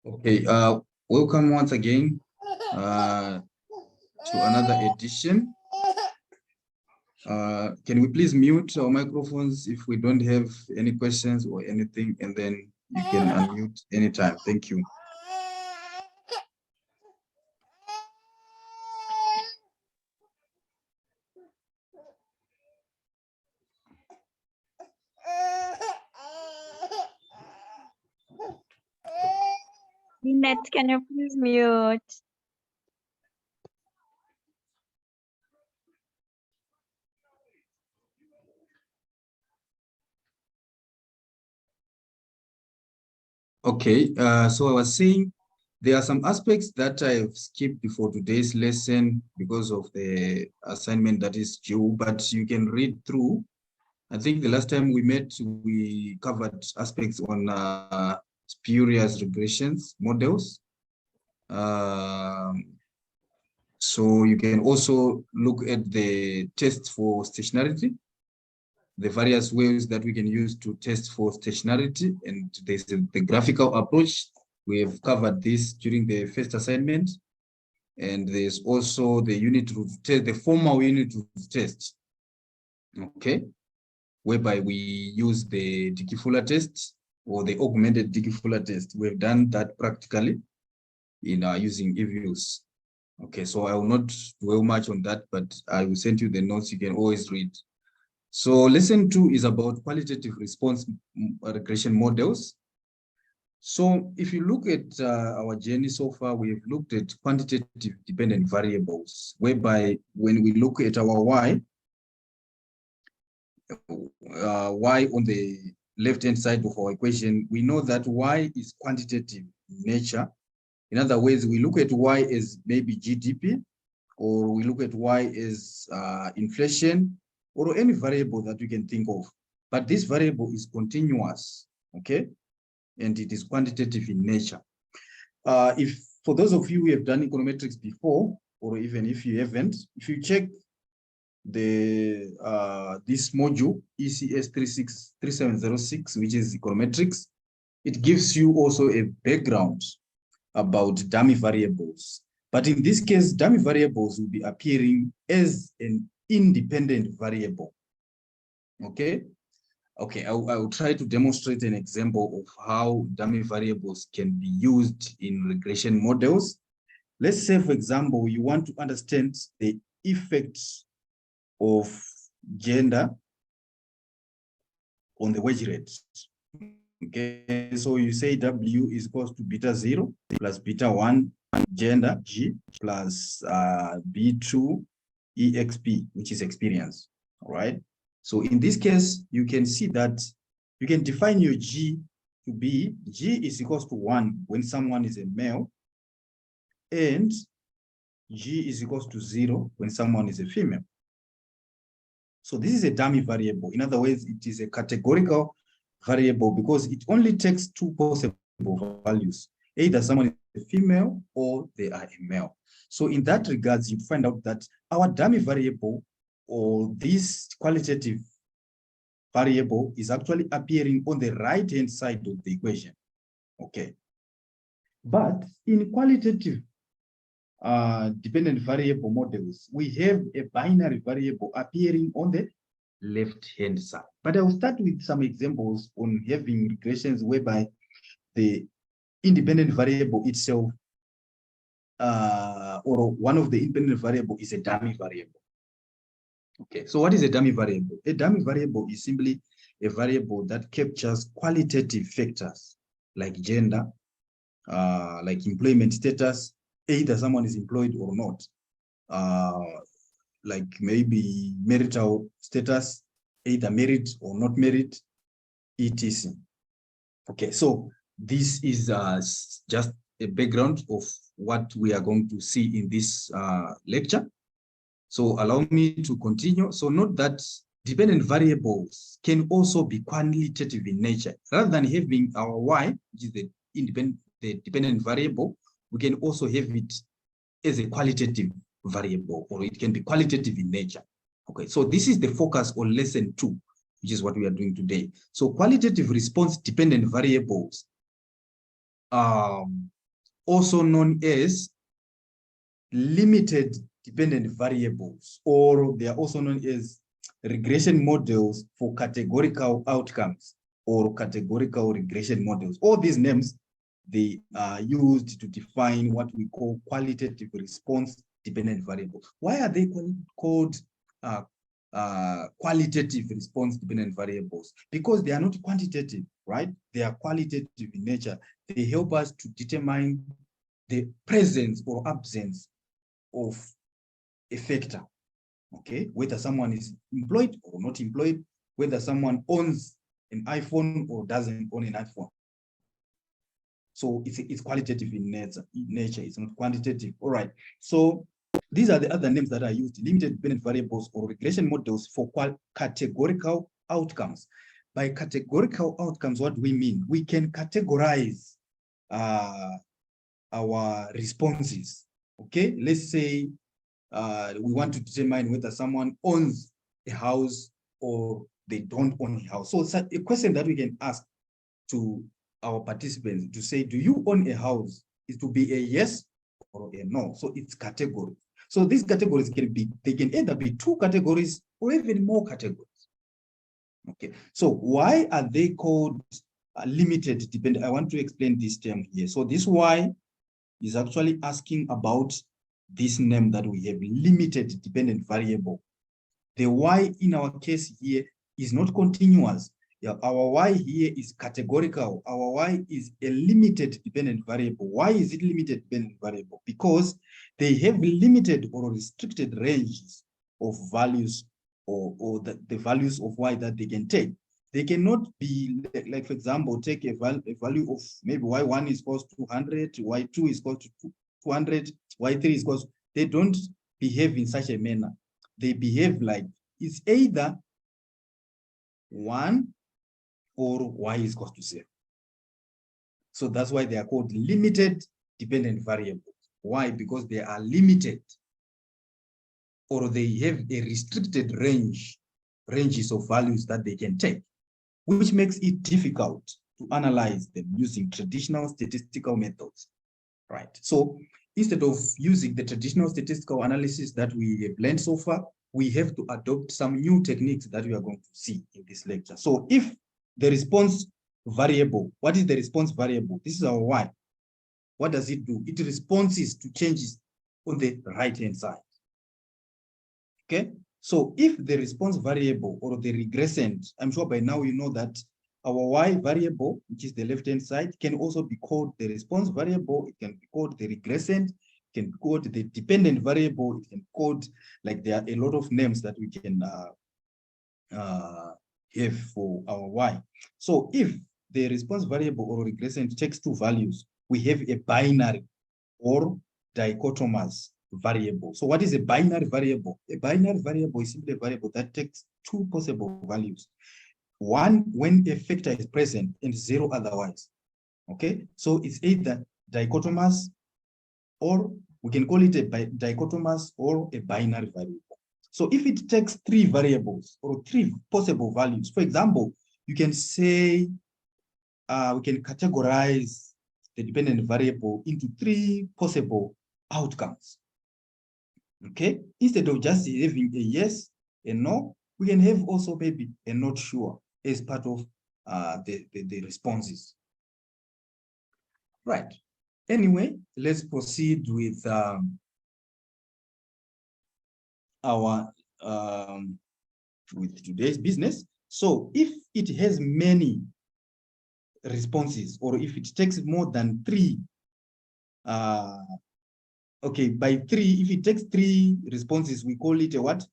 Okay, welcome once again to another edition. Can we please mute our microphones if we don't have any questions or anything, and then you can unmute anytime. Thank you. Lynette, can you please mute? Okay, so I was saying there are some aspects that I've skipped before today's lesson because of the assignment that is due, but you can read through. I think the last time we met, we covered aspects on spurious regressions models. So you can also look at the tests for stationarity, the various ways that we can use to test for stationarity, and there's the graphical approach. We have covered this during the first assignment, and there's also the unit root test, the formal unit root test, okay, whereby we use the Dickey-Fuller test or the augmented Dickey-Fuller test. We've done that practically in using eViews. Okay, so I will not dwell much on that, but I will send you the notes. You can always read. So lesson 2 is about qualitative response regression models. So if you look at our journey so far, we've looked at quantitative dependent variables, whereby when we look at our y on the left-hand side of our equation, we know that y is quantitative in nature. In other words, we look at y as maybe GDP, or we look at y as inflation, or any variable that you can think of. But this variable is continuous, okay? And it is quantitative in nature. If for those of you who have done econometrics before, or even if you haven't, if you check the this module, ECS4763, which is econometrics, it gives you also a background about dummy variables. But in this case, dummy variables will be appearing as an independent variable. Okay. Okay, I will try to demonstrate an example of how dummy variables can be used in regression models. Let's say, for example, you want to understand the effects of gender on the wage rate. Okay, so you say W is equals to beta 0 plus beta 1 gender G plus B2 EXP, which is experience. All right. So in this case, you can see that you can define your G to be G is equals to 1 when someone is a male, and G is equals to 0 when someone is a female. So this is a dummy variable. In other words, it is a categorical variable because it only takes two possible values. Either someone is a female or they are a male. So in that regards, you find out that our dummy variable or this qualitative variable is actually appearing on the right-hand side of the equation. Okay. But in qualitative dependent variable models, we have a binary variable appearing on the left-hand side. But I will start with some examples on having regressions whereby the independent variable itself, or one of the independent variable is a dummy variable. Okay, so what is a dummy variable? A dummy variable is simply a variable that captures qualitative factors like gender, like employment status, either someone is employed or not, like maybe marital status, either married or not married, etc. Okay, so this is just a background of what we are going to see in this lecture. So allow me to continue. So note that dependent variables can also be quantitative in nature. Rather than having our y, which is the dependent variable, we can also have it as a qualitative variable, or it can be qualitative in nature. Okay, so this is the focus on lesson 2, which is what we are doing today. So qualitative response dependent variables also known as limited dependent variables, or they are also known as regression models for categorical outcomes or categorical regression models. All these names, they are used to define what we call qualitative response dependent variables. Why are they called qualitative response dependent variables? Because they are not quantitative, right? They are qualitative in nature. They help us to determine the presence or absence of a factor, okay? Whether someone is employed or not employed, whether someone owns an iPhone or doesn't own an iPhone. So it's qualitative in nature, it's not quantitative. All right, so these are the other names that are used: limited dependent variables or regression models for categorical outcomes. By categorical outcomes, what do we mean? We can categorize our responses, okay? Let's say we want to determine whether someone owns a house or they don't own a house. So a question that we can ask to our participants to say, do you own a house, is to be a yes or a no. So it's categories. So these categories can be, they can either be 2 categories or even more categories. Okay, so why are they called limited dependent? I want to explain this term here. So this why is actually asking about this name that we have, limited dependent variable. The y in our case here is not continuous. Yeah, our y here is categorical. Our y is a limited dependent variable. Why is it limited dependent variable? Because they have limited or restricted ranges of values, or the values of y that they can take. They cannot be, like for example, take a value of maybe y1 is equals to 100, y2 is equal to 200, y3 is equals. They don't behave in such a manner. They behave like it's either 1 or y is equal to 0. So that's why they are called limited dependent variables. Why? Because they are limited, or they have a restricted ranges of values that they can take, which makes it difficult to analyze them using traditional statistical methods, right? So instead of using the traditional statistical analysis that we have learned so far, we have to adopt some new techniques that we are going to see in this lecture. So if the response variable, what is the response variable? This is our y. What does it do? It responds to changes on the right-hand side. Okay, so if the response variable or the regressant, I'm sure by now you know that our y variable, which is the left-hand side, can also be called the response variable. It can be called the regressant. It can be called the dependent variable. It can be called, like, there are a lot of names that we can have for our y. So if the response variable or regressant takes 2 values, we have a binary or dichotomous variable. So what is a binary variable? A binary variable is simply a variable that takes 2 possible values. 1 when a factor is present and 0 otherwise. Okay, so it's either dichotomous, or we can call it a dichotomous or a binary variable. So if it takes 3 variables or 3 possible values, for example, you can say we can categorize the dependent variable into 3 possible outcomes. Okay, instead of just having a yes, a no, we can have also maybe a not sure as part of the responses. Right. Anyway, let's proceed with our with today's business. So if it has many responses, or if it takes more than 3, okay, by 3, if it takes 3 responses, we call it a what?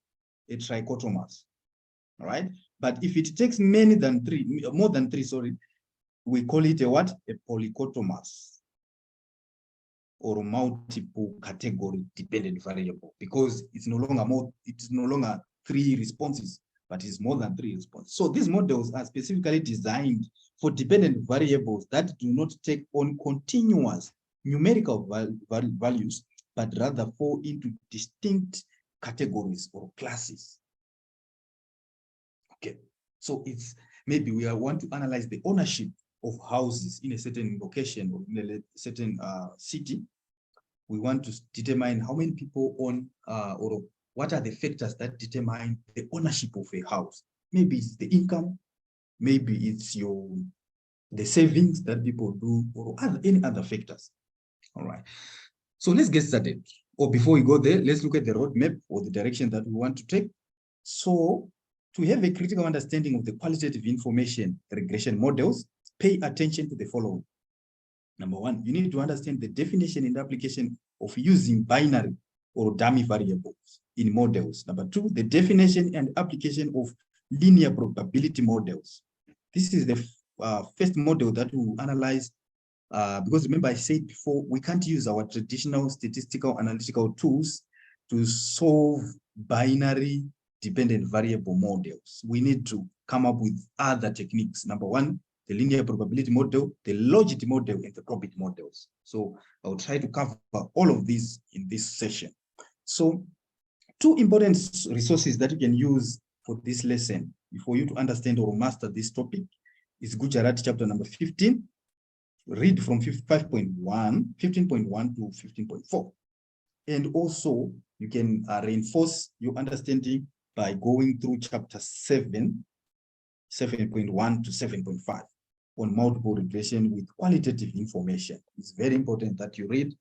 A trichotomous. All right. But if it takes more than 3, sorry, we call it a what? A polychotomous, or multiple category dependent variable, because it's no longer 3 responses, but it's more than 3 responses. So these models are specifically designed for dependent variables that do not take on continuous numerical values, but rather fall into distinct categories or classes. Okay, so it's maybe we want to analyze the ownership of houses in a certain location or in a certain city, we want to determine how many people own or what are the factors that determine the ownership of a house. Maybe it's the income, maybe it's the savings that people do, or any other factors. All right. So let's get started. Or before we go there, let's look at the roadmap or the direction that we want to take. So to have a critical understanding of the qualitative information regression models, pay attention to the following. Number one, you need to understand the definition and application of using binary or dummy variables in models. Number two, the definition and application of linear probability models. This is the first model that we will analyze because remember I said before, we can't use our traditional statistical analytical tools to solve binary dependent variable models. We need to come up with other techniques. Number one, the linear probability model, the logit model, and the probit models. So I'll try to cover all of these in this session. So two important resources that you can use for this lesson, for you to understand or master this topic, is Gujarat chapter number 15. Read from 15.1 to 15.4. And also you can reinforce your understanding by going through chapter 7.1 to 7.5 on multiple regression with qualitative information. It's very important that you read.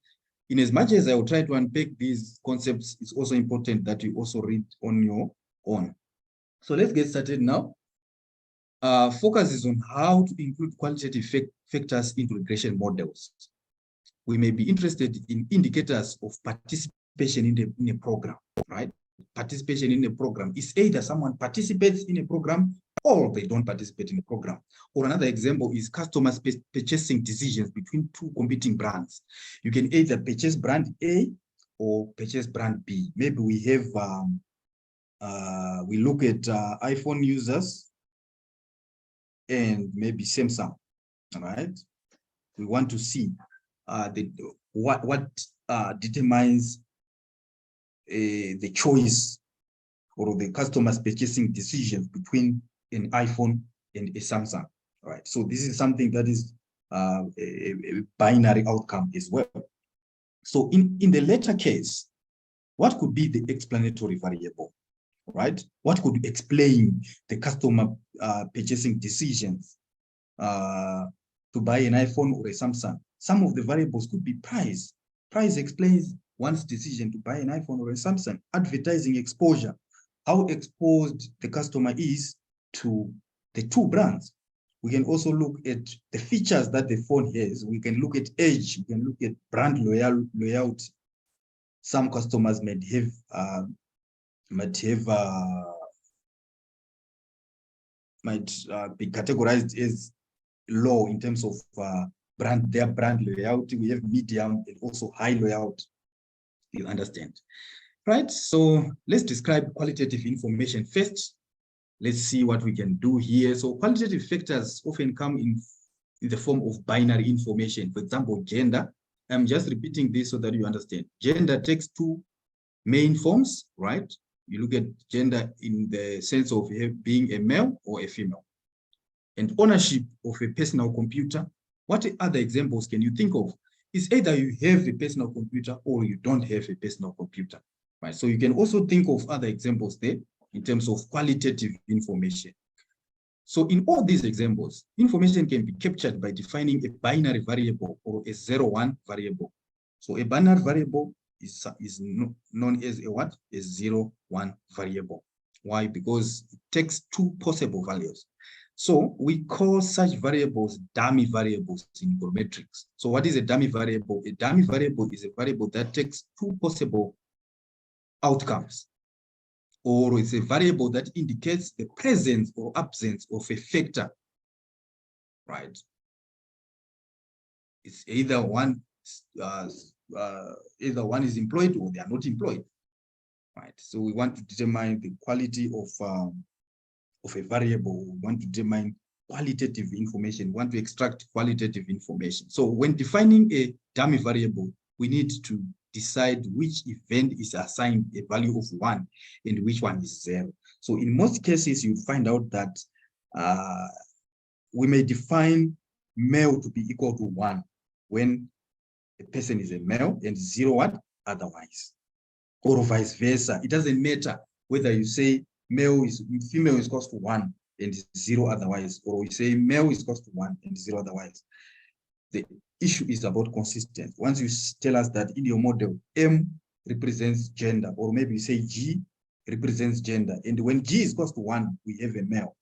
In as much as I will try to unpack these concepts, it's also important that you also read on your own. So let's get started now. Focus is on how to include qualitative factors into regression models. We may be interested in indicators of participation in a program, right? Participation in a program is either someone participates in a program or they don't participate in a program. Or another example is customers purchasing decisions between two competing brands. You can either purchase brand A or purchase brand B. Maybe we have, we look at iPhone users and maybe Samsung, all right? We want to see what determines the choice or the customer's purchasing decisions between an iPhone and a Samsung, all right? So this is something that is a binary outcome as well. So in the latter case, what could be the explanatory variable, right? What could explain the customer purchasing decisions to buy an iPhone or a Samsung? Some of the variables could be price. Price explains one's decision to buy an iPhone or a Samsung. Advertising exposure, how exposed the customer is to the two brands. We can also look at the features that the phone has. We can look at age. We can look at brand loyalty. Some customers might be categorized as low in terms of their brand loyalty. We have medium and also high loyalty. You understand, right? So let's describe qualitative information first. Let's see what we can do here. So qualitative factors often come in the form of binary information. For example, gender. I'm just repeating this so that you understand. Gender takes two main forms, right? You look at gender in the sense of being a male or a female. And ownership of a personal computer. What other examples can you think of? It's either you have a personal computer or you don't have a personal computer, right? So you can also think of other examples there in terms of qualitative information. So in all these examples, information can be captured by defining a binary variable or a 0-1 variable. So a binary variable is known as a what? A 0-1 variable. Why? Because it takes two possible values. So we call such variables dummy variables in econometrics. So what is a dummy variable? A dummy variable is a variable that takes two possible outcomes, or it's a variable that indicates the presence or absence of a factor, right? It's either one is employed or they are not employed, right? So we want to determine the quality of a variable. We want to determine qualitative information. We want to extract qualitative information. So when defining a dummy variable, we need to decide which event is assigned a value of 1 and which one is 0. So in most cases, you find out that we may define male to be equal to 1 when a person is a male and 0 what otherwise, or vice versa. It doesn't matter whether you say female is equals to 1 and 0 otherwise, or you say male is equals to 1 and 0 otherwise. The issue is about consistency. Once you tell us that in your model, M represents gender, or maybe you say G represents gender, and when G is equals to 1, we have a male,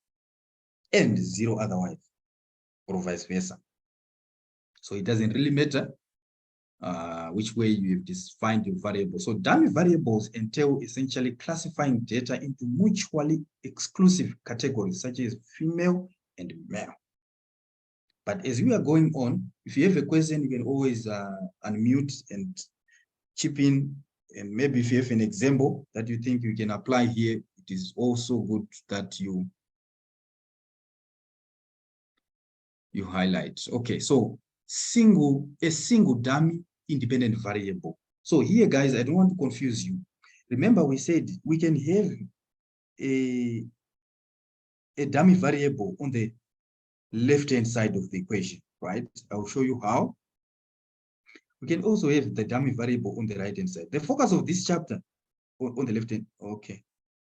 and 0 otherwise, or vice versa. So it doesn't really matter which way you have defined your variable. So dummy variables entail essentially classifying data into mutually exclusive categories such as female and male. But as we are going on, if you have a question, you can always unmute and chip in. And maybe if you have an example that you think you can apply here, it is also good that you highlight. Okay, so a single dummy independent variable. So here, guys, I don't want to confuse you. Remember, we said we can have a dummy variable on the left-hand side of the equation, right? I'll show you how. We can also have the dummy variable on the right-hand side. The focus of this chapter on the left-hand, okay.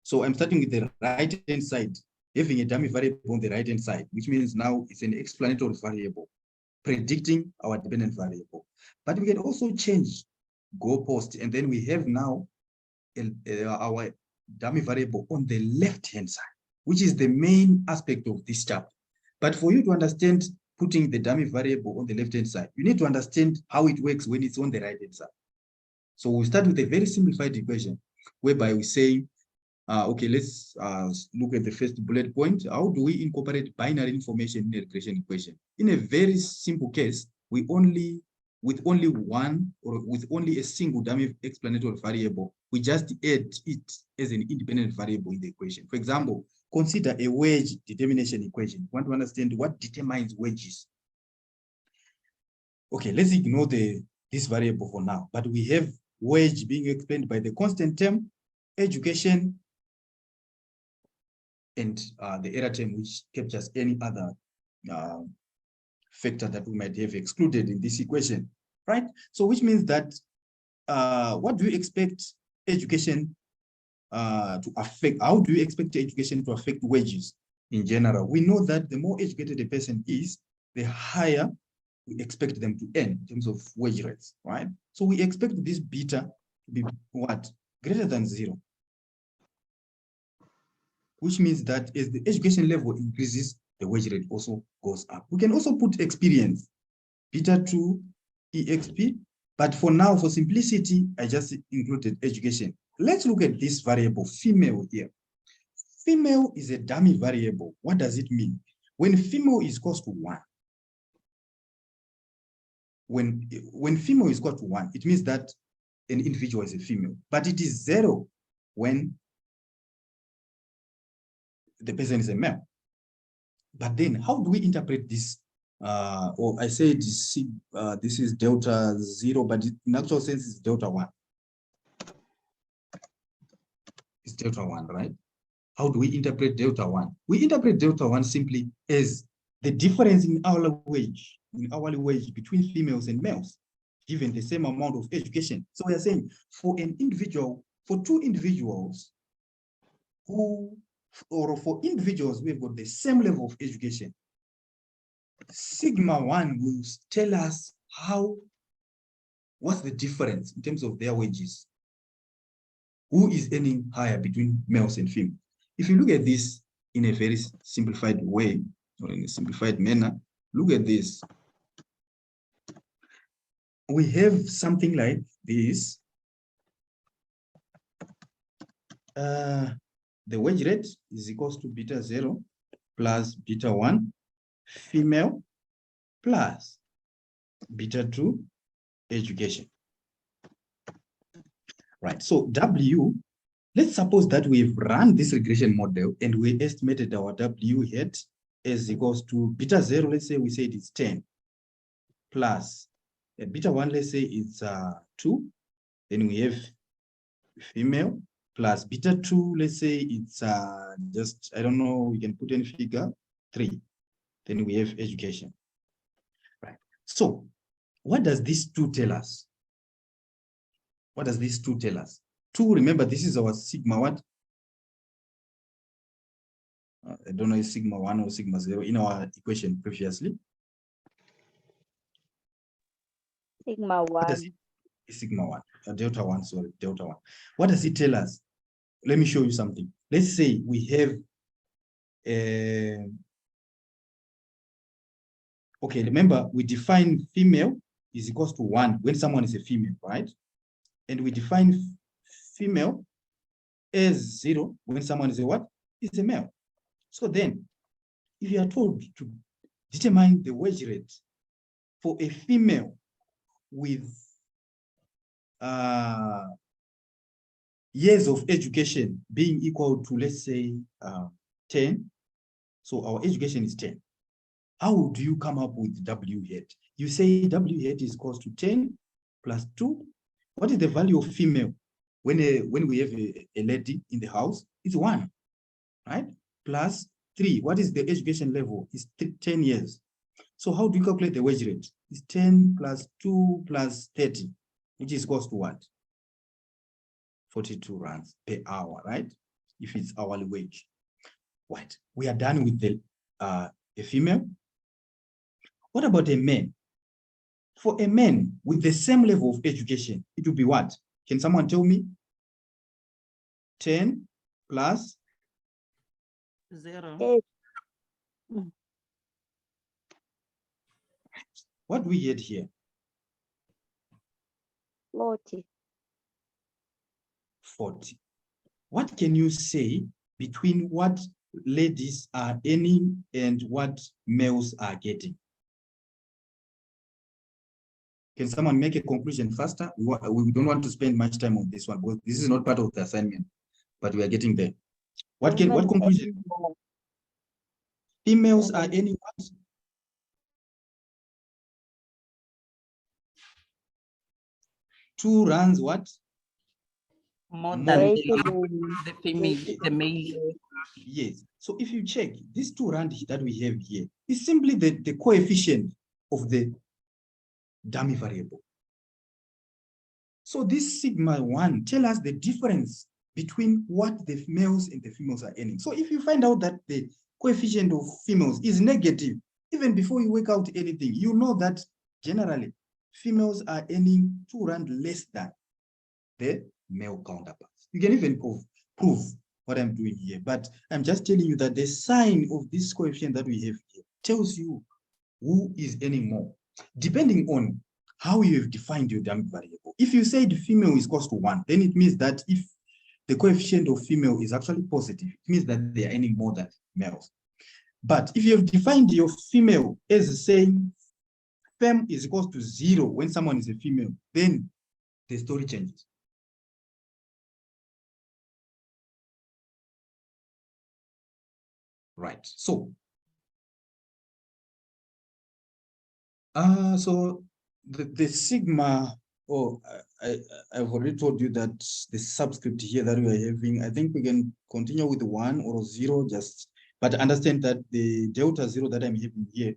So I'm starting with the right-hand side, having a dummy variable on the right-hand side, which means now it's an explanatory variable, predicting our dependent variable. But we can also change goalpost, and then we have now our dummy variable on the left-hand side, which is the main aspect of this chapter. But for you to understand putting the dummy variable on the left-hand side, you need to understand how it works when it's on the right-hand side. So we start with a very simplified equation, whereby we say, okay, let's look at the first bullet point. How do we incorporate binary information in a regression equation? In a very simple case, with only one or with only a single dummy explanatory variable, we just add it as an independent variable in the equation. For example, consider a wage determination equation. You want to understand what determines wages. Okay, let's ignore this variable for now, but we have wage being explained by the constant term, education, and the error term, which captures any other factor that we might have excluded in this equation, right? So which means that what do you expect education to affect? How do you expect education to affect wages in general? We know that the more educated a person is, the higher we expect them to earn in terms of wage rates, right? So we expect this beta to be what? Greater than 0. Which means that as the education level increases, the wage rate also goes up. We can also put experience, beta 2 exp, but for now, for simplicity, I just included education. Let's look at this variable, female here. Female is a dummy variable. What does it mean? When female is equal to 1, when female is equal to 1, it means that an individual is a female, but it is 0 when the person is a male. But then how do we interpret this? Or I said this is delta 0, but in actual sense it's delta 1. It's delta 1, right? How do we interpret delta 1? We interpret delta 1 simply as the difference in hourly wage between females and males, given the same amount of education. So we are saying for an individual, for two individuals who, or for individuals who have got the same level of education, sigma 1 will tell us what's the difference in terms of their wages. Who is earning higher between males and females? If you look at this in a very simplified way, or in a simplified manner, look at this. We have something like this. The wage rate is equals to beta 0 plus beta 1 female plus beta 2 education. Right, so W, let's suppose that we've run this regression model and we estimated our W hat as equals to beta 0, let's say we said it's 10, plus beta 1, let's say it's 2, then we have female, plus beta 2, let's say it's just, I don't know, we can put any figure, 3, then we have education. Right. So what does this 2 tell us? What does this 2 tell us? 2, remember, this is our sigma what? I don't know if sigma 1 or sigma 0 in our equation previously. Sigma 1. Sigma 1, delta 1, sorry, delta 1. What does it tell us? Let me show you something. Let's say we have okay, remember, we define female is equals to 1 when someone is a female, right? And we define female as 0 when someone is a what? Is a male. So then, if you are told to determine the wage rate for a female with years of education being equal to, let's say, 10, so our education is 10. How would you come up with W hat? You say W hat is equals to 10 plus 2. What is the value of female? When we have a lady in the house, it's 1, right? Plus 3. What is the education level? It's 10 years. So how do you calculate the wage rate? It's 10 plus 2 plus 30, which is equals to what? 42 rands per hour, right? If it's hourly wage. What? We are done with the a female. What about a man? For a man with the same level of education, it will be what? Can someone tell me? 10 plus 0. 8. What do we get here? 40. 40. What can you say between what ladies are earning and what males are getting? Can someone make a conclusion faster? We don't want to spend much time on this one because this is not part of the assignment, but we are getting there. What conclusion? Females are earning what? Two runs what? More More than the female, the male. Yes. So if you check these 2 rand that we have here, is simply the coefficient of the dummy variable. So this sigma 1 tell us the difference between what the males and the females are earning. So if you find out that the coefficient of females is negative, even before you work out anything, you know that generally females are earning 2 rand less than the male counterparts. You can even prove what I'm doing here, but I'm just telling you that the sign of this coefficient that we have here tells you who is earning more, depending on how you have defined your dummy variable. If you say the female is equals to 1, then it means that if the coefficient of female is actually positive, it means that they are earning more than males. But if you have defined your female as saying fem is equals to 0 when someone is a female, then the story changes. Right. So the sigma, I've already told you that the subscript here that we are having, I think we can continue with 1 or 0, but understand that the delta 0 that I'm having here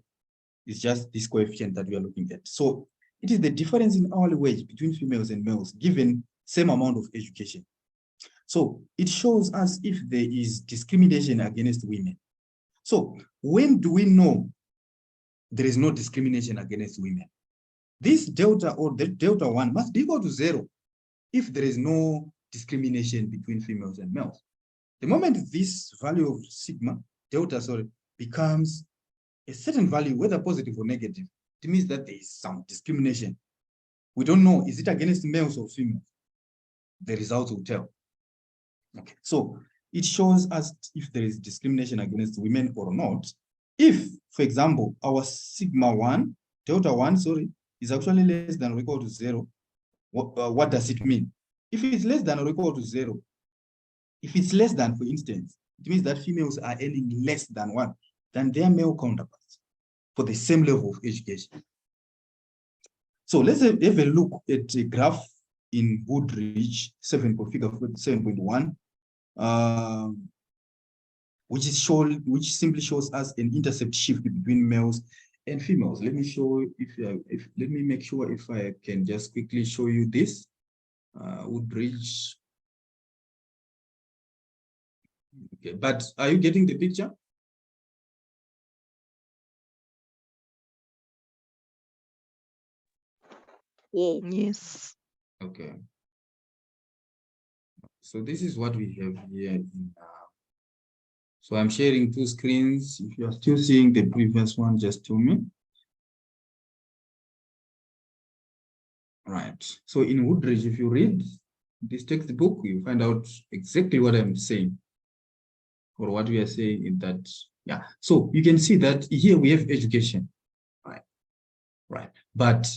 is just this coefficient that we are looking at. So it is the difference in hourly wage between females and males given same amount of education. So it shows us if there is discrimination against women. So when do we know there is no discrimination against women? This delta or the delta 1 must be equal to 0 if there is no discrimination between females and males. The moment this value of sigma, delta, sorry, becomes a certain value, whether positive or negative, it means that there is some discrimination. We don't know, is it against males or females? The results will tell. Okay, so it shows us if there is discrimination against women or not. If, for example, our sigma 1, delta 1, sorry, is actually less than or equal to 0, what does it mean? If it's less than or equal to 0, if it's less than, for instance, it means that females are earning less than what? Than their male counterparts for the same level of education. So let's have a look at a graph in Woodridge figure 7.1, which simply shows us an intercept shift between males and females. Let me show let me make sure if I can just quickly show you this. Woodbridge. Okay, but are you getting the picture? Yes. Yes. Okay. So this is what we have here. So I'm sharing two screens. If you are still seeing the previous one, just tell me. Right. So in Woodbridge, if you read this textbook, you find out exactly what I'm saying, or what we are saying in that. Yeah. So you can see that here we have education. Right. Right. But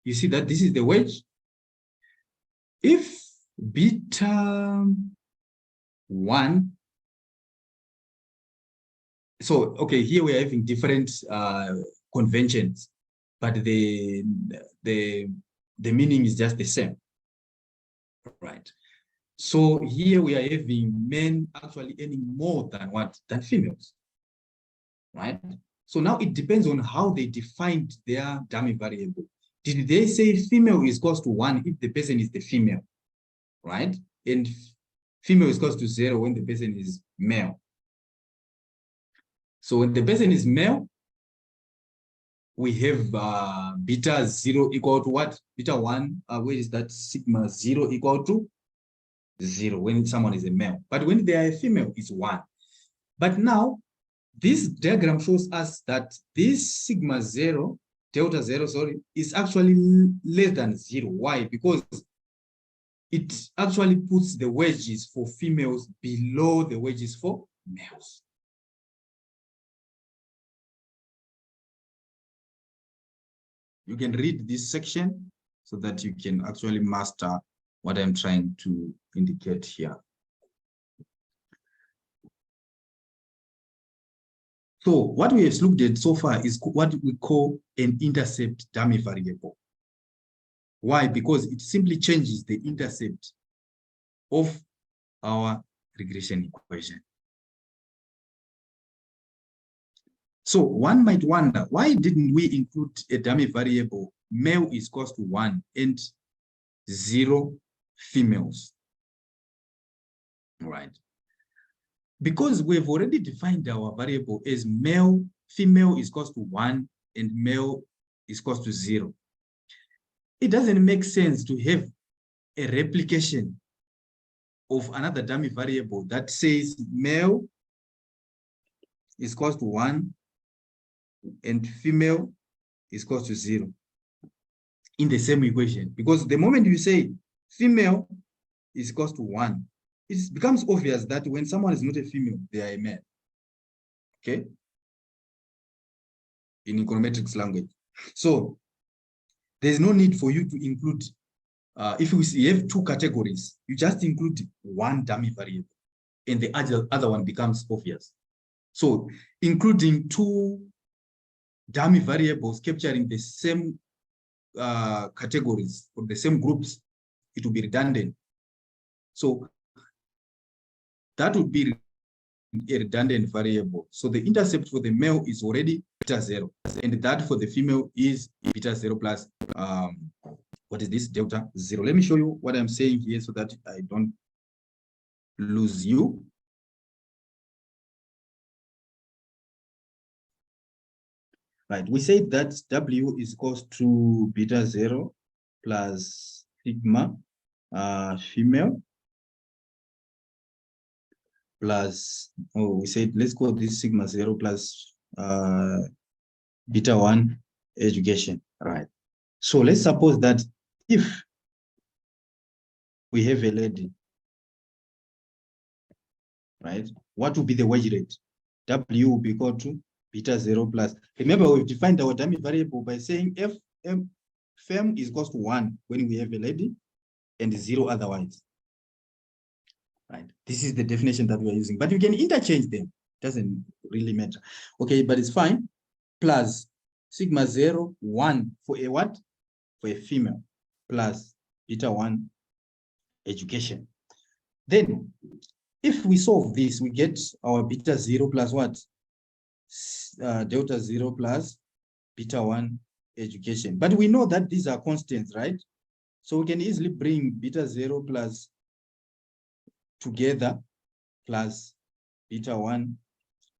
you see that this is the wage. If beta 1, so okay, here we are having different conventions, but the meaning is just the same, right? So here we are having men actually earning more than what? Than females, right? So now it depends on how they defined their dummy variable. Did they say female is equals to 1 if the person is the female, right? And female is equals to 0 when the person is male. So when the person is male, we have beta 0 equal to what? Beta 1, where is that? Sigma 0 equal to 0 when someone is a male. But when they are a female, it's 1. But now, this diagram shows us that this sigma 0, delta 0, sorry, is actually less than 0. Why? Because it actually puts the wages for females below the wages for males. You can read this section so that you can actually master what I'm trying to indicate here. So what we have looked at so far is what we call an intercept dummy variable. Why? Because it simply changes the intercept of our regression equation. So one might wonder, why didn't we include a dummy variable male is equals to 1 and 0 females? All right. Because we've already defined our variable as female is equals to 1 and male is equals to 0. It doesn't make sense to have a replication of another dummy variable that says male is equals to 1 and female is equals to 0 in the same equation. Because the moment you say female is equals to 1, it becomes obvious that when someone is not a female, they are a male. Okay? In econometrics language. So there's no need for you to include, if you have 2 categories, you just include one dummy variable and the other one becomes obvious. So including 2 dummy variables capturing the same categories or the same groups, it will be redundant. So that would be a redundant variable. So the intercept for the male is already beta 0, and that for the female is beta 0 plus what is this? Delta 0. Let me show you what I'm saying here so that I don't lose you. Right, we said that W is equals to beta 0 plus sigma female plus, we said let's call this sigma 0 plus beta 1 education. Right. So let's suppose that if we have a lady, right, what will be the wage rate? W will be equal to beta 0 plus. Remember, we've defined our dummy variable by saying fem is equals to 1 when we have a lady and 0 otherwise. Right. This is the definition that we are using, but you can interchange them. Doesn't really matter. Okay, but it's fine. Plus sigma 0, 1 for a what? For a female, plus beta 1 education. Then if we solve this, we get our beta 0 plus what? delta 0 plus beta 1 education. But we know that these are constants, right? So we can easily bring beta 0 plus together plus beta 1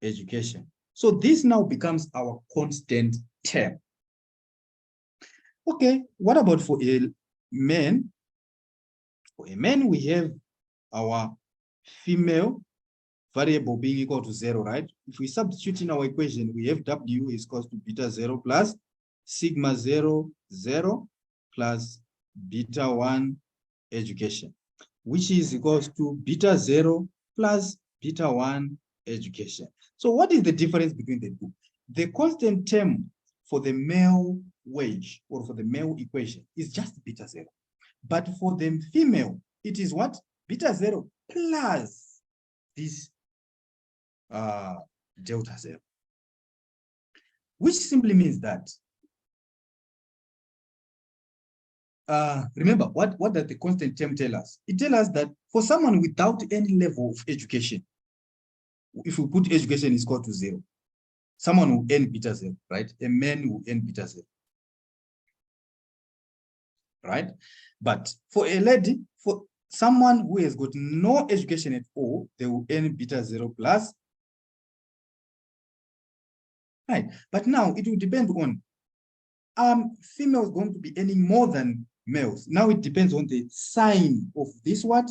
education. So this now becomes our constant term. Okay, what about for a man? For a man, we have our female variable being equal to 0, right? If we substitute in our equation, we have W is equal to beta 0 plus sigma 0, 0 plus beta 1 education, which is equals to beta 0 plus beta 1 education. So what is the difference between the two? The constant term for the male wage or for the male equation is just beta 0. But for the female, it is what? Beta 0 plus this delta 0. Which simply means that, remember, what does the constant term tell us? It tells us that for someone without any level of education, if we put education is equal to 0, someone will earn beta 0, right? A man will earn beta 0, right? But for a lady, for someone who has got no education at all, they will earn beta 0 plus, right? But now it will depend on, females going to be earning more than males. Now it depends on the sign of this what?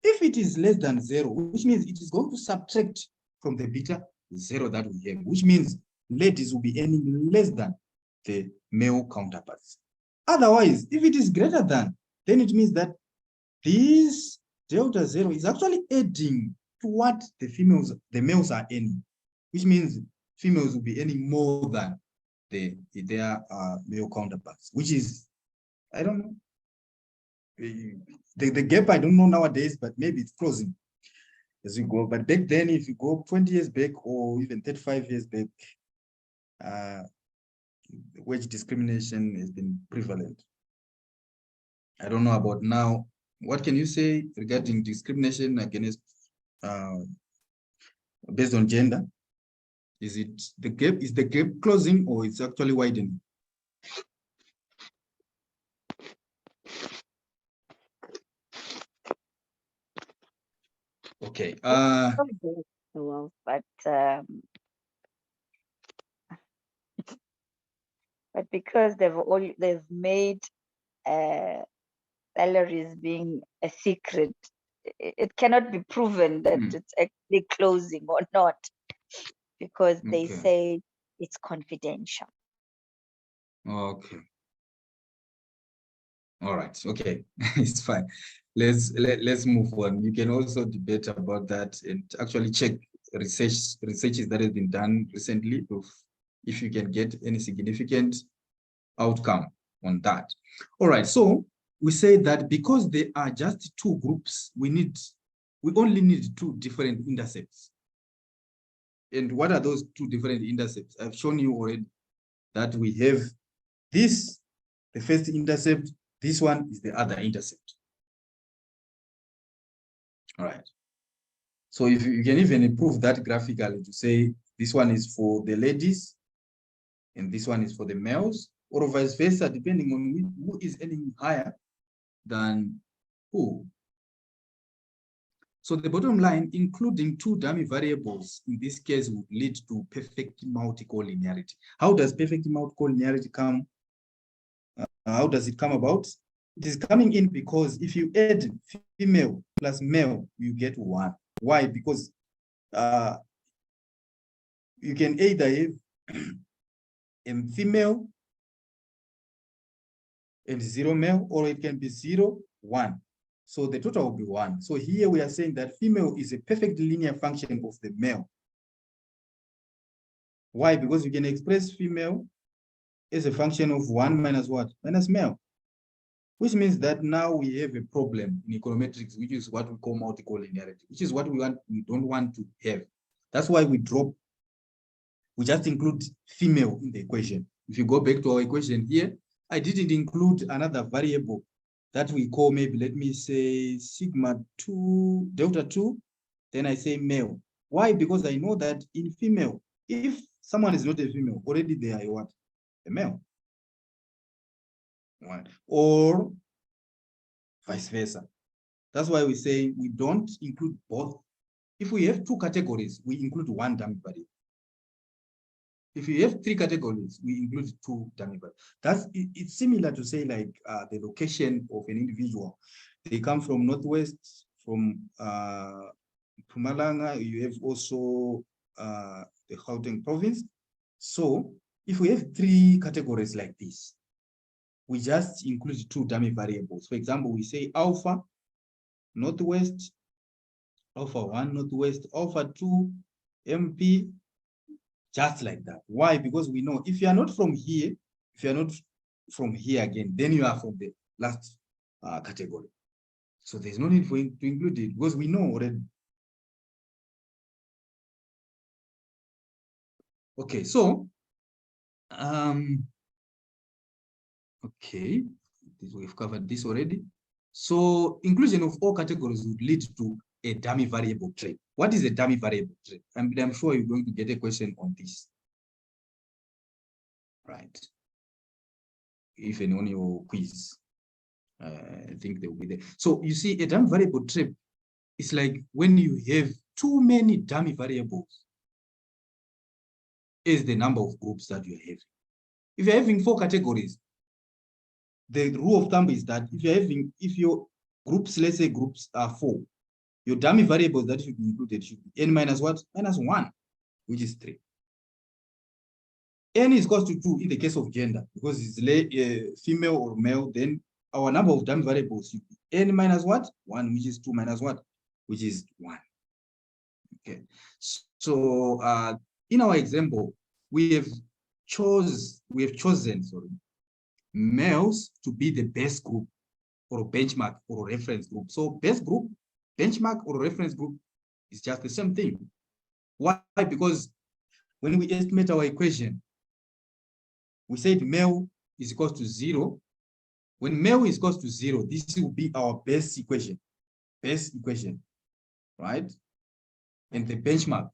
If it is less than 0, which means it is going to subtract from the beta 0 that we have, which means ladies will be earning less than the male counterparts. Otherwise, if it is greater than, then it means that this delta 0 is actually adding to what the males are earning, which means females will be earning more than their male counterparts, which is, I don't know, the gap, I don't know nowadays, but maybe it's closing as we go. But back then, if you go 20 years back or even 35 years back, wage discrimination has been prevalent. I don't know about now. What can you say regarding discrimination against based on gender? Is the gap closing or it's actually widening? Okay. Well, but because they've made salaries being a secret, it cannot be proven that it's actually closing or not, because they say it's confidential. Okay. All right. Okay. It's fine. Let's move on. You can also debate about that and actually check researches that have been done recently if you can get any significant outcome on that. All right. So we say that because there are just two groups, we only need two different intercepts. And what are those two different intercepts? I've shown you already that we have this, the first intercept, this one is the other intercept. All right. So if you can even improve that graphically to say this one is for the ladies and this one is for the males, or vice versa, depending on who is earning higher than who. So the bottom line, including two dummy variables, in this case, would lead to perfect multicollinearity. How does perfect multicollinearity come? How does it come about? It is coming in because if you add female plus male, you get 1. Why? Because you can either have a female and 0 male, or it can be 0, 1. So the total will be 1. So here we are saying that female is a perfect linear function of the male. Why? Because you can express female as a function of 1 minus what? Minus male. Which means that now we have a problem in econometrics, which is what we call multicollinearity, which is what we don't want to have. That's why we just include female in the equation. If you go back to our equation here, I didn't include another variable that we call, maybe, let me say sigma 2, delta 2, then I say male. Why? Because I know that in female, if someone is not a female, already they are a what? A male. Right. Or vice versa. That's why we say we don't include both. If we have two categories, we include one dummy variable. If you have three categories, we include two dummy variables. It's similar to say like the location of an individual. They come from Northwest, from Pumalanga. You have also the Gauteng province. So if we have three categories like this, we just include two dummy variables. For example, we say alpha, Northwest, alpha 1, Northwest, alpha 2, MP, just like that. Why? Because we know if you are not from here, if you are not from here again, then you are from the last category. So there's no need for you to include it because we know already. Okay, so okay, we've covered this already. So inclusion of all categories would lead to a dummy variable trait. What is a dummy variable trait? I'm sure you're going to get a question on this. Right. Even on your quiz, I think they will be there. So you see, a dummy variable trait is like when you have too many dummy variables is the number of groups that you have. If you're having 4 categories, the rule of thumb is that if your groups, let's say groups are 4, your dummy variables that should be included should be n minus what? Minus 1, which is 3. N is equal to 2 in the case of gender, because it's female or male, then our number of dummy variables should be n minus what? 1, which is 2 minus what? Which is 1. Okay. So in our example, we have chosen males to be the best group or benchmark or reference group. So best group, benchmark or reference group is just the same thing. Why? Because when we estimate our equation, we said male is equal to 0. When male is equal to 0, this will be our best equation, right? And the benchmark,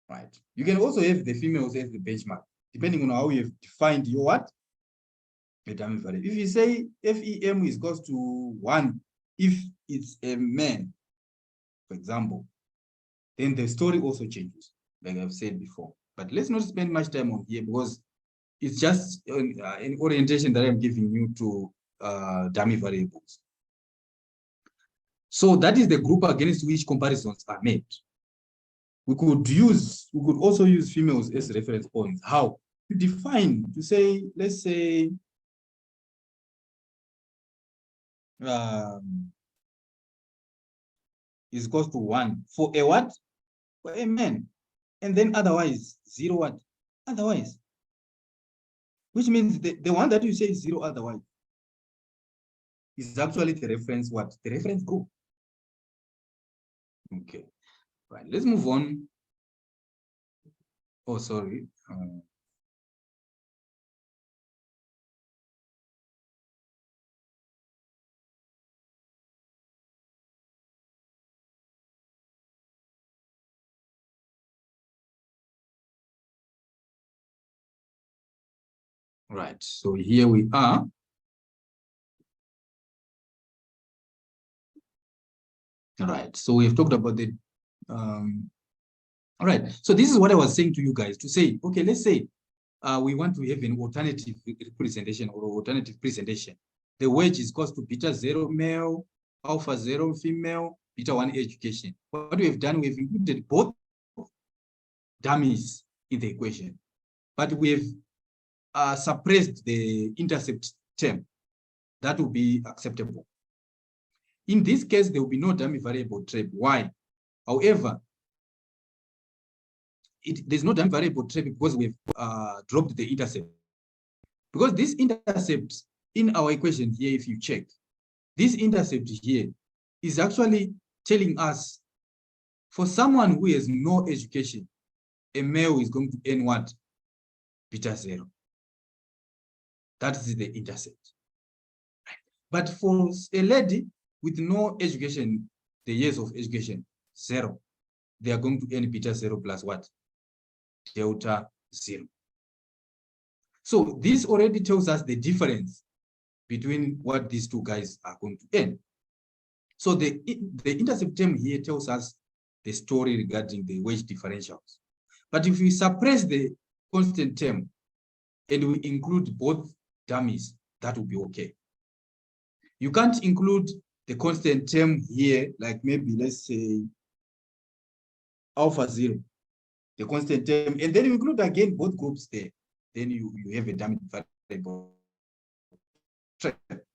right? You can also have the females as the benchmark, depending on how you have defined your what? The dummy variable. If you say FEM is equal to 1, if it's a man, for example, then the story also changes, like I've said before. But let's not spend much time on here because it's just an orientation that I'm giving you to dummy variables. So that is the group against which comparisons are made. We could also use females as reference points. How? To define, to say, let's say, is equal to 1 for a what? For a man. And then otherwise, 0 what? Otherwise. Which means the one that you say is 0 otherwise is actually the reference what? The reference group. Okay. Right. Let's move on. Oh, sorry. Right. So here we are. All right. So we've talked about the all right. So this is what I was saying to you guys to say, okay, let's say we want to have an alternative representation or alternative presentation. The wage is equal to beta 0 male, alpha 0 female, beta 1 education. What we have done, we've included both dummies in the equation, but we have suppressed the intercept term. That will be acceptable. In this case, there will be no dummy variable trait. Why? However, there's no dummy variable trait because we've dropped the intercept. Because this intercept in our equation here, if you check, this intercept here is actually telling us for someone who has no education, a male is going to earn what? Beta 0. That is the intercept. But for a lady with no education, the years of education, 0. they are going to n beta 0 plus what? Delta 0. So this already tells us the difference between what these two guys are going to n. So the intercept term here tells us the story regarding the wedge differentials. But if we suppress the constant term and we include both dummies, that will be okay. You can't include the constant term here, like maybe let's say alpha 0, the constant term, and then you include again both groups there. Then you have a dummy variable.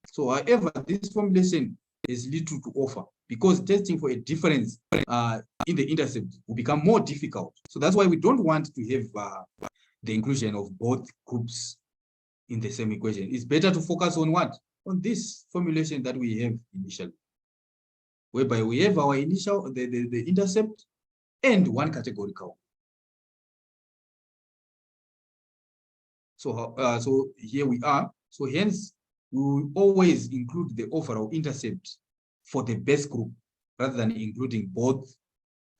So however, this formulation is little to offer because testing for a difference in the intercept will become more difficult. So that's why we don't want to have the inclusion of both groups in the same equation. It's better to focus on what? On this formulation that we have initially, whereby we have our initial, the intercept and one categorical. So, so here we are. So hence, we will always include the overall intercept for the base group rather than including both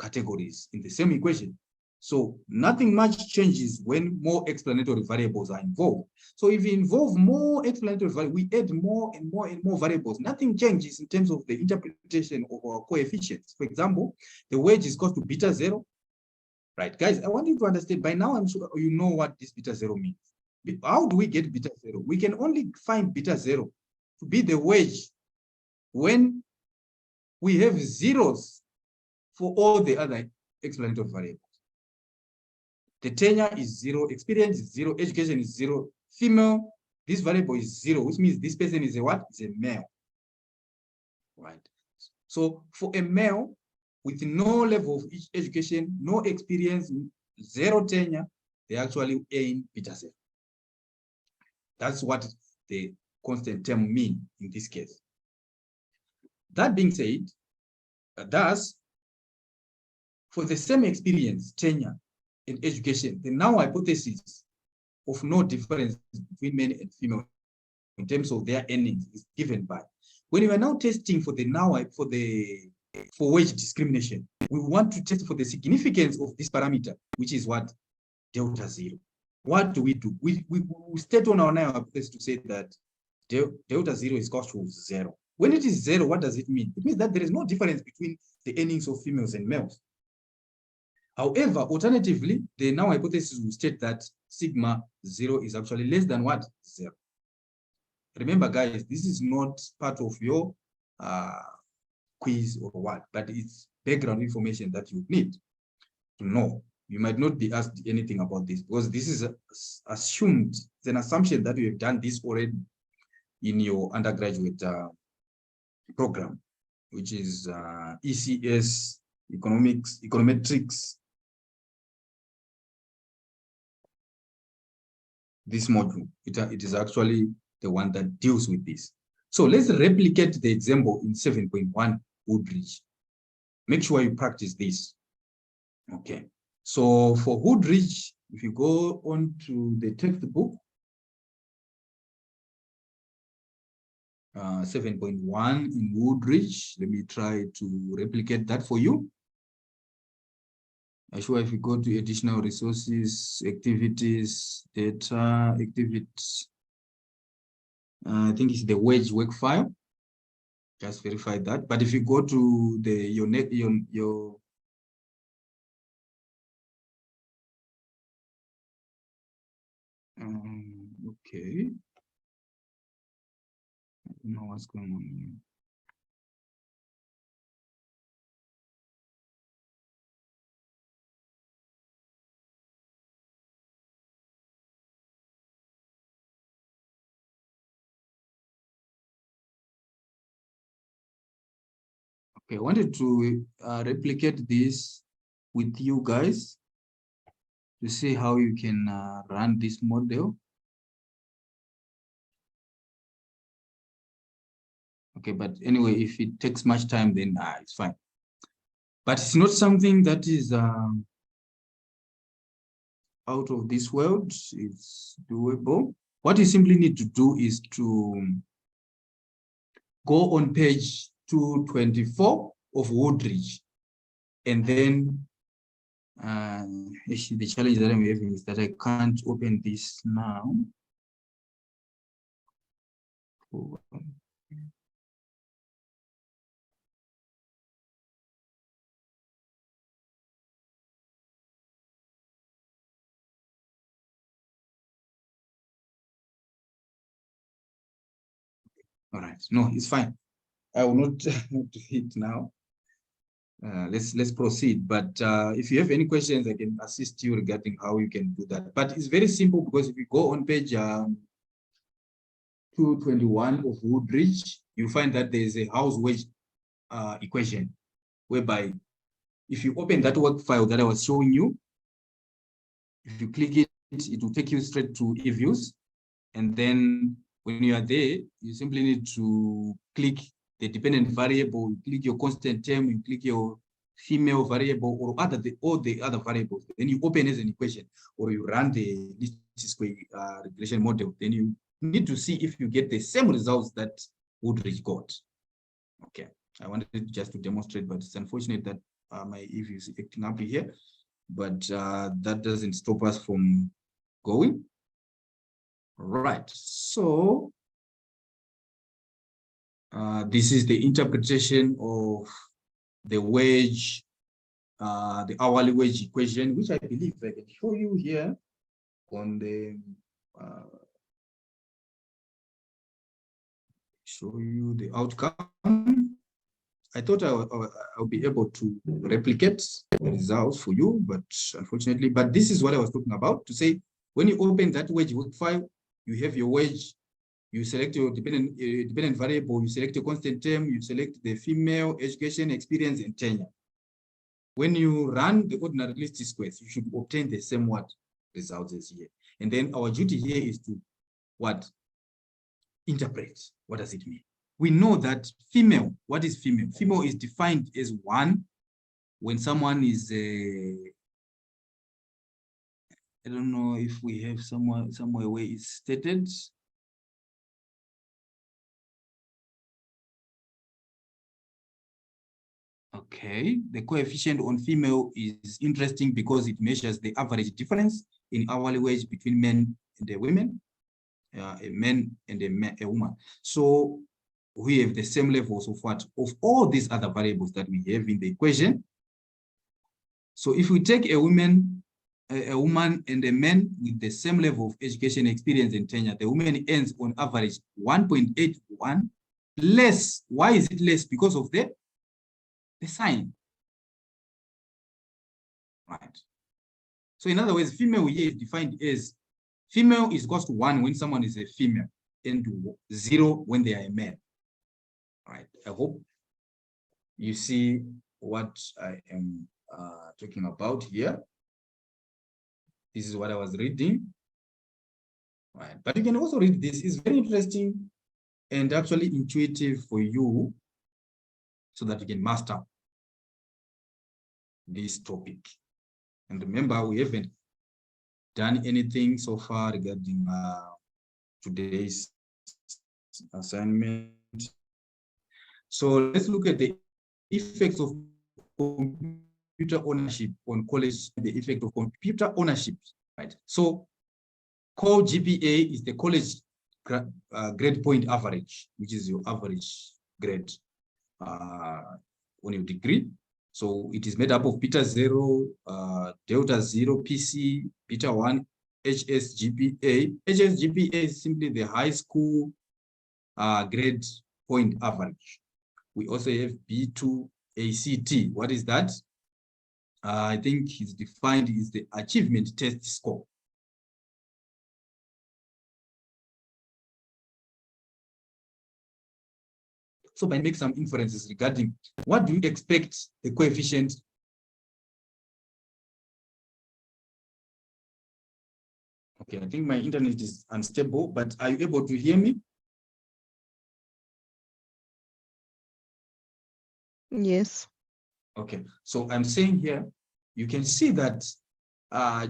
categories in the same equation. So nothing much changes when more explanatory variables are involved. So if we involve more explanatory variables, we add more and more and more variables. Nothing changes in terms of the interpretation of our coefficients. For example, the wedge is equal to beta 0. Right, guys, I want you to understand, by now I'm sure you know what this beta 0 means. How do we get beta 0? We can only find beta 0 to be the wedge when we have zeros for all the other explanatory variables. The tenure is 0, experience is 0, education is 0, female, this variable is 0, which means this person is a what? Is a male. Right. So for a male with no level of education, no experience, 0 tenure, they actually aim beta 0. That's what the constant term means in this case. That being said, thus, for the same experience, tenure, and education, the null hypothesis of no difference between men and female in terms of their earnings is given by. When we are now testing for the null for wage discrimination, we want to test for the significance of this parameter, which is what? Delta 0. What do? We state on our null hypothesis to say that delta 0 is equal to 0. When it is 0, what does it mean? It means that there is no difference between the earnings of females and males. However, alternatively, the null hypothesis will state that sigma 0 is actually less than what? 0. Remember, guys, this is not part of your quiz or what, but it's background information that you need to know. You might not be asked anything about this because this is assumed, it's an assumption that you have done this already in your undergraduate program, which is ECS econometrics. This module, it is actually the one that deals with this. So let's replicate the example in 7.1 Woodridge. Make sure you practice this. Okay. So for Woodridge, if you go on to the textbook, 7.1 in Woodridge, let me try to replicate that for you. Sure, if you go to additional resources, activities, data, activities, I think it's the wedge work file. Just verify that. But if you go to the okay. I don't know what's going on here. Okay, I wanted to replicate this with you guys to see how you can run this model. Okay, but anyway, if it takes much time, then it's fine. But it's not something that is out of this world. It's doable. What you simply need to do is to go on page 224 of Woodridge and then The challenge that I'm having is that I can't open this now. All right, no, it's fine. I will not do it now. Let's proceed. But if you have any questions, I can assist you regarding how you can do that. But it's very simple, because if you go on page 221 of Woodridge, you find that there is a house wage equation, whereby if you open that work file that I was showing you, if you click it, it will take you straight to eViews. And then when you are there, you simply need to click the dependent variable, you click your constant term, you click your female variable, or all the other variables. Then you open as an equation, or you run the least square regression model. Then you need to see if you get the same results that Woodridge got. Okay, I wanted just to demonstrate, but it's unfortunate that my eView is acting up here. But that doesn't stop us from going. Right, so this is the interpretation of the wage, the hourly wage equation, which I believe I can show you here on the show you the outcome. I thought I'll be able to replicate the results for you, but unfortunately, but this is what I was talking about, to say when you open that wage work file, you have your wage, you select your dependent variable, you select your constant term, you select the female, education, experience, and tenure. When you run the ordinary least squares, you should obtain the same results as here. And then our duty here is to interpret. What does it mean? We know that female, what is female? Female is defined as one when someone is I don't know if we have somewhere where it's stated. Okay, the coefficient on female is interesting because it measures the average difference in hourly wage between men and the women, a man and a woman. So we have the same levels of all these other variables that we have in the equation. So if we take a woman and a man with the same level of education, experience, and tenure, the woman earns on average 1.81 less. Why is it less? Because of the sign. Right. So in other words, female here is defined as female is equals to 1 when someone is a female and 0 when they are a male. Right. I hope you see what I am talking about here. This is what I was reading. Right. But you can also read this. It's very interesting and actually intuitive for you so that you can master this topic. And remember, we haven't done anything so far regarding today's assignment. So let's look at the effects of computer ownership on college, the effect of computer ownership, right? So core GPA is the college grade point average, which is your average grade on your degree. So it is made up of beta 0, delta 0, PC, beta 1, HSGPA. HSGPA is simply the high school grade point average. We also have B2 ACT. What is that? I think it's defined as the achievement test score. So by make some inferences regarding what do you expect the coefficient. Okay, I think my internet is unstable, but are you able to hear me? Yes. Okay, so I'm saying here, you can see that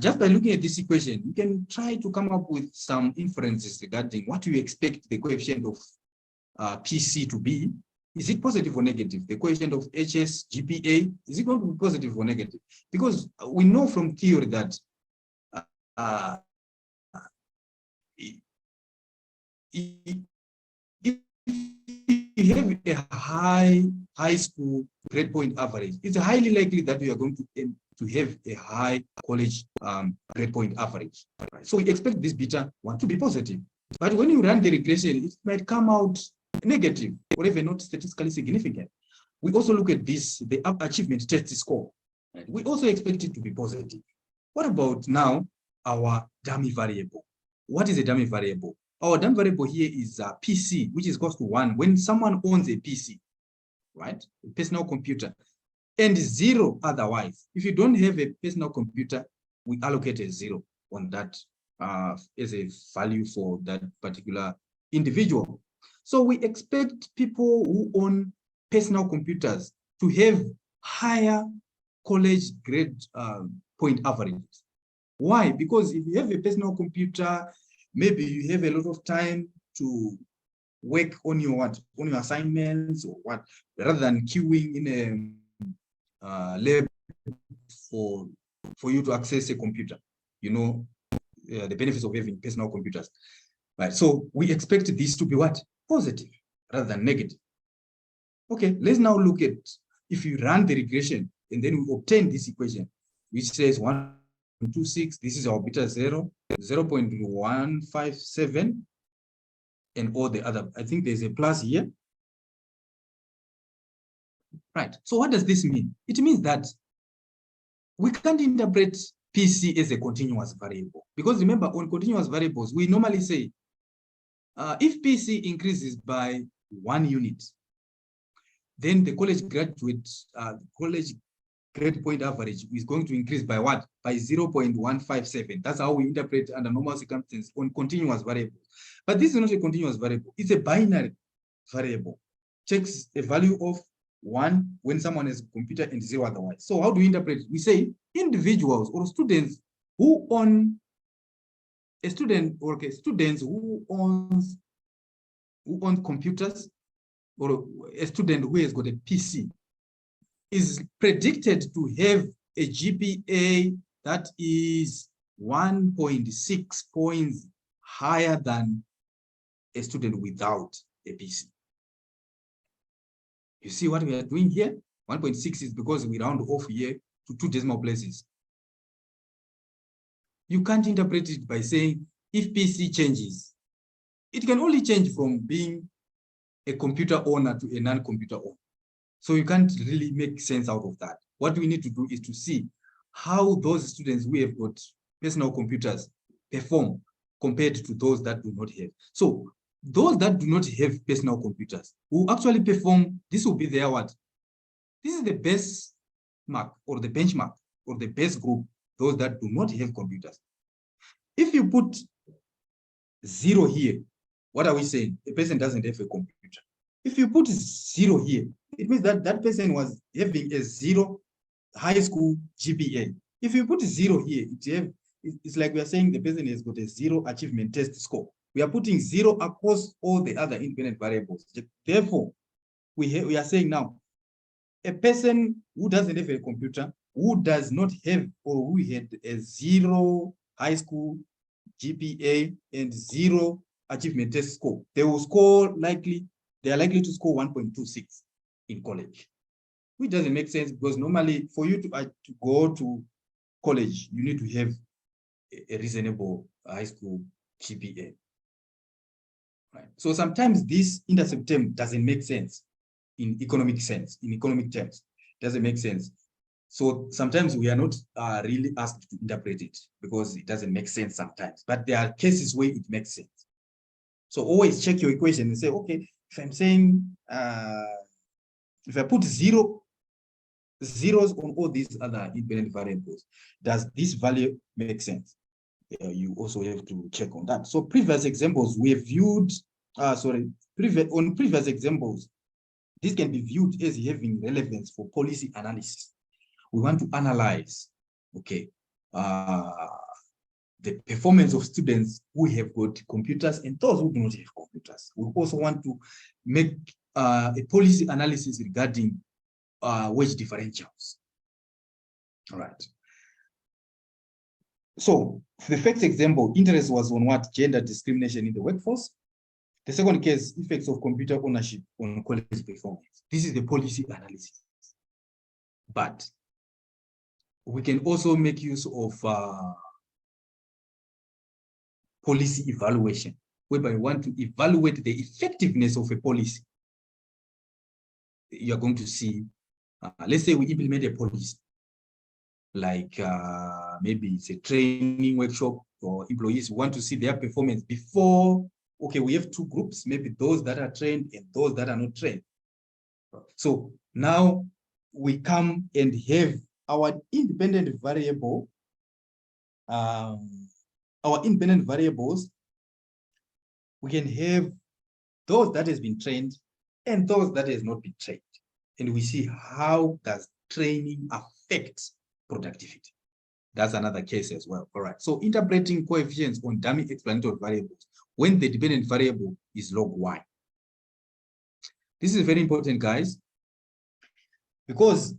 just by looking at this equation, you can try to come up with some inferences regarding what you expect the coefficient of PC to be Is it positive or negative? The coefficient of HS, GPA, is it going to be positive or negative? Because we know from theory that if you have a high school grade point average, it's highly likely that you are going to have a high college grade point average. Right? So we expect this beta 1 to be positive. But when you run the regression, it might come out negative or even not statistically significant. We also look at this, the achievement test score. Right? We also expect it to be positive. What about now our dummy variable? What is a dummy variable? Our dummy variable here is PC, which is equal to 1 when someone owns a PC, right? A personal computer, and 0 otherwise. If you don't have a personal computer, we allocate a 0 on that as a value for that particular individual. So we expect people who own personal computers to have higher college grade point averages. Why? Because if you have a personal computer, maybe you have a lot of time to work on your assignments or what, rather than queuing in a lab for you to access a computer. You know, the benefits of having personal computers. Right. So we expect this to be what? Positive rather than negative. Okay, let's now look at if you run the regression and then we obtain this equation, which says 1.26, this is our beta 0, 0.157, and all the other. I think there's a plus here. Right. So what does this mean? It means that we can't interpret PC as a continuous variable. Because remember, on continuous variables, we normally say, if PC increases by 1 unit, then the college graduate, college grade point average is going to increase by what? By 0.157. That's how we interpret under normal circumstances on continuous variables. But this is not a continuous variable. It's a binary variable. Takes a value of 1 when someone has a computer and 0 otherwise. So how do we interpret it? We say individuals or students who own a student or students who own computers, or a student who has got a PC is predicted to have a GPA that is 1.6 points higher than a student without a PC. You see what we are doing here? 1.6 is because we round off here to 2 decimal places. You can't interpret it by saying if PC changes. It can only change from being a computer owner to a non-computer owner. So you can't really make sense out of that. What we need to do is to see how those students who have got personal computers perform compared to those that do not have. So those that do not have personal computers who actually perform, this will be their what? This is the best mark or the benchmark or the best group, those that do not have computers. If you put 0 here, what are we saying? A person doesn't have a computer. If you put 0 here, it means that that person was having a 0 high school GPA. If you put 0 here, it's like we are saying the person has got a 0 achievement test score. We are putting 0 across all the other independent variables. Therefore, we are saying now, a person who doesn't have a computer, who does not have or who had a 0 high school GPA and 0 achievement test score, they are likely to score 1.26 in college, which doesn't make sense because normally for you to go to college, you need to have a reasonable high school GPA. Right. So sometimes this intercept term doesn't make sense in economic terms. It doesn't make sense. So sometimes we are not really asked to interpret it because it doesn't make sense sometimes. But there are cases where it makes sense. So always check your equation and say, okay, if I'm saying, if I put zeros on all these other independent variables, does this value make sense? You also have to check on that. So previous examples we have viewed, on previous examples, this can be viewed as having relevance for policy analysis. We want to analyze, okay, the performance of students who have got computers and those who do not have computers. We also want to make a policy analysis regarding wage differentials. All right. So the first example, interest was on what? Gender discrimination in the workforce. The second case, effects of computer ownership on college performance. This is the policy analysis. But we can also make use of policy evaluation, whereby we want to evaluate the effectiveness of a policy. You're going to see, let's say we implement a policy, like maybe it's a training workshop for employees. We want to see their performance before. Okay, we have two groups, maybe those that are trained and those that are not trained. So now we come and have our independent variable, our independent variables. We can have those that has been trained and those that has not been trained. And we see how does training affect productivity. That's another case as well. All right. So interpreting coefficients on dummy explanatory variables when the dependent variable is log y. This is very important, guys, because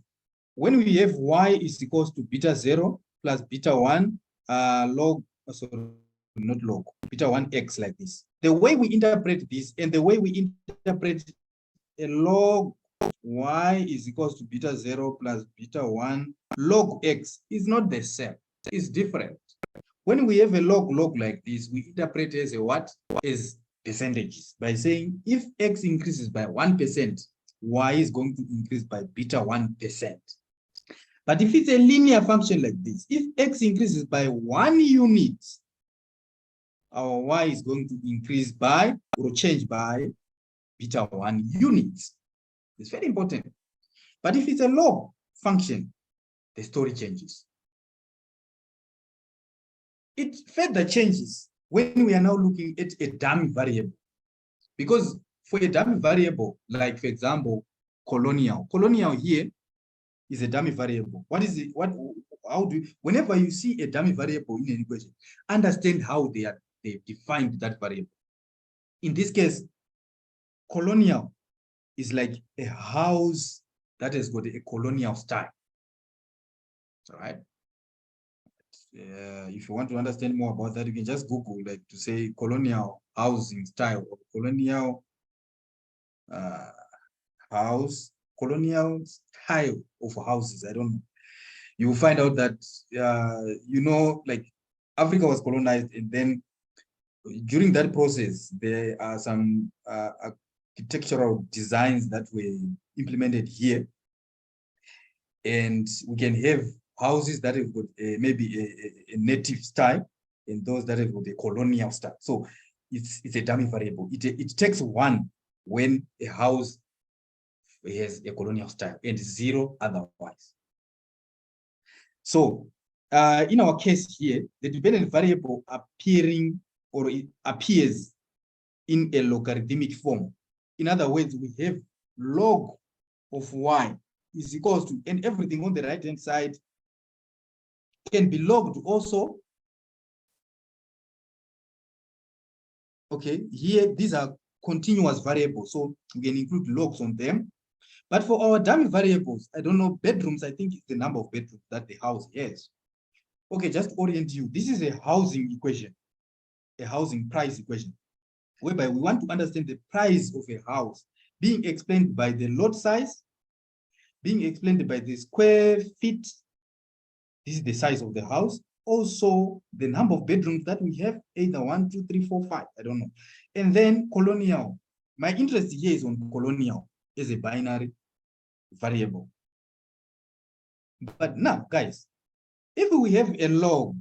when we have y is equals to beta 0 plus beta 1 log, sorry, not log, beta 1 x like this. The way we interpret this and the way we interpret a log y is equals to beta 0 plus beta 1 log x is not the same. It's different. When we have a log like this, we interpret as a what? As percentages, by saying if x increases by 1%, y is going to increase by beta 1%. But if it's a linear function like this, if x increases by 1 unit, our y is going to increase by or change by beta 1 units. It's very important. But if it's a log function, the story changes. It further changes when we are now looking at a dummy variable. Because for a dummy variable, like for example, colonial here is a dummy variable. What is it? Whenever you see a dummy variable in an equation, understand how they defined that variable. In this case, colonial is like a house that has got a colonial style. All right. If you want to understand more about that, you can just Google, like, to say colonial housing style or colonial colonial style of houses. I don't know. You will find out that you know, like, Africa was colonized, and then during that process there are some architectural designs that were implemented here, and we can have houses that have got maybe a native style and those that have got a colonial style. So it's a dummy variable. It takes 1 when a house has a colonial style and 0 otherwise. So in our case here, the dependent variable appearing, or it appears in a logarithmic form. In other words, we have log of y is equals to, and everything on the right hand side can be logged also. Okay, here these are continuous variables, so we can include logs on them. But for our dummy variables, I don't know, bedrooms, I think it's the number of bedrooms that the house has. Okay, just orient you. This is a housing equation, a housing price equation, whereby we want to understand the price of a house being explained by the lot size, being explained by the square feet. This is the size of the house. Also, the number of bedrooms that we have, either 1, 2, 3, 4, 5, I don't know. And then colonial. My interest here is on colonial as a binary variable. But now, guys, if we have a log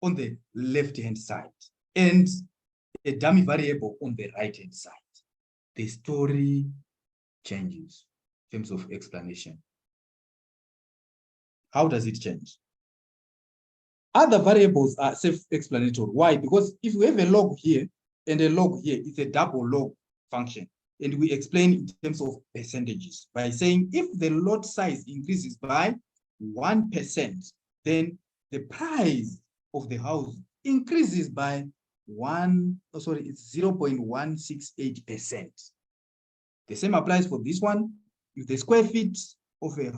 on the left-hand side and a dummy variable on the right-hand side, the story changes in terms of explanation. How does it change? Other variables are self-explanatory. Why? Because if we have a log here and a log here, it's a double log function. And we explain in terms of percentages by saying if the lot size increases by 1%, then the price of the house increases by 0.168%. The same applies for this one. If the square feet of a,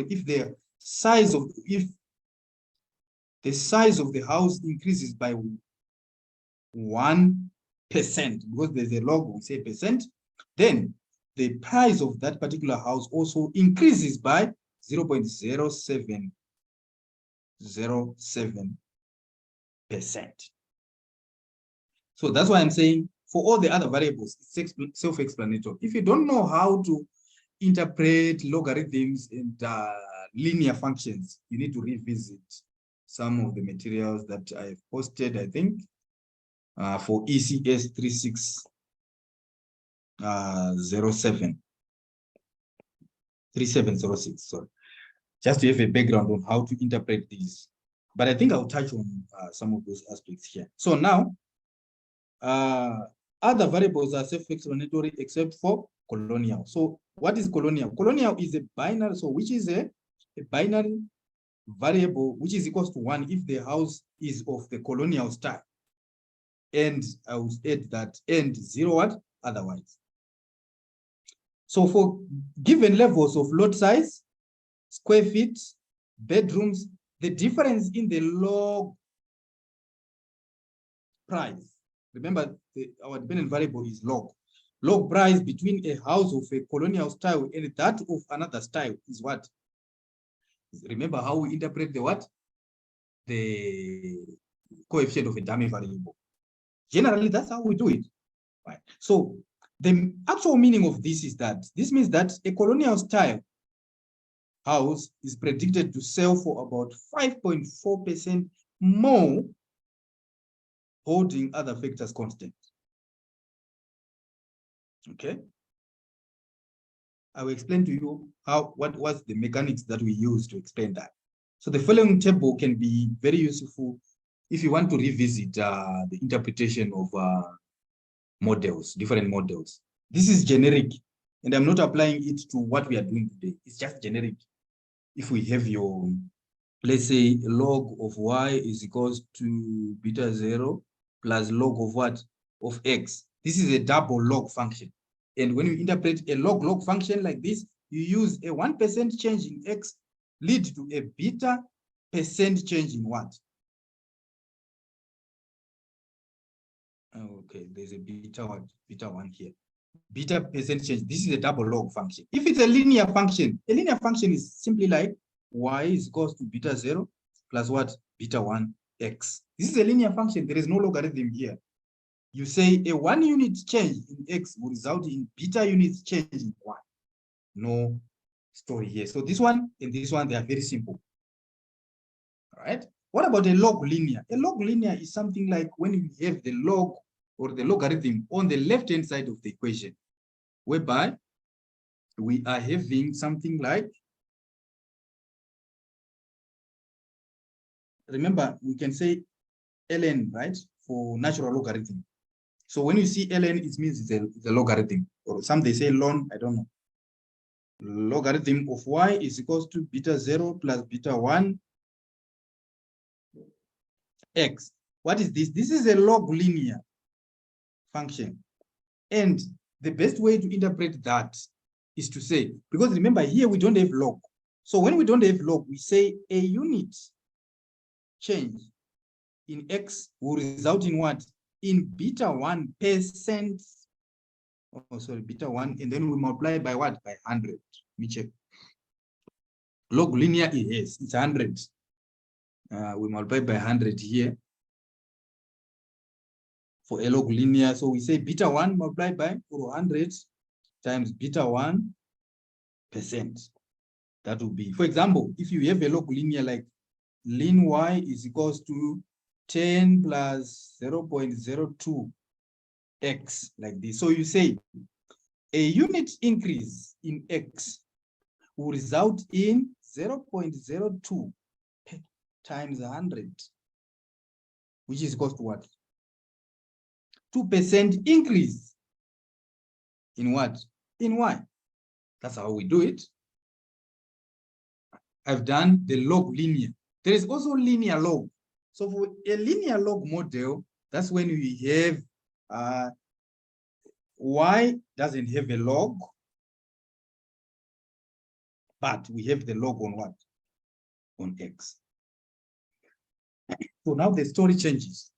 if the size of, if the size of the house increases by 1%, because there's a log, we say percent, then the price of that particular house also increases by 0.0707%. So that's why I'm saying for all the other variables, it's self-explanatory. If you don't know how to interpret logarithms and linear functions, you need to revisit some of the materials that I've posted, I think, for ECS3706, sorry, just to have a background on how to interpret these. But I think I'll touch on some of those aspects here. So now, other variables are self-explanatory except for colonial. So what is colonial? Colonial is a binary, so which is a binary variable which is equals to 1 if the house is of the colonial style. And I will add that and 0 what otherwise. So for given levels of lot size, square feet, bedrooms, the difference in the log price. Remember, our dependent variable is log. Log price between a house of a colonial style and that of another style is what? Remember how we interpret the what? The coefficient of a dummy variable. Generally, that's how we do it. Right. So the actual meaning of this is that this means that a colonial style house is predicted to sell for about 5.4% more, holding other factors constant. Okay. I will explain to you what was the mechanics that we use to explain that. So the following table can be very useful if you want to revisit the interpretation of models, different models. This is generic, and I'm not applying it to what we are doing today. It's just generic. If we have your, let's say, log of y is equals to beta 0 plus log of what? Of x. This is a double log function. And when you interpret a log function like this, you use a 1% change in x lead to a beta percent change in what? Okay, there's a beta 1 here. Beta percent change. This is a double log function. If it's a linear function is simply like y is equals to beta 0 plus what? Beta 1 x. This is a linear function. There is no logarithm here. You say a 1 unit change in x will result in beta units change in y. No story here. So this one and this one, they are very simple. All right. What about a log linear? A log linear is something like when you have the log or the logarithm on the left-hand side of the equation, whereby we are having something like, remember, we can say ln, right, for natural logarithm. So when you see ln, it means it's a logarithm, or some they say ln, I don't know. Logarithm of y is equals to beta 0 plus beta 1 x. What is this? This is a log linear function. And the best way to interpret that is to say, because remember here we don't have log. So when we don't have log, we say a unit change in x will result in what? In beta 1%. Oh, sorry, beta 1, and then we multiply by what? By 100. Let me check. Log linear is it's 100. We multiply by 100 here for a log linear. So we say beta 1 multiplied by 100 times beta 1%. That would be, for example, if you have a log linear like ln y is equals to 10 plus 0.02 x, like this. So you say a unit increase in x will result in 0.02 times 100, which is equals to what? 2% increase in what? In y. That's how we do it. I've done the log linear. There is also linear log. So for a linear log model, that's when we have Y doesn't have a log, but we have the log on what? On X. So now the story changes.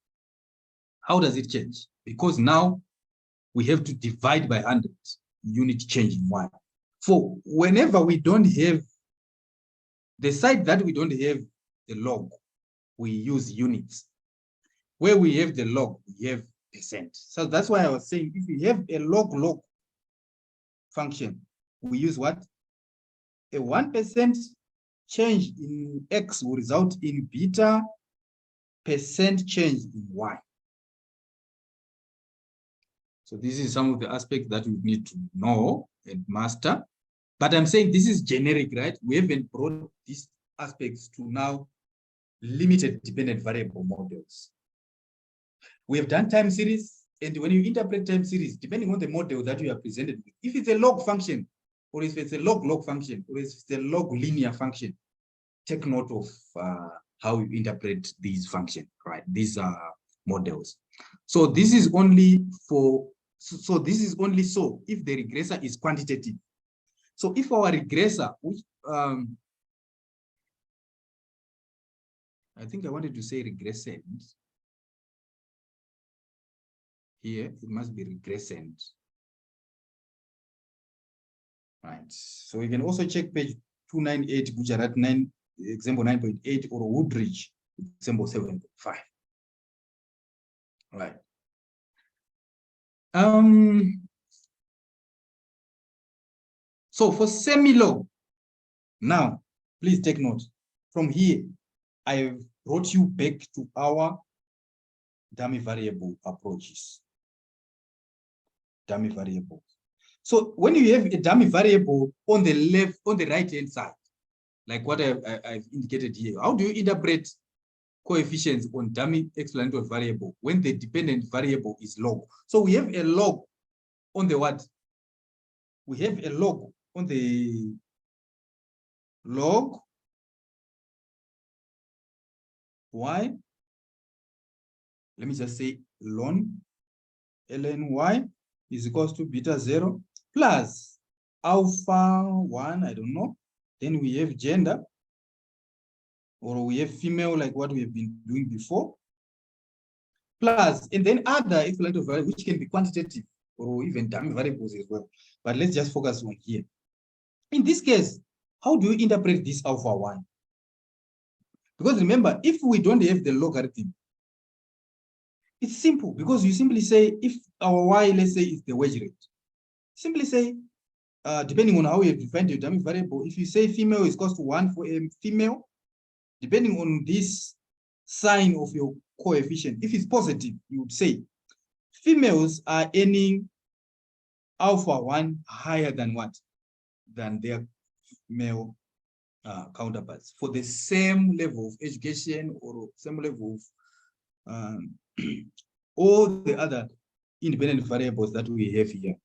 How does it change? Because now we have to divide by 100, unit change in Y. For whenever we don't have the side that we don't have the log, we use units. Where we have the log, we have percent. So that's why I was saying if we have a log function, we use what? A 1% change in X will result in beta percent change in Y. So this is some of the aspects that we need to know and master. But I'm saying this is generic, right? We haven't brought these aspects to now limited dependent variable models. We have done time series, and when you interpret time series, depending on the model that you are presented with, if it's a log function, or if it's a log function, or if it's a log linear function, take note of how you interpret these functions, right? These are models. So this is only for, so this is only so if the regressor is quantitative. So if our regressor, which I think I wanted to say regressant. Here, it must be regressant. Right. So you can also check page 298, Gujarat 9, example 9.8, or Woodridge, example 7.5. Right. So for semi-log, now, please take note. From here, I brought you back to our dummy variable approaches. Dummy variable. So when you have a dummy variable on the left, on the right-hand side, like what I've indicated here, how do you interpret coefficients on dummy explanatory variable when the dependent variable is log? So we have a log on the what? We have a log on the log y. Let me just say ln y is equals to beta 0 plus alpha 1, I don't know. Then we have gender, or we have female, like what we have been doing before, plus, and then other explanatory variables, which can be quantitative or even dummy variables as well. But let's just focus on here. In this case, how do you interpret this alpha 1? Because remember, if we don't have the logarithm, it's simple, because you simply say, if our y, let's say, is the wage rate, simply say, depending on how you have defined your dummy variable, if you say female is equals to 1 for a female, depending on this sign of your coefficient, if it's positive, you would say females are earning alpha 1 higher than what? Than their male counterparts for the same level of education or same level of all the other independent variables that we have here.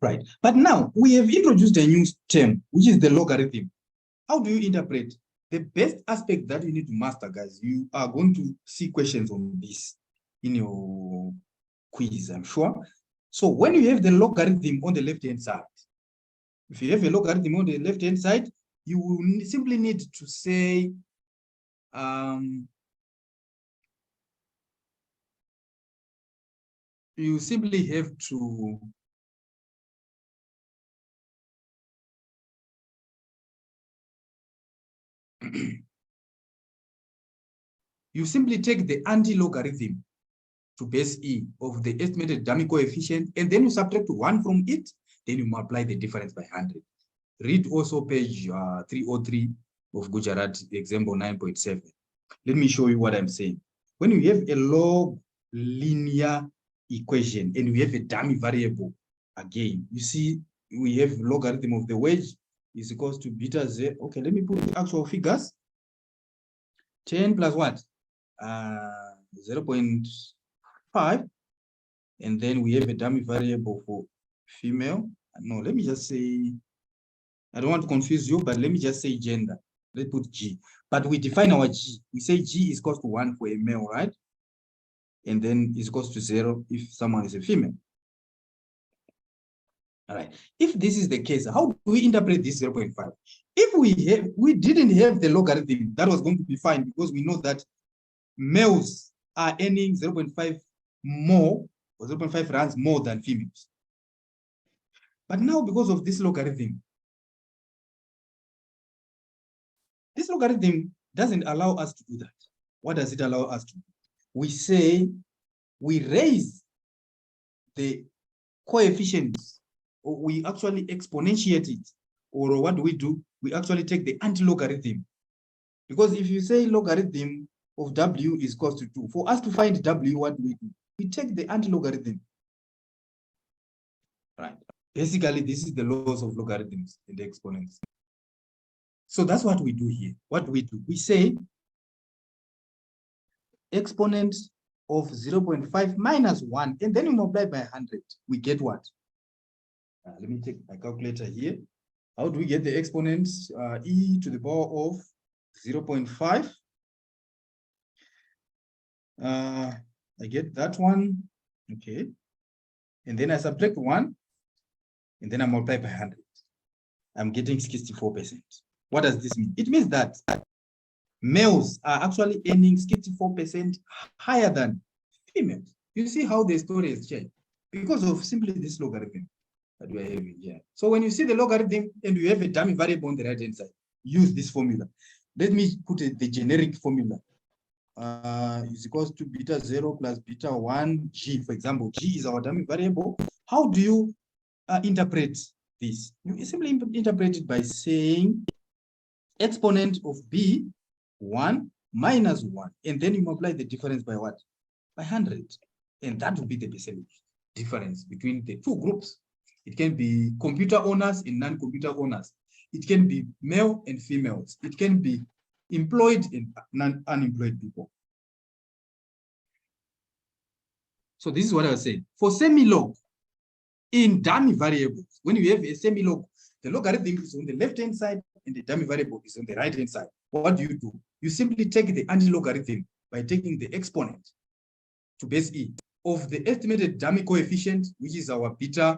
Right, but now we have introduced a new term, which is the logarithm. How do you interpret? The best aspect that you need to master, guys, you are going to see questions on this in your quiz, I'm sure. So when you have the logarithm on the left-hand side, if you have a logarithm on the left-hand side, you will simply need to say, you simply have to you simply take the anti-logarithm to base E of the estimated dummy coefficient, and then you subtract 1 from it, then you multiply the difference by 100. Read also page 303 of Gujarat, example 9.7. Let me show you what I'm saying. When you have a log linear equation and we have a dummy variable, again, you see we have logarithm of the wage is equals to beta z. Okay, let me put the actual figures. 10 plus what? 0.5. And then we have a dummy variable for female. No, let me just say, I don't want to confuse you, but let me just say gender. Let's put G. But we define our G. We say G is equal to 1 for a male, right? And then is equal to 0 if someone is a female. All right. If this is the case, how do we interpret this 0.5? If we didn't have the logarithm, that was going to be fine because we know that males are earning 0.5 more or 0.5 rands more than females. But now, because of this logarithm doesn't allow us to do that. What does it allow us to do? We say we raise the coefficients, or we actually exponentiate it. Or what do? We actually take the anti-logarithm. Because if you say logarithm of W is equal to 2, for us to find W, what do? We take the anti-logarithm. Right. Basically, this is the laws of logarithms and the exponents. So that's what we do here. What do? We say exponent of 0.5 minus 1, and then you multiply by 100. We get what? Let me take my calculator here. How do we get the exponents? E to the power of 0.5. I get that one. Okay. And then I subtract 1, and then I multiply by 100. I'm getting 64%. What does this mean? It means that males are actually earning 64% higher than females. You see how the story has changed because of simply this logarithm that we are having here. So when you see the logarithm and you have a dummy variable on the right hand side, use this formula. Let me put the generic formula. Is equals to beta 0 plus beta 1 G, for example. G is our dummy variable. How do you interpret this? You simply interpret it by saying exponent of B 1 minus 1, and then you multiply the difference by what? By 100. And that will be the percentage difference between the two groups. It can be computer owners and non-computer owners. It can be male and females. It can be employed and unemployed people. So this is what I was saying. For semi-log, in dummy variables, when you have a semi-log, the logarithm is on the left-hand side and the dummy variable is on the right-hand side. What do? You simply take the anti-logarithm by taking the exponent to base E of the estimated dummy coefficient, which is our beta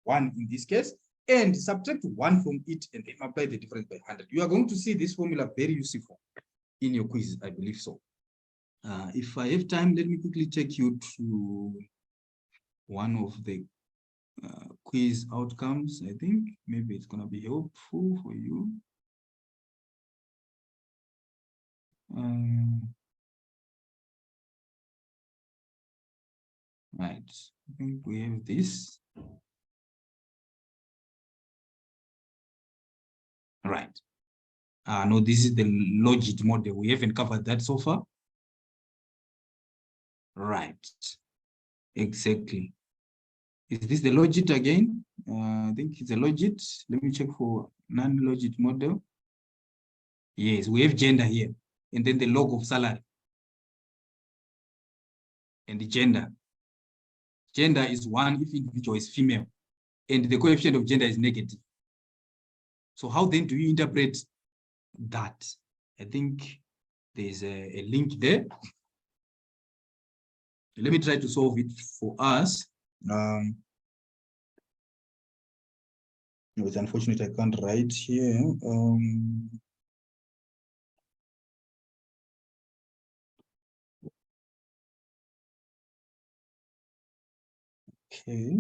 1 in this case, and subtract 1 from it and then apply the difference by 100. You are going to see this formula very useful in your quiz, I believe so. If I have time, let me quickly take you to one of the quiz outcomes. I think maybe it's going to be helpful for you. Right, I think we have this. Right. No, this is the logit model. We haven't covered that so far. Right. Exactly. Is this the logit again? I think it's a logit. Let me check for non-logit model. Yes, we have gender here. And then the log of salary. And the gender. Gender is 1 if individual is female. And the coefficient of gender is negative. So how then do you interpret that? I think there's a link there. Let me try to solve it for us. It's unfortunate I can't write here. Okay.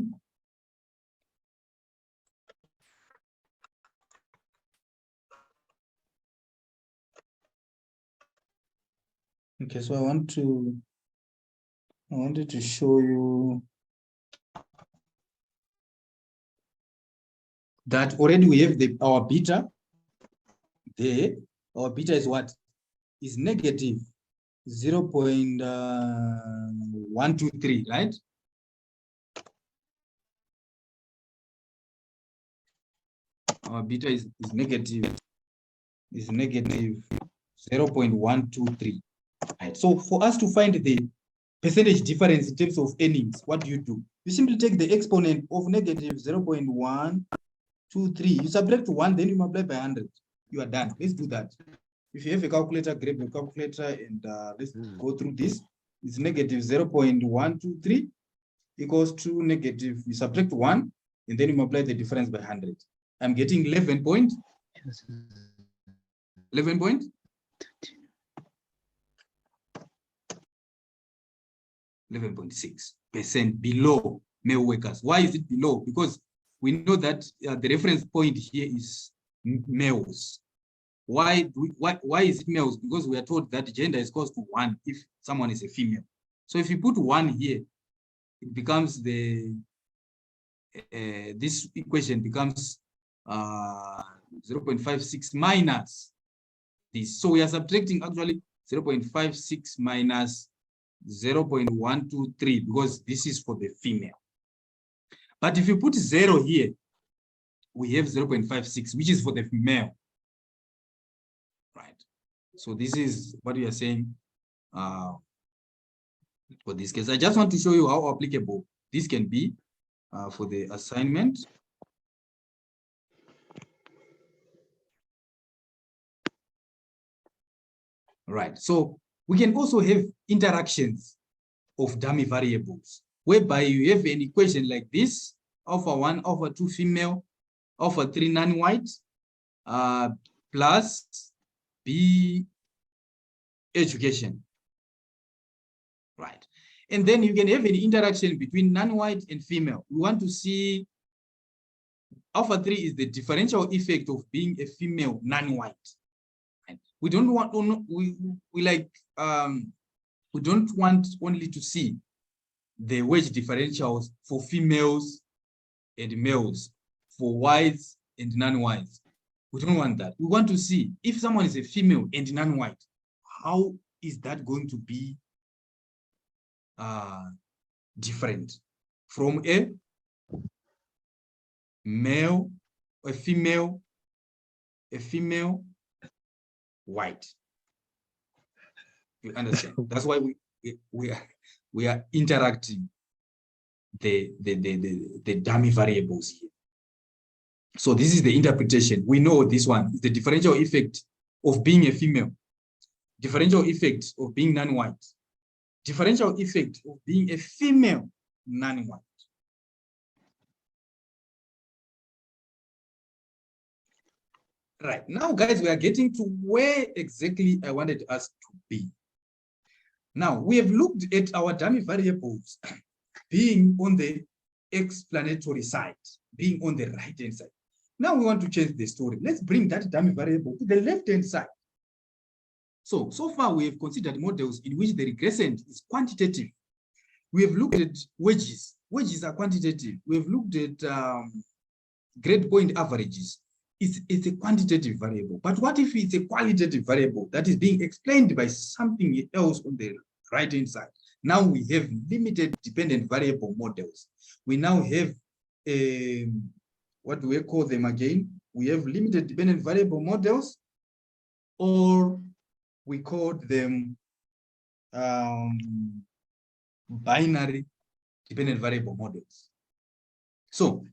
Okay, so I wanted to show you that already we have our beta there. Our beta is what? Is negative 0.123, right? Our beta is negative 0.123. Right. So for us to find the percentage difference in terms of earnings, what do? You simply take the exponent of negative 0.123. You subtract 1, then you multiply by 100. you are done. Let's do that. If you have a calculator, grab your calculator and let's go through this. It's negative 0.123 equals to negative, you subtract 1, and then you multiply the difference by 100. I'm getting 11.6% below male workers. Why is it below? Because we know that the reference point here is males. Why is it males? Because we are told that gender is equal to 1 if someone is a female. So if you put 1 here, it becomes this equation becomes 0.56 minus this. So we are subtracting actually 0.56 minus 0.123 because this is for the female. But if you put 0 here, we have 0.56, which is for the male. Right. So this is what we are saying for this case. I just want to show you how applicable this can be for the assignment. Right. So we can also have interactions of dummy variables, whereby you have an equation like this: alpha 1, alpha 2 female, alpha 3 non-white, plus B education. Right. And then you can have an interaction between non-white and female. We want to see alpha 3 is the differential effect of being a female non-white. Right. We don't want we don't want only to see the wage differentials for females and males, for whites and non-whites. We don't want that. We want to see if someone is a female and non-white, how is that going to be different from a male, a female white. You understand? That's why we are interacting the dummy variables here. So this is the interpretation. We know this one is the differential effect of being a female, differential effect of being non-white, differential effect of being a female non-white. Right, now guys, we are getting to where exactly I wanted us to be. Now, we have looked at our dummy variables being on the explanatory side, being on the right-hand side. Now we want to change the story. Let's bring that dummy variable to the left-hand side. So far we have considered models in which the regressant is quantitative. We have looked at wages. Wages are quantitative. We have looked at grade point averages. It's a quantitative variable. But what if it's a qualitative variable that is being explained by something else on the right-hand side? Now we have limited dependent variable models. We now have what do we call them again? We have limited dependent variable models, or we call them binary dependent variable models. So,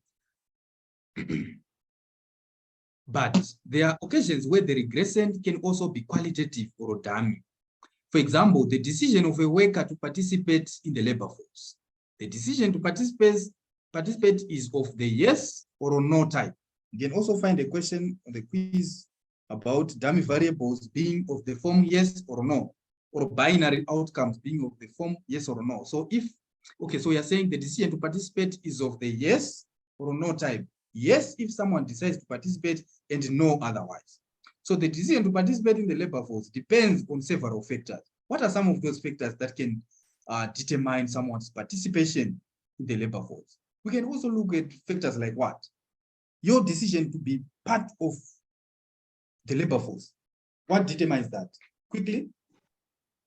but there are occasions where the regressant can also be qualitative or dummy. For example, the decision of a worker to participate in the labor force. The decision to participate is of the yes or no type. You can also find a question on the quiz about dummy variables being of the form yes or no, or binary outcomes being of the form yes or no. So so you're saying the decision to participate is of the yes or no type. Yes, if someone decides to participate, and no otherwise. So the decision to participate in the labor force depends on several factors. What are some of those factors that can determine someone's participation in the labor force? We can also look at factors like what? Your decision to be part of the labor force. What determines that? Quickly,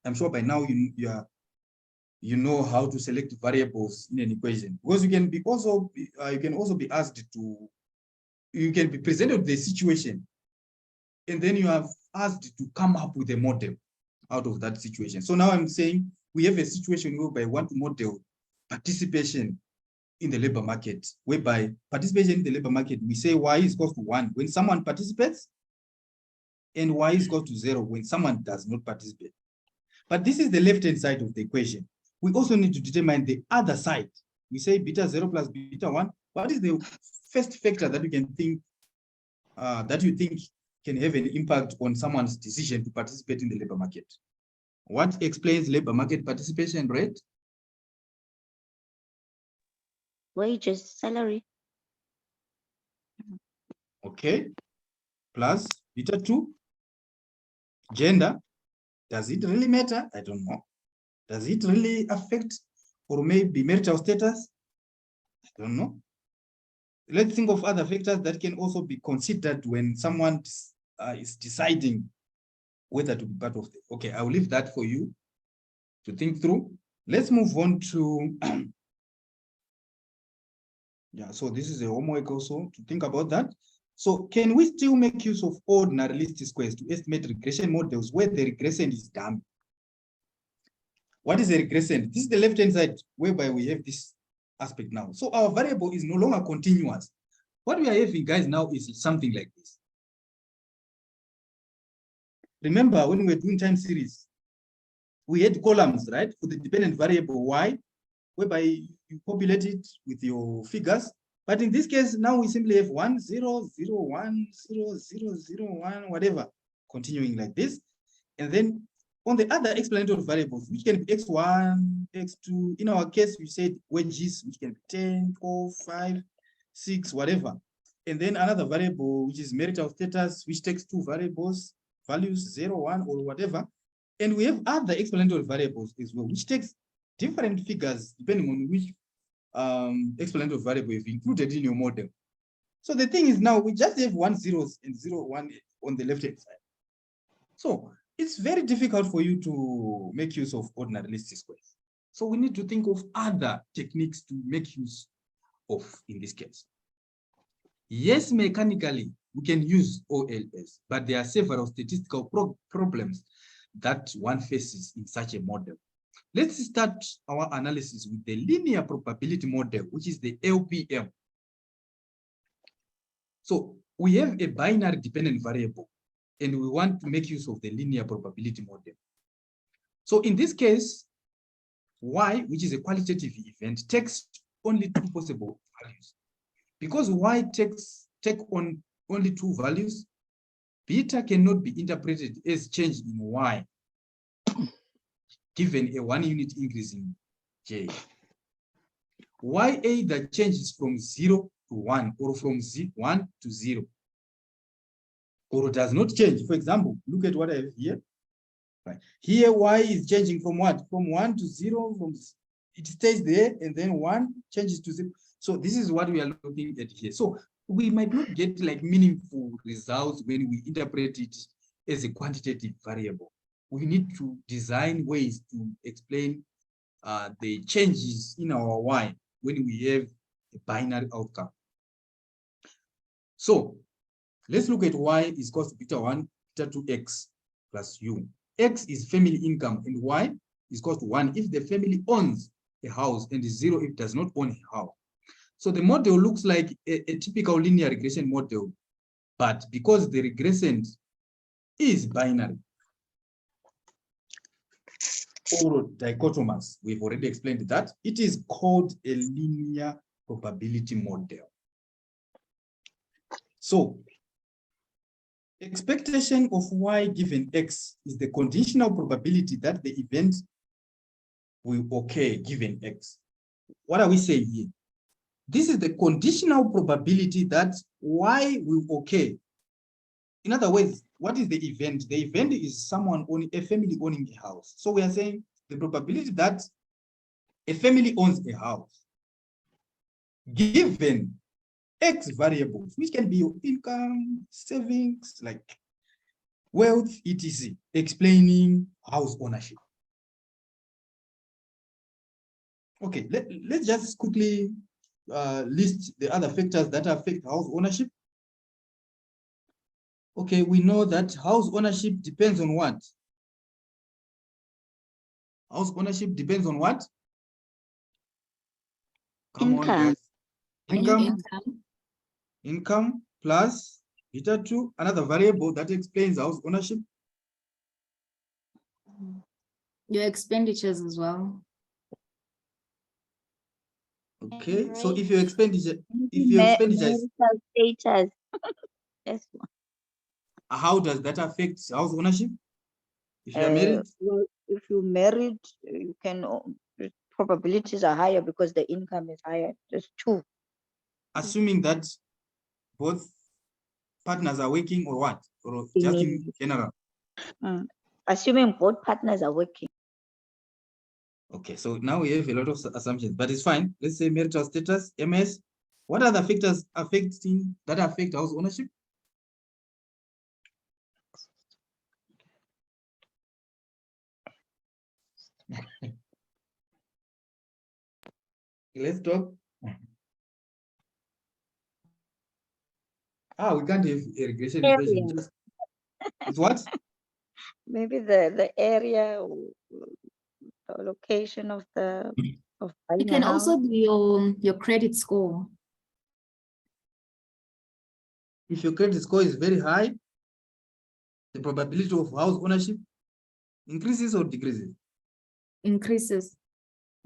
I'm sure by now you know how to select variables in an equation, because you can also be asked to, you can be presented with the situation, and then you are asked to come up with a model out of that situation. So now I'm saying we have a situation whereby we want to model participation in the labor market, whereby participation in the labor market, we say Y is equal to 1. When someone participates, and y is equal to 0 when someone does not participate. But this is the left-hand side of the equation. We also need to determine the other side. We say beta 0 plus beta 1. What is the first factor that you can think that you think can have an impact on someone's decision to participate in the labor market? What explains labor market participation rate? Wages, salary. Okay. Plus beta 2. Gender. Does it really matter? I don't know. Does it really affect, or maybe marital status? I don't know. Let's think of other factors that can also be considered when someone is deciding whether to be part of the. Okay, I'll leave that for you to think through. Let's move on to yeah, so this is a homework also to think about that. So can we still make use of ordinary least squares to estimate regression models where the regression is dummy? What is a regression? This is the left-hand side whereby we have this aspect now. So our variable is no longer continuous. What we are having, guys, now is something like this. Remember when we were doing time series, we had columns, right, for the dependent variable y, whereby you populate it with your figures. But in this case, now we simply have 1, 0, 0, 1, 0, 0, 0, 1, whatever, continuing like this. And then on the other explanatory variables, which can be x1, x2, in our case, we said wages, which can be 10, 12, 5, 6, whatever. And then another variable, which is marital status, which takes two variables, values 0, 1, or whatever. And we have other explanatory variables as well, which takes different figures depending on which explanatory variable you've included in your model. So the thing is now we just have 1 zeros and 0, 1 on the left-hand side. So it's very difficult for you to make use of ordinary least squares. So we need to think of other techniques to make use of in this case. Yes, mechanically, we can use OLS, but there are several statistical problems that one faces in such a model. Let's start our analysis with the linear probability model, which is the LPM. So we have a binary dependent variable, and we want to make use of the linear probability model. So in this case, Y, which is a qualitative event, takes only two possible values. Because Y take on only two values, beta cannot be interpreted as change in Y, given a 1 unit increase in J. Y either changes from 0 to 1 or from 1 to 0, or does not change. For example, look at what I have here. Right. Here, Y is changing from what? From 1 to 0, it stays there, and then 1 changes to 0. So this is what we are looking at here. So we might not get like meaningful results when we interpret it as a quantitative variable. We need to design ways to explain the changes in our Y when we have a binary outcome. So let's look at Y is equal to beta 1, beta 2x plus U. X is family income and Y is equal to 1 if the family owns a house and is 0 if it does not own a house. So the model looks like a typical linear regression model, but because the regression is binary or dichotomous, we've already explained that, it is called a linear probability model. So expectation of Y given X is the conditional probability that the event will occur given X. What are we saying here? This is the conditional probability that Y will occur. In other words, what is the event? The event is someone owning a family owning a house. So we are saying the probability that a family owns a house given X variables, which can be your income, savings, like wealth, etc., explaining house ownership. Okay, let's just quickly list the other factors that affect house ownership. Okay, we know that house ownership depends on what? House ownership depends on what? Come Income. on, guys. Income plus beta 2, another variable that explains house ownership. Your expenditures as well. Okay, so Right. if your expenditure, Marital is, status. That's one. how does that affect house ownership? If you are married, Well, if you're married, you can the probabilities are higher because the income is higher. There's two. assuming that both partners are working or what, or just in general. Assuming both partners are working. Okay, so now we have a lot of assumptions, but it's fine. Let's say marital status, MS. What are the factors that affect house ownership? Let's talk. We can't have a regression equation. Just it's what? Maybe the area, or the location of the of buying It can a house. also be your credit score. If your credit score is very high, the probability of house ownership increases or decreases? Increases.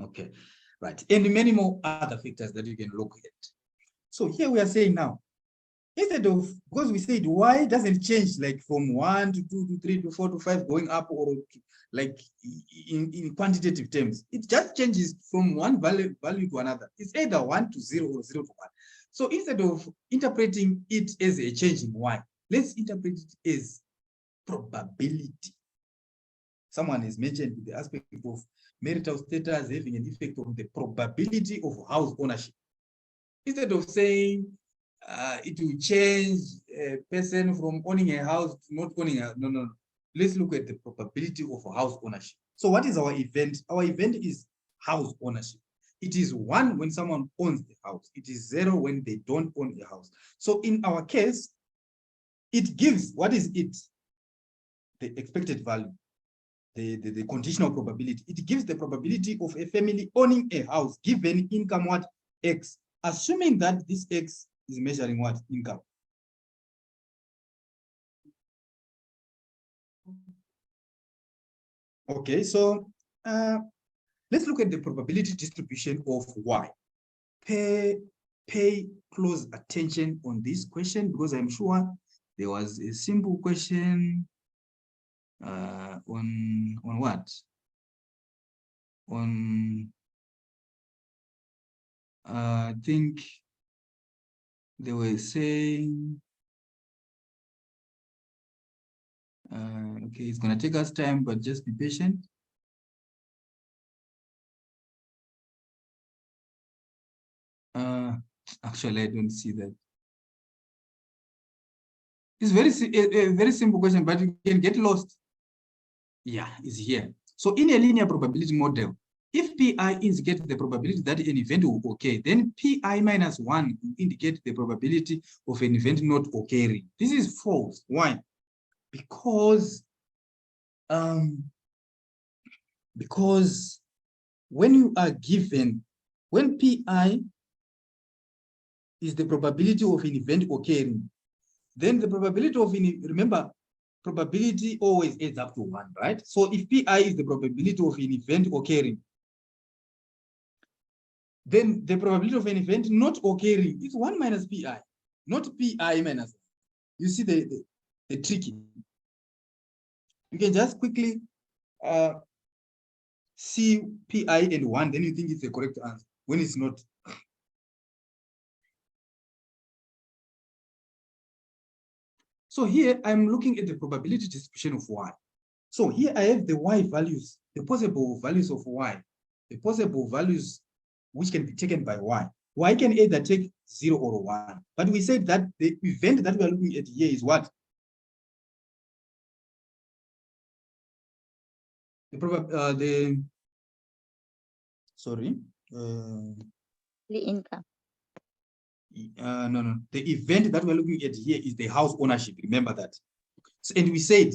Okay, right. And many more other factors that you can look at. So here we are saying now, instead of, because we said y doesn't change like from 1 to 2 to 3 to 4 to 5 going up, or like in quantitative terms, it just changes from one value to another. It's either 1 to 0 or 0 to 1. So instead of interpreting it as a change in y, let's interpret it as probability. Someone has mentioned the aspect of marital status having an effect on the probability of house ownership. Instead of saying it will change a person from owning a house to not owning a, no. Let's look at the probability of house ownership. So what is our event? Our event is house ownership. It is 1 when someone owns the house. It is 0 when they don't own a house. So in our case, it gives, what is it? The expected value, the conditional probability. It gives the probability of a family owning a house given income what? X, assuming that this X is measuring what? Income. Okay, so let's look at the probability distribution of Y. Pay close attention on this question, because I'm sure there was a simple question on what? On I think they were saying, okay, it's gonna take us time, but just be patient. Actually, I don't see that. It's a very simple question, but you can get lost. Yeah, it's here. So in a linear probability model, if PI indicates the probability that an event will occur, then PI minus 1 will indicate the probability of an event not occurring. This is false. Why? Because when you are given, when PI is the probability of an event occurring, then the probability of remember, probability always adds up to 1, right? So if PI is the probability of an event occurring, then the probability of an event not occurring is 1 minus PI, not PI minus 1. You see the tricky. You can just quickly see PI and 1, then you think it's the correct answer, when it's not. So here I'm looking at the probability distribution of Y. So here I have the Y values, the possible values of Y, the possible values which can be taken by Y. Y can either take 0 or 1. But we said that the event that we are looking at here is what? The Income. No. The event that we're looking at here is the house ownership. Remember that. So, and we said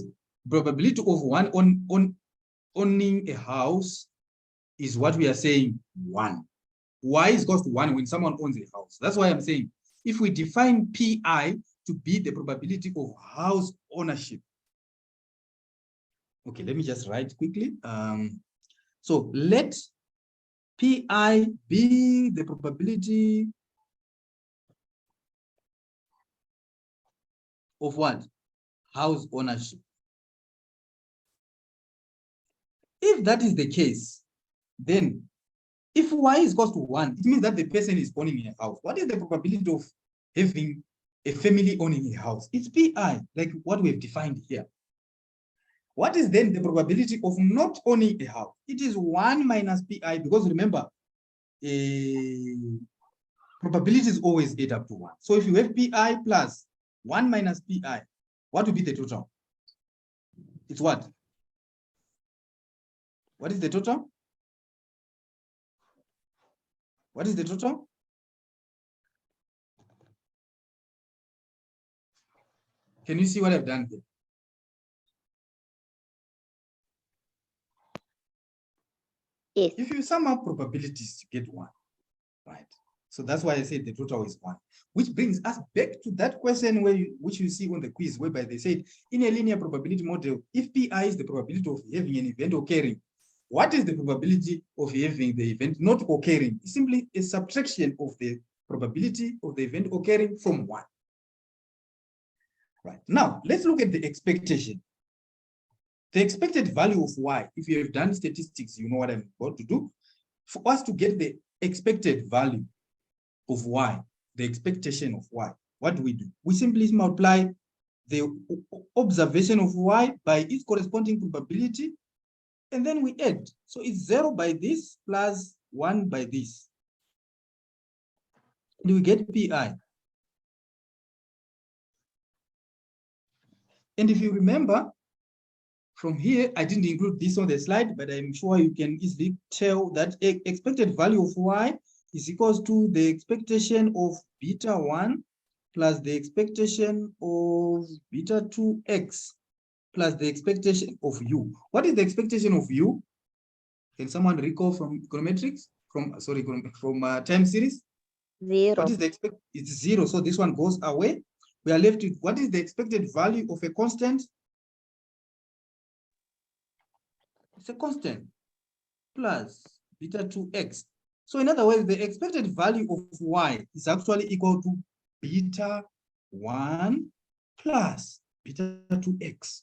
probability of one owning a house is what we are saying 1. Y is equals to 1 when someone owns a house. That's why I'm saying if we define PI to be the probability of house ownership. Okay, let me just write quickly. So let PI be the probability of what? House ownership. If that is the case, then if Y is equal to 1, it means that the person is owning a house. What is the probability of having a family owning a house? It's PI, like what we've defined here. What is then the probability of not owning a house? It is 1 minus PI, because remember, probabilities always add up to 1. So if you have PI plus 1 minus PI, what will be the total? It's what? What is the total? What is the total? Can you see what I've done here? Yes. If you sum up probabilities, you get 1, right? So that's why I said the total is 1, which brings us back to that question which you see on the quiz, whereby they said in a linear probability model, if PI is the probability of having an event occurring, what is the probability of having the event not occurring? It's simply a subtraction of the probability of the event occurring from 1. Right. Now, let's look at the expectation. The expected value of Y, if you have done statistics, you know what I'm about to do. For us to get the expected value of Y, the expectation of Y, what do? We simply multiply the observation of Y by its corresponding probability, and then we add. So it's 0 by this plus 1 by this. And we get PI. And if you remember, from here, I didn't include this on the slide, but I'm sure you can easily tell that expected value of Y is equals to the expectation of beta 1 plus the expectation of beta 2x plus the expectation of U. What is the expectation of U? Can someone recall from econometrics? From time series? 0. What is the expect? It's 0, so this one goes away. We are left with what is the expected value of a constant? It's a constant plus beta 2x. So in other words, the expected value of Y is actually equal to beta 1 plus beta 2x.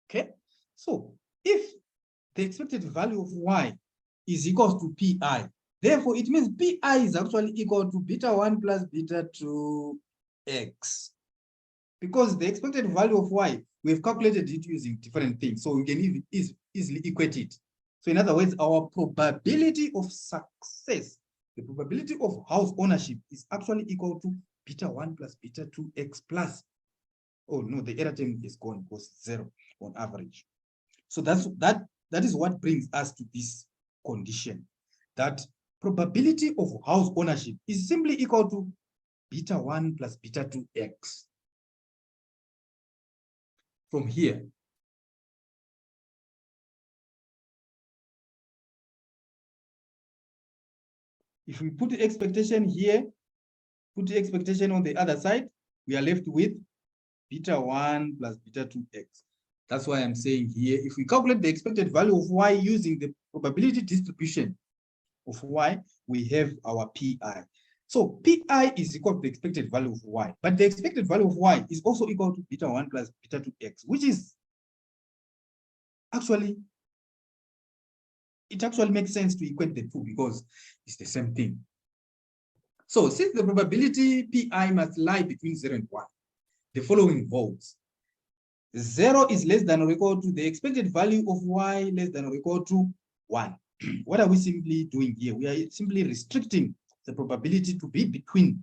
Okay, so if the expected value of Y is equal to PI, therefore it means PI is actually equal to beta 1 plus beta 2x. Because the expected value of Y, we've calculated it using different things, so we can easily equate it. So in other words, our probability of success, the probability of house ownership is actually equal to beta 1 plus beta 2x plus, oh no, the error term is gone, because 0 on average. So that is what brings us to this condition, that probability of house ownership is simply equal to beta 1 plus beta 2x. From here, if we put the expectation here, put the expectation on the other side, we are left with beta 1 plus beta 2x. That's why I'm saying here, if we calculate the expected value of Y using the probability distribution of Y, we have our PI. So PI is equal to the expected value of Y, but the expected value of Y is also equal to beta 1 plus beta 2x, which is actually, it actually makes sense to equate the two because it's the same thing. So since the probability PI must lie between 0 and 1, the following holds. 0 is less than or equal to the expected value of Y less than or equal to 1. What are we simply doing here? We are simply restricting the probability to be between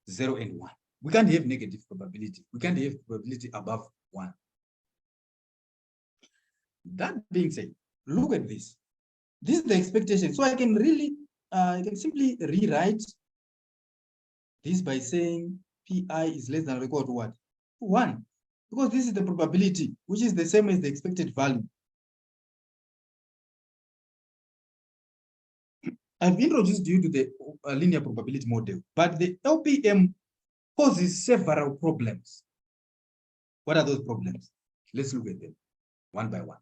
0 and 1. We can't have negative probability. We can't have probability above 1. That being said, look at this. This is the expectation. So I can really, I can simply rewrite this by saying PI is less than or equal to what? 1. Because this is the probability, which is the same as the expected value. I've introduced you to the linear probability model, but the LPM poses several problems. What are those problems? Let's look at them one by one.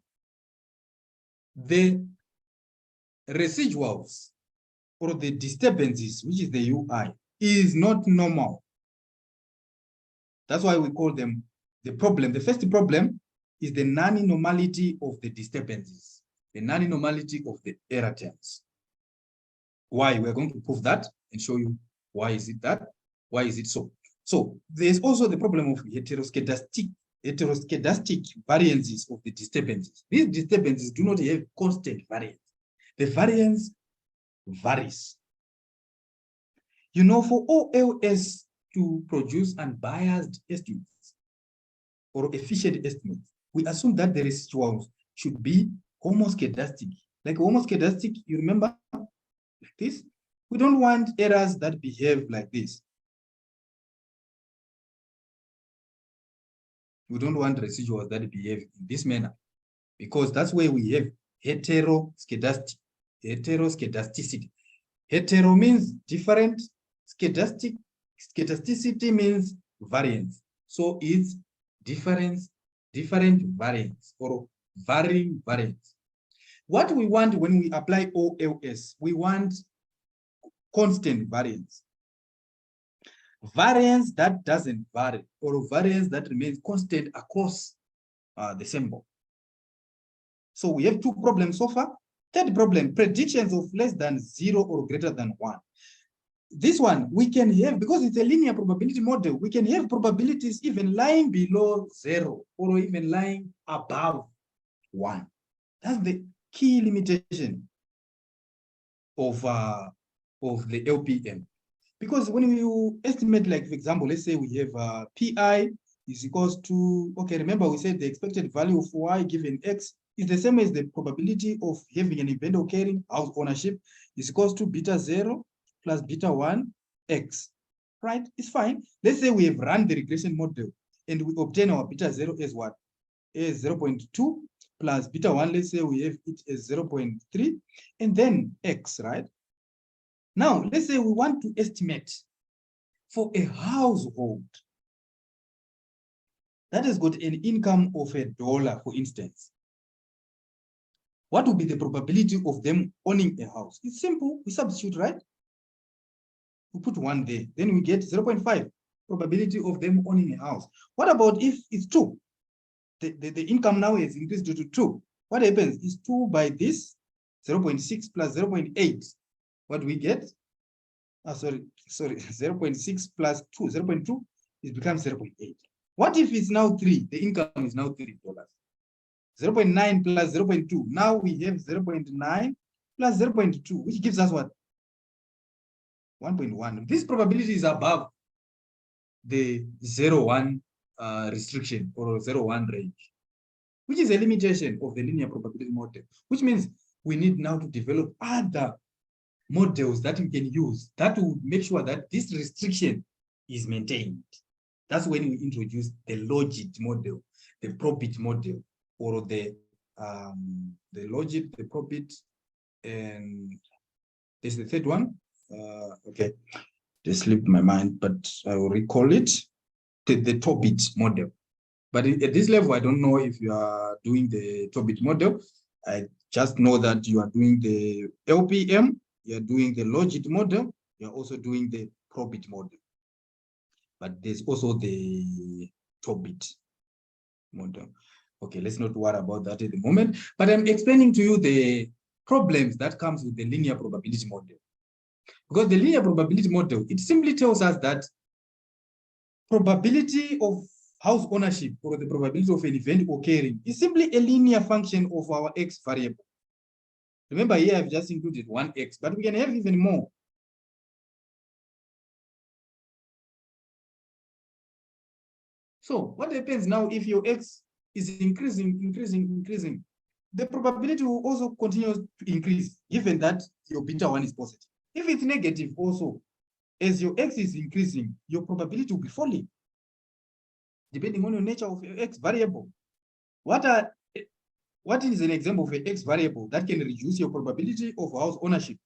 The residuals or the disturbances, which is the UI, is not normal. That's why we call them the problem. The first problem is the non-normality of the disturbances, the non-normality of the error terms. Why? We're going to prove that and show you why is it that, why is it so. So there's also the problem of heteroscedastic variances of the disturbances. These disturbances do not have constant variance. The variance varies. You know, for OLS to produce unbiased estimates or efficient estimates, we assume that the residuals should be homoscedastic. Like homoscedastic, you remember, like this? We don't want errors that behave like this. We don't want residuals that behave in this manner, because that's where we have heteroscedasticity. Hetero means different, scedasticity means variance. So it's different variance or varying variance. What we want when we apply OLS, we want constant variance. Variance that doesn't vary, or variance that remains constant across the sample. So we have two problems so far. Third problem, predictions of less than 0 or greater than 1. This one we can have, because it's a linear probability model, we can have probabilities even lying below 0 or even lying above 1. That's the key limitation of the LPM. Because when you estimate, like for example, let's say we have PI is equals to, okay, remember we said the expected value of Y given X is the same as the probability of having an event occurring, house ownership, is equals to beta 0 plus beta 1 X, right? It's fine. Let's say we have run the regression model and we obtain our beta 0 as what? As 0.2 plus beta 1, let's say we have it as 0.3, and then X, right? Now, let's say we want to estimate for a household that has got an income of $1, for instance. What would be the probability of them owning a house? It's simple. We substitute, right? We put 1 there. Then we get 0.5 probability of them owning a house. What about if it's 2? The income now is increased to 2. What happens is 2 by this 0.6 plus 0.8. What do we get? Oh, sorry, 0.6 plus 2, 0.2, it becomes 0.8. What if it's now 3? The income is now $3. 0.9 plus 0.2. Now we have 0.9 plus 0.2, which gives us what? 1.1. This probability is above the 0.1 restriction or 0.1 range, which is a limitation of the linear probability model, which means we need now to develop other models that we can use that will make sure that this restriction is maintained. That's when we introduce the logit model, the probit model, or the logit, the probit, and this is the third one. Okay, just slipped my mind, but I will recall it, the probit model. But at this level, I don't know if you are doing the probit model. I just know that you are doing the LPM, you are doing the logit model, you are also doing the probit model. But there's also the probit model. Okay, let's not worry about that at the moment. But I'm explaining to you the problems that comes with the linear probability model. Because the linear probability model, it simply tells us that probability of house ownership or the probability of an event occurring is simply a linear function of our X variable. Remember here I've just included 1X, but we can have even more. So what happens now if your X is increasing? The probability will also continue to increase, given that your beta 1 is positive. If it's negative also, as your X is increasing, your probability will be falling, depending on your nature of your X variable. What is an example of an X variable that can reduce your probability of house ownership?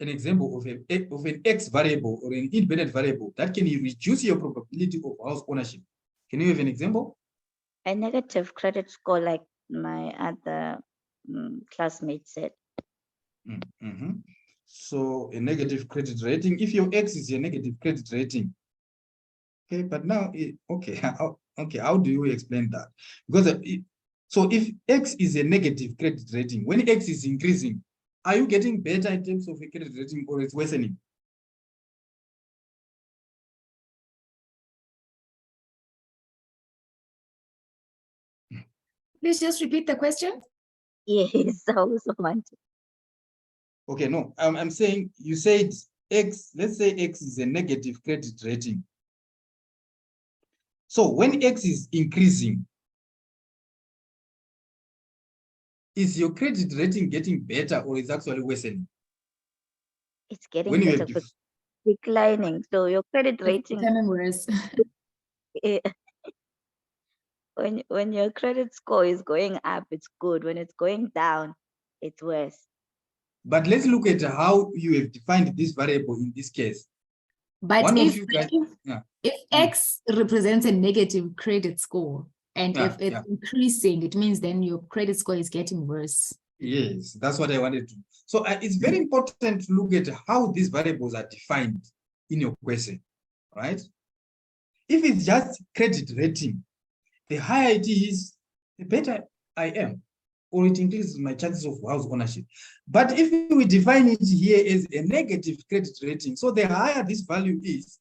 an example of an X variable or an independent variable that can reduce your probability of house ownership? Can you have an example? A negative credit score, like my other classmate said. So a negative credit rating, if your X is a negative credit rating. Okay, but now, okay, how do you explain that? Because so if X is a negative credit rating, when X is increasing, are you getting better in terms of a credit rating or it's worsening? Please just repeat the question. Yes, I also want to. Okay, no, I'm saying you said X, let's say X is a negative credit rating. So when X is increasing, is your credit rating getting better or is actually worsening? It's getting When you better, have declining. So your credit rating, Becoming worse. when your credit score is going up, it's good. When it's going down, it's worse. But let's look at how you have defined this variable in this case. But One of if, you guys, if X represents a negative credit score, and if it's increasing, it means then your credit score is getting worse. Yes, that's what I wanted to. So it's very important to look at how these variables are defined in your question, right? If it's just credit rating, the higher it is, the better I am, or it increases my chances of house ownership. But if we define it here as a negative credit rating, so the higher this value is,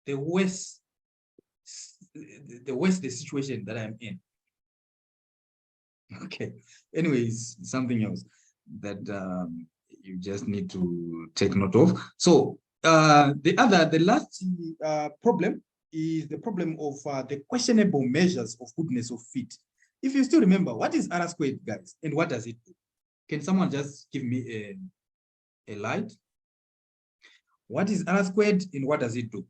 the worse the situation that I'm in. Okay. Anyways, something else that you just need to take note of. So the last problem is the problem of the questionable measures of goodness of fit. If you still remember, what is R squared, guys, and what does it do? Can someone just give me a light? What is R squared and what does it do?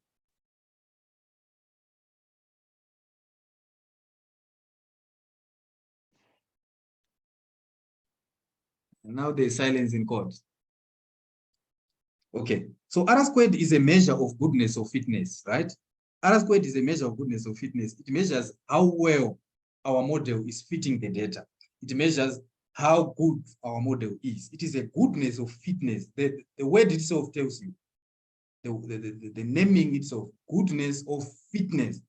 And now there's silence in court. Okay, so R squared is a measure of goodness or fitness, right? R squared is a measure of goodness or fitness. It measures how well our model is fitting the data. It measures how good our model is. It is a goodness of fitness. The word itself tells you, the naming itself, goodness of fitness,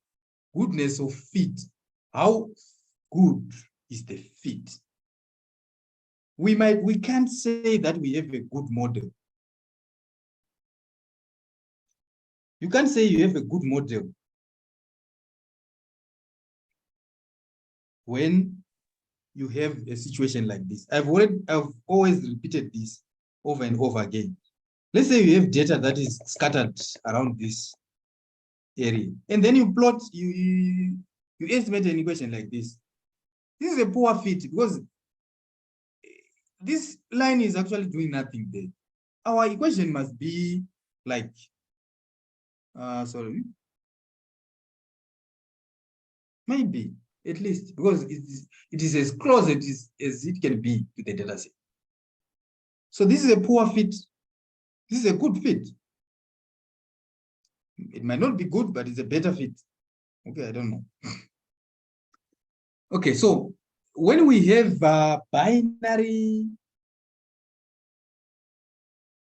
goodness of fit. How good is the fit? We can't say that we have a good model. You can't say you have a good model when you have a situation like this. I've always repeated this over and over again. Let's say you have data that is scattered around this area, and then you plot, you estimate an equation like this. This is a poor fit because this line is actually doing nothing there. Our equation must be like, sorry, maybe at least, because it is as close as it can be to the data set. So this is a poor fit. This is a good fit. It might not be good, but it's a better fit. Okay, I don't know. Okay, so when we have binary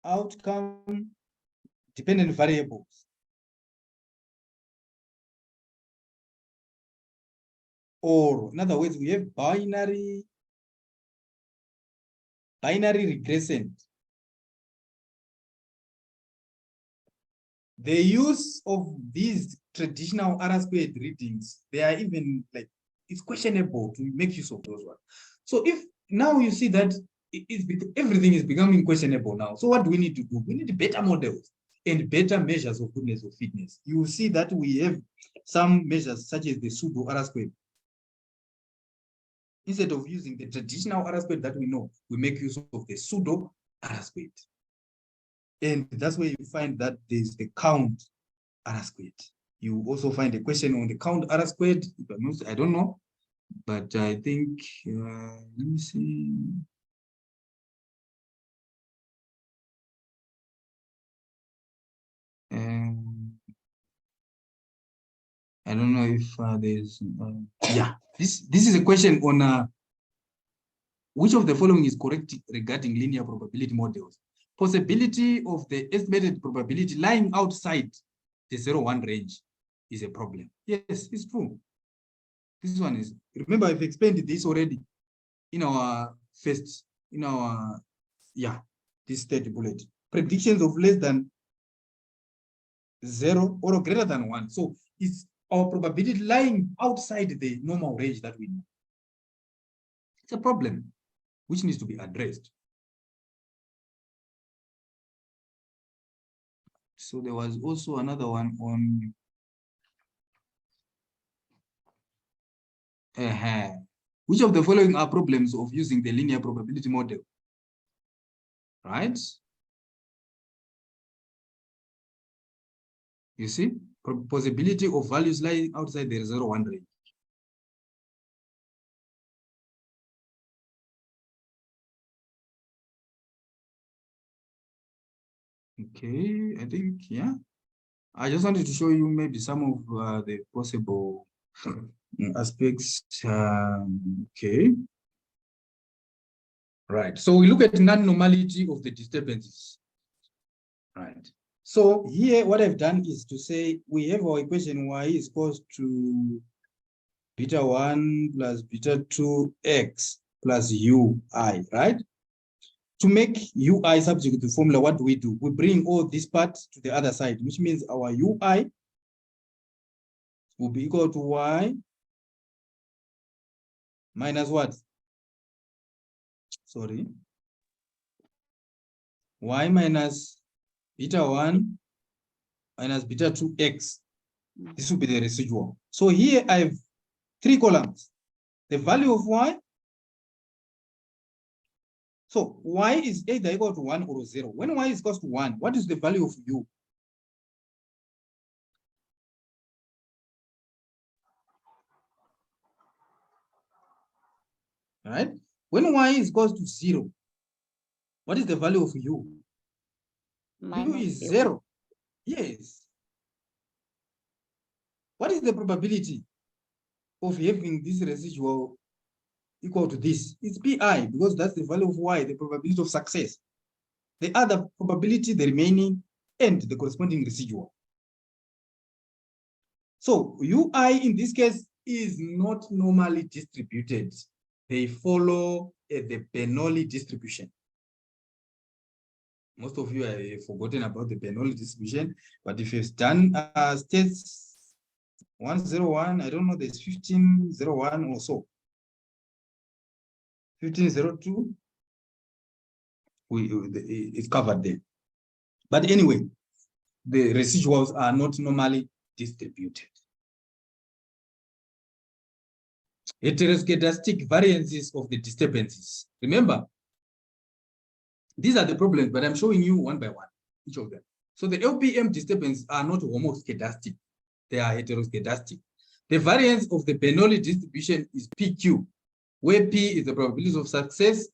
outcome dependent variables, or in other words, we have binary regression. The use of these traditional R squared readings, they are even like, it's questionable to make use of those ones. So if now you see that everything is becoming questionable now, so what do we need to do? We need better models and better measures of goodness or fitness. You will see that we have some measures such as the pseudo R squared. Instead of using the traditional R squared that we know, we make use of the pseudo R squared. And that's where you find that there's the count R squared. You also find a question on the count R squared. I don't know, but I think, let me see. I don't know if there's yeah, this is a question on which of the following is correct regarding linear probability models? Possibility of the estimated probability lying outside the 0-1 range is a problem. Yes, it's true. This one is, remember I've explained this already in our this third bullet. Predictions of less than 0 or greater than 1. So it's our probability lying outside the normal range that we know. It's a problem which needs to be addressed. So there was also another one on which of the following are problems of using the linear probability model? Right? You see, possibility of values lying outside the 0-1 range. Okay, I think, yeah. I just wanted to show you maybe some of the possible aspects. Okay. Right. So we look at non-normality of the disturbances. Right. So here, what I've done is to say we have our equation y is equals to beta 1 plus beta 2x plus ui, right? To make ui subject to the formula, what do? We bring all this part to the other side, which means our ui will be equal to y minus what? Sorry. Y minus beta 1 minus beta 2x. This will be the residual. So here I have 3 columns. The value of y. So y is either equal to 1 or 0. When y is equal to 1, what is the value of u? Right? When y is equal to 0, what is the value of u? U is 0. Yes. What is the probability of having this residual equal to this? It's pi, because that's the value of y, the probability of success. The other probability, the remaining, and the corresponding residual. So ui in this case is not normally distributed. They follow the Bernoulli distribution. Most of you have forgotten about the Bernoulli distribution, but if you've done states 101, I don't know, there's 1501 or so. 1502, it's covered there. But anyway, the residuals are not normally distributed. Heteroscedastic variances of the disturbances. Remember, these are the problems, but I'm showing you one by one, each of them. So the LPM disturbances are not homoscedastic. They are heteroscedastic. The variance of the Bernoulli distribution is PQ, where P is the probability of success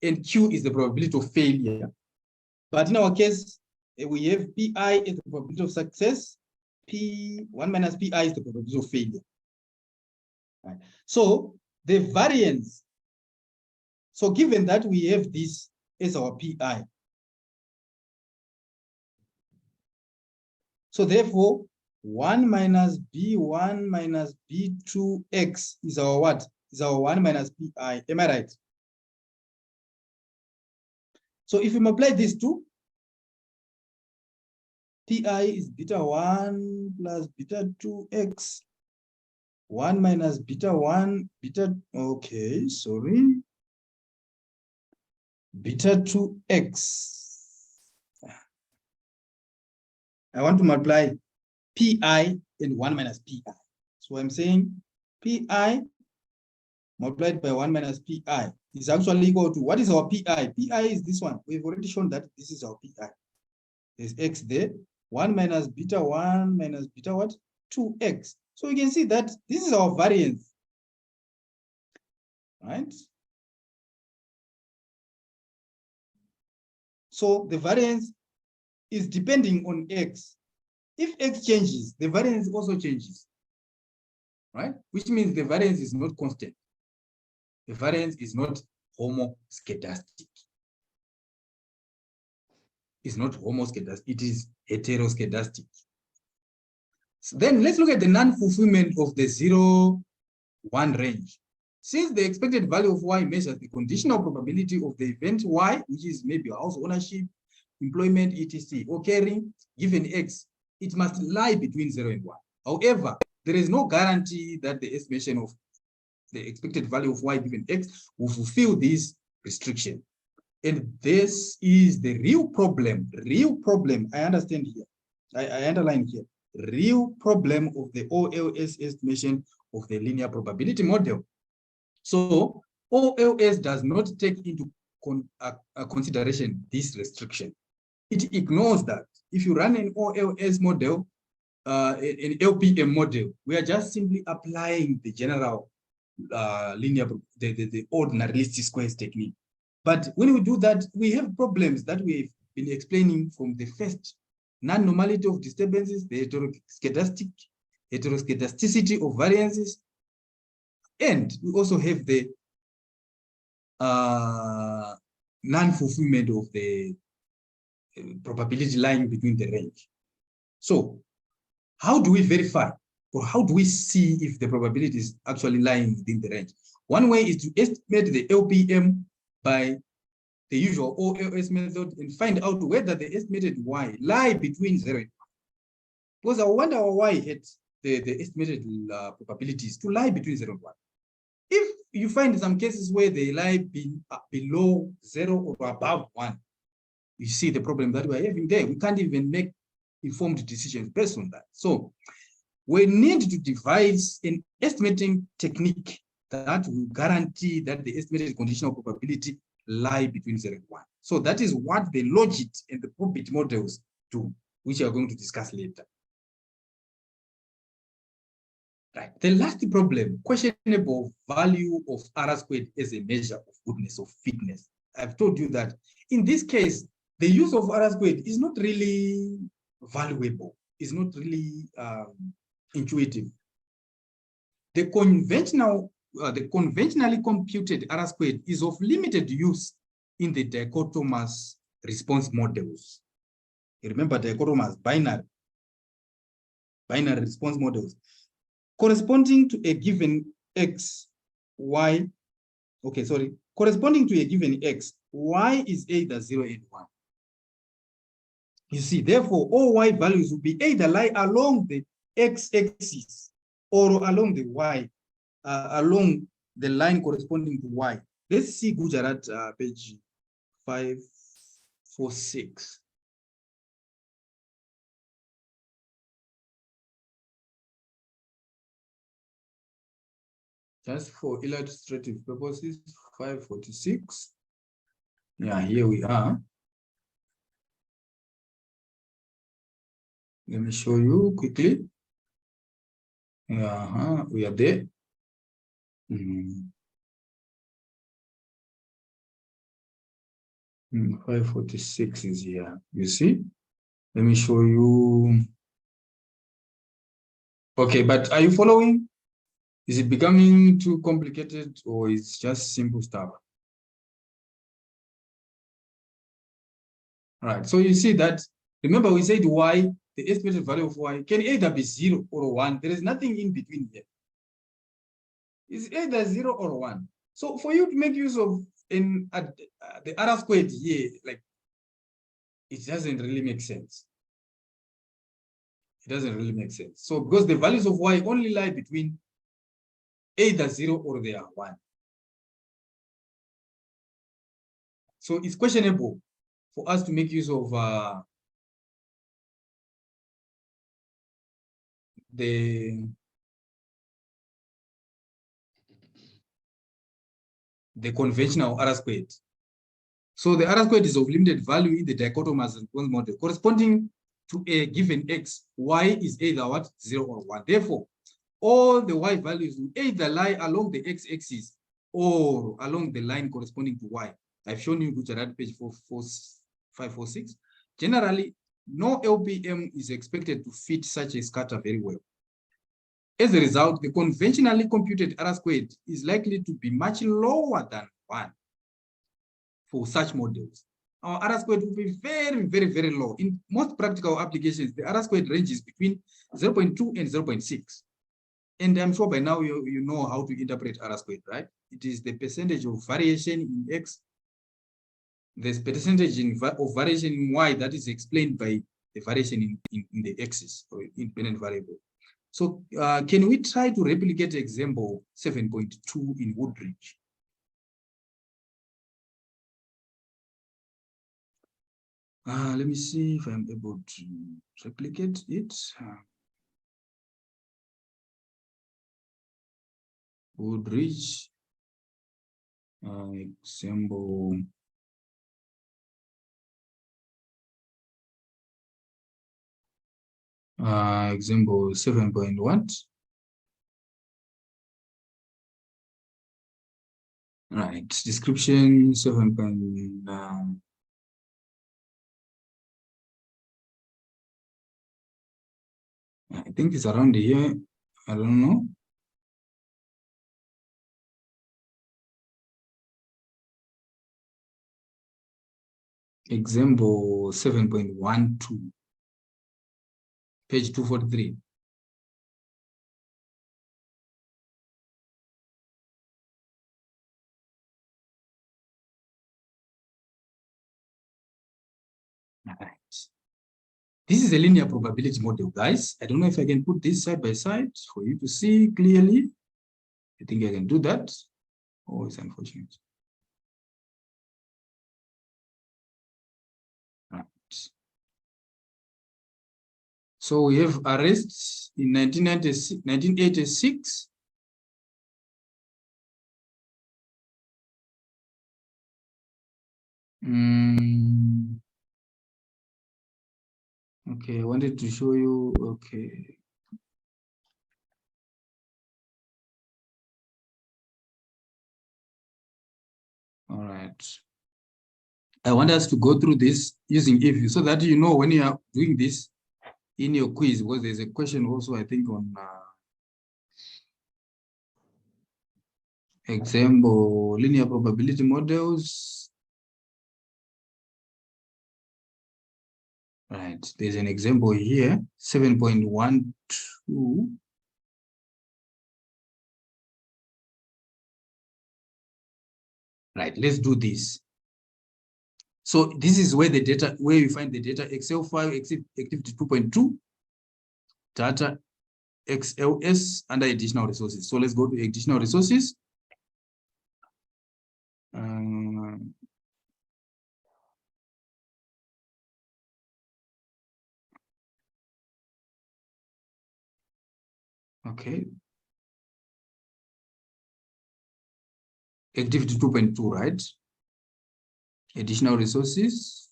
and Q is the probability of failure. But in our case, we have PI is the probability of success, P1 minus PI is the probability of failure. Right. So the variance, so given that we have this as our PI, so therefore 1 minus B1 minus B2X is our what? Is our 1 minus PI. Am I right? So if we multiply these two, PI is beta 1 plus beta 2X. 1 minus beta 1, beta, okay, sorry. Beta 2X. I want to multiply PI and 1 minus PI. So I'm saying PI multiplied by 1 minus PI is actually equal to, what is our PI? PI is this one. We've already shown that this is our PI. There's X there. 1 minus beta 1 minus beta what? 2X. So you can see that this is our variance. Right? So the variance is depending on X. If X changes, the variance also changes, right? Which means the variance is not constant. The variance is not homoscedastic. It's not homoscedastic, it is heteroscedastic. So then let's look at the non-fulfillment of the 0, 1 range. Since the expected value of Y measures the conditional probability of the event Y, which is maybe house ownership, employment, etc., occurring given X, it must lie between 0 and 1. However, there is no guarantee that the estimation of the expected value of Y given X will fulfill this restriction. And this is the real problem, I understand here, I underline here, real problem of the OLS estimation of the linear probability model. So OLS does not take into consideration this restriction. It ignores that. If you run an OLS model, an LPM model, we are just simply applying the general linear, the ordinary least squares technique. But when we do that, we have problems that we've been explaining from the first: non-normality of disturbances, the heteroscedasticity of variances, and we also have the non-fulfillment of the probability lying between the range. So how do we verify, or how do we see if the probability is actually lying within the range? One way is to estimate the LPM by the usual OLS method and find out whether the estimated Y lie between 0 and 1. Because I wonder our Y at the estimated probabilities to lie between 0 and 1. If you find some cases where they lie below 0 or above 1, you see the problem that we're having there. We can't even make informed decisions based on that. So we need to devise an estimating technique that will guarantee that the estimated conditional probability lie between 0 and 1. So that is what the logit and the probit models do, which we are going to discuss later. Right. The last problem, questionable value of R squared as a measure of goodness of fitness. I've told you that in this case, the use of R squared is not really valuable, is not really intuitive. The conventionally computed R squared is of limited use in the dichotomous response models. You remember dichotomous binary response models corresponding to a given X, Y, corresponding to a given X, Y is either 0 and 1. You see, therefore, all Y values will be either lie along the X axis or along the Y, along the line corresponding to Y. Let's see Gujarat, page 546. Just for illustrative purposes, 546. Yeah, here we are. Let me show you quickly. Yeah, we are there. 546 is here. You see? Let me show you. Okay, but are you following? Is it becoming too complicated, or it's just simple stuff? All right, so you see that, remember we said Y, the estimated value of Y can either be 0 or 1. There is nothing in between here. It's either 0 or 1. So for you to make use of the R squared here, like, it doesn't really make sense. It doesn't really make sense. So because the values of Y only lie between either 0 or they are 1. So it's questionable for us to make use of the conventional R squared. So the R squared is of limited value in the dichotomous response model corresponding to a given X. Y is either what? 0 or 1. Therefore, all the Y values will either lie along the X axis or along the line corresponding to Y. I've shown you Gujarat page 546. Generally, no LPM is expected to fit such a scatter very well. As a result, the conventionally computed R squared is likely to be much lower than 1 for such models. Our R squared will be very, very, very low. In most practical applications, the R squared ranges between 0.2 and 0.6. And I'm sure by now you know how to interpret R squared, right? It is the percentage of variation in X, the percentage of variation in Y that is explained by the variation in the X's or independent variable. So can we try to replicate example 7.2 in Woodbridge? Let me see if I'm able to replicate it. Woodbridge example. Example 7.1. Right, description 7. I think it's around here. I don't know. Example 7.12. Page 243. All right. This is a linear probability model, guys. I don't know if I can put this side by side for you to see clearly. I think I can do that. Oh, it's unfortunate. Right. So we have arrests in 1986. Okay, I wanted to show you. Okay. All right. I want us to go through this using if so that you know when you are doing this in your quiz, because there's a question also, I think, on example linear probability models. Right, there's an example here, 7.12. Right, let's do this. So this is where the data, where you find the data, Excel file, activity 2.2, data XLS under additional resources. So let's go to additional resources. Okay. Activity 2.2, right? Additional resources.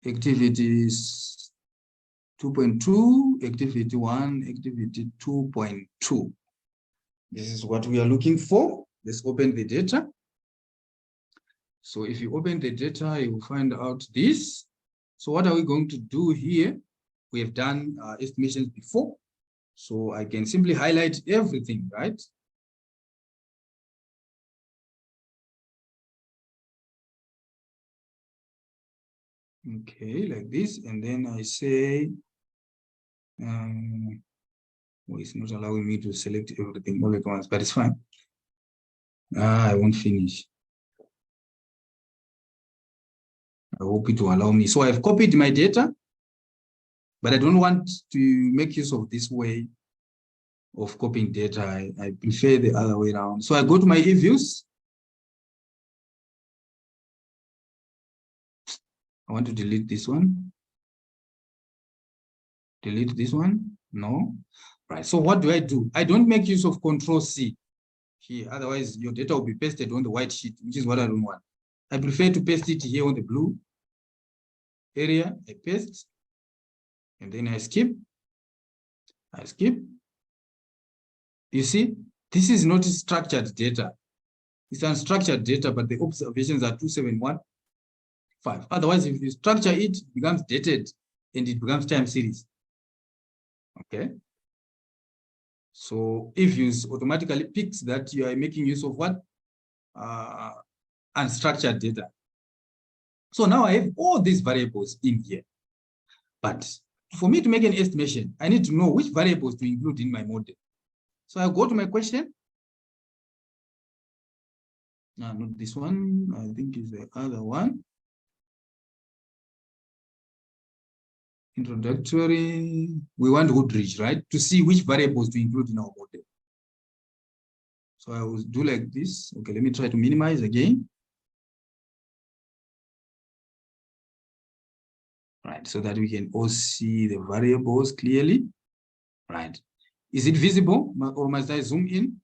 Activities 2.2, activity 1, activity 2.2. This is what we are looking for. Let's open the data. So if you open the data, you will find out this. So what are we going to do here? We have done estimations before. So I can simply highlight everything, right? Okay, like this. And then I say, well, it's not allowing me to select everything all at once, but it's fine. I won't finish. I hope it will allow me. So I've copied my data, but I don't want to make use of this way of copying data. I prefer the other way around. So I go to my eViews. I want to delete this one. Delete this one. No. Right. So what do? I don't make use of Control-C here. Otherwise, your data will be pasted on the white sheet, which is what I don't want. I prefer to paste it here on the blue area. I paste. And then I skip. I skip. You see, this is not structured data. It's unstructured data, but the observations are 271. 5. Otherwise, if you structure it, it becomes dated and it becomes time series. Okay. So if use automatically picks that you are making use of what? Unstructured data. So now I have all these variables in here. But for me to make an estimation, I need to know which variables to include in my model. So I go to my question. No, not this one. I think is the other one. Introductory. We want Woodridge, right? To see which variables to include in our model. So I will do like this. Okay, let me try to minimize again. Right, so that we can all see the variables clearly. Right. Is it visible or must I zoom in?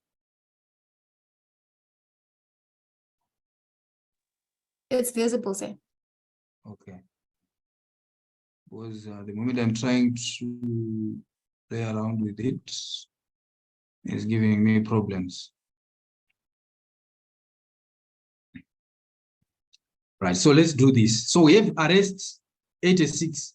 It's visible, sir. Okay. Because the moment I'm trying to play around with it, it's giving me problems. Right, so let's do this. So we have arrest 86.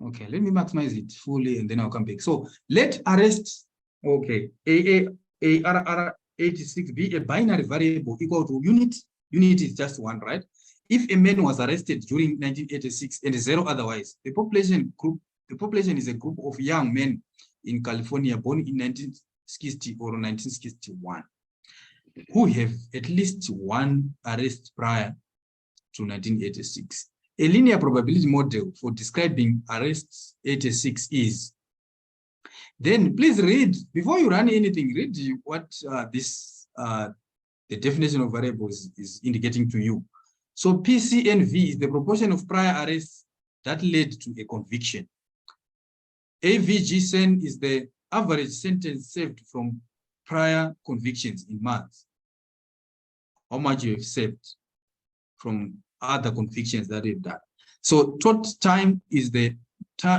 Okay, let me maximize it fully and then I'll come back. So let arrest, okay, ARR 86 be a binary variable equal to unit. Unit is just 1, right? If a man was arrested during 1986 and 0 otherwise, the population is a group of young men in California born in 1960 or 1961 who have at least 1 arrest prior to 1986. A linear probability model for describing arrest 86 is. Then please read, before you run anything, read what the definition of variables is indicating to you. So PCNV is the proportion of prior arrests that led to a conviction. AVGSEN is the average sentence served from prior convictions in months. How much you have served from other convictions that you've done. So total time is the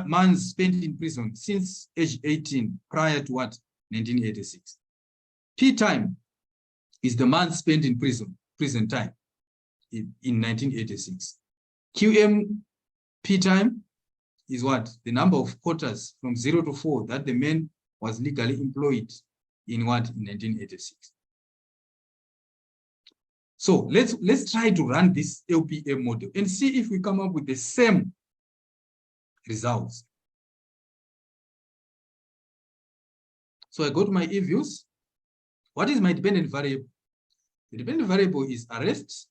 months spent in prison since age 18 prior to what? 1986. P time is the months spent in prison time in 1986. QMP time is what? The number of quarters from 0 to 4 that the man was legally employed in what? In 1986. So let's try to run this LPM model and see if we come up with the same results. So I go to my eViews. What is my dependent variable? The dependent variable is arrest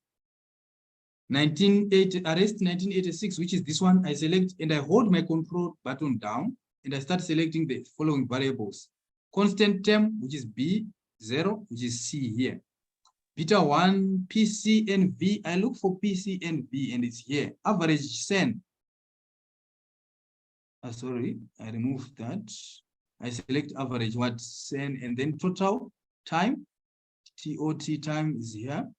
1986, which is this one. I select and I hold my control button down and I start selecting the following variables. Constant term, which is B0, which is C here. Beta 1, PCNV. I look for PCNV and it's here. Average SEN. Sorry, I removed that. I select average what SEN and then total time. TOT time is here.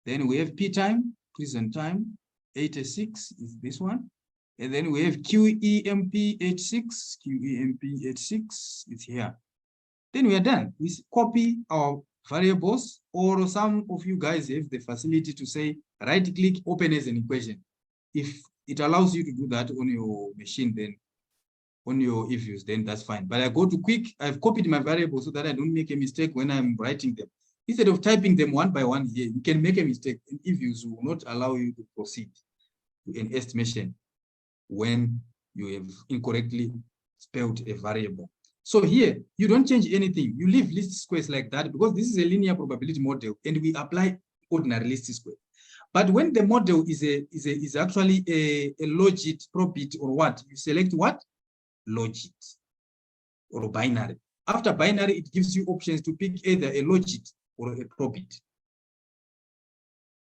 Then we have P time, prison time. 86 is this one. And then we have QEMP86. QEMP86 is here. Then we are done. We copy our variables, or some of you guys have the facility to say right click, open as an equation. If it allows you to do that on your machine, then on your eViews, then that's fine. But I go to quick, I've copied my variables so that I don't make a mistake when I'm writing them. Instead of typing them one by one here, you can make a mistake, and eViews will not allow you to proceed to an estimation when you have incorrectly spelled a variable. So here, you don't change anything. You leave least squares like that because this is a linear probability model and we apply ordinary least square. But when the model is actually a logit, probit, or what, you select what? Logit or binary. After binary, it gives you options to pick either a logit or a probit.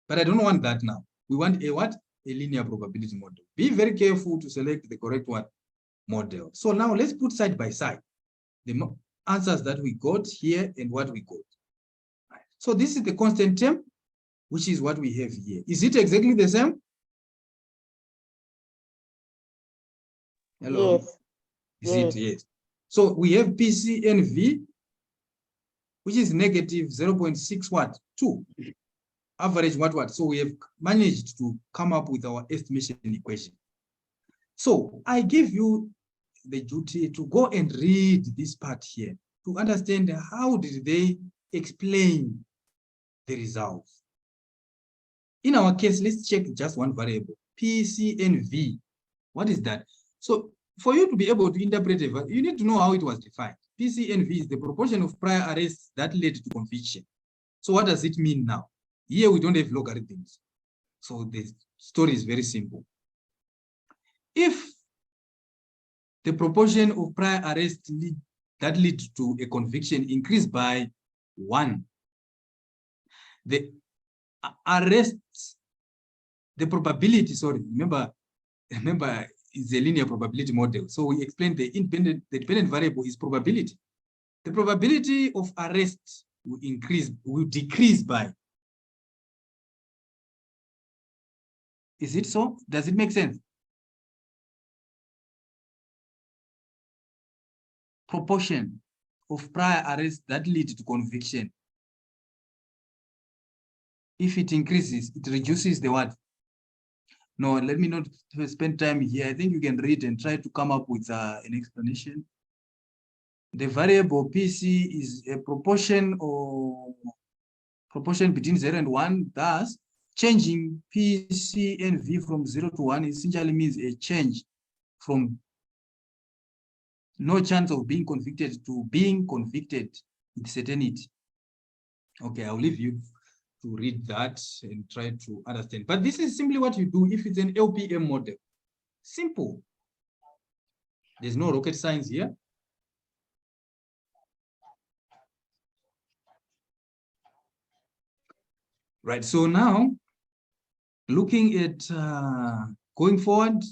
But I don't want that now. We want a what? A linear probability model. Be very careful to select the correct one model. So now let's put side by side the answers that we got here and what we got. So this is the constant term, which is what we have here. Is it exactly the same? Hello? Yes. Is it? Yes. So we have PCNV, which is negative 0.6 what? 2. Average what? So we have managed to come up with our estimation equation. So I give you the duty to go and read this part here to understand how did they explain the results. In our case, let's check just one variable, P, C, and V. What is that? So for you to be able to interpret it, you need to know how it was defined. P, C, and V is the proportion of prior arrests that led to conviction. So what does it mean now? Here we don't have logarithms. So the story is very simple. If the proportion of prior arrests that lead to a conviction increased by 1, the arrests, the probability, sorry, remember it's a linear probability model. So we explained the dependent variable is probability. The probability of arrest will decrease by. Is it so? Does it make sense? Proportion of prior arrests that lead to conviction. If it increases, it reduces the what? No, let me not spend time here. I think you can read and try to come up with an explanation. The variable PC is a proportion between 0 and 1. Thus, changing P, C, and V from 0 to 1 essentially means a change from no chance of being convicted to being convicted with certainty. Okay, I'll leave you to read that and try to understand. But this is simply what you do if it's an LPM model. Simple. There's no rocket science here. Right, so now, looking at going forward,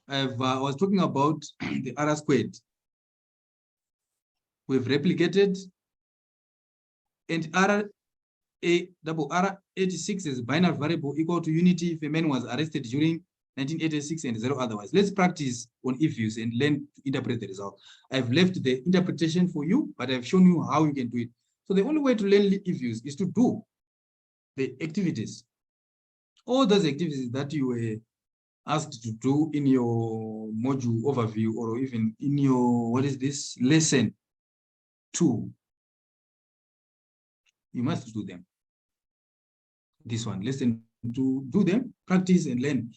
I was talking about the R squared. We've replicated, and R86 is a binary variable equal to unity if a man was arrested during 1986 and 0 otherwise. Let's practice on if-use and learn to interpret the result. I've left the interpretation for you, but I've shown you how you can do it. So the only way to learn if-use is to do the activities. All those activities that you were asked to do in your module overview, or even in your, what is this, lesson 2. You must do them. This one, lesson 2, do them, practice and learn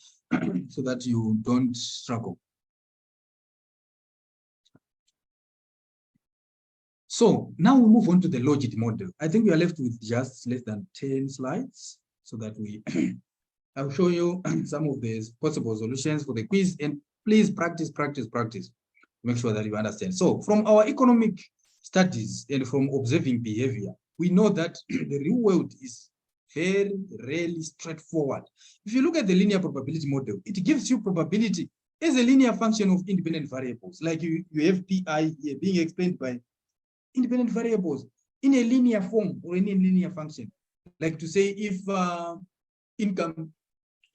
so that you don't struggle. So now we move on to the logit model. I think we are left with just less than 10 slides so that we I'll show you some of the possible solutions for the quiz, and please practice. Make sure that you understand. So from our economic studies and from observing behavior, we know that the real world is very rarely straightforward. If you look at the linear probability model, it gives you probability as a linear function of independent variables. Like you have PI here being explained by independent variables in a linear form or in a linear function. Like to say if income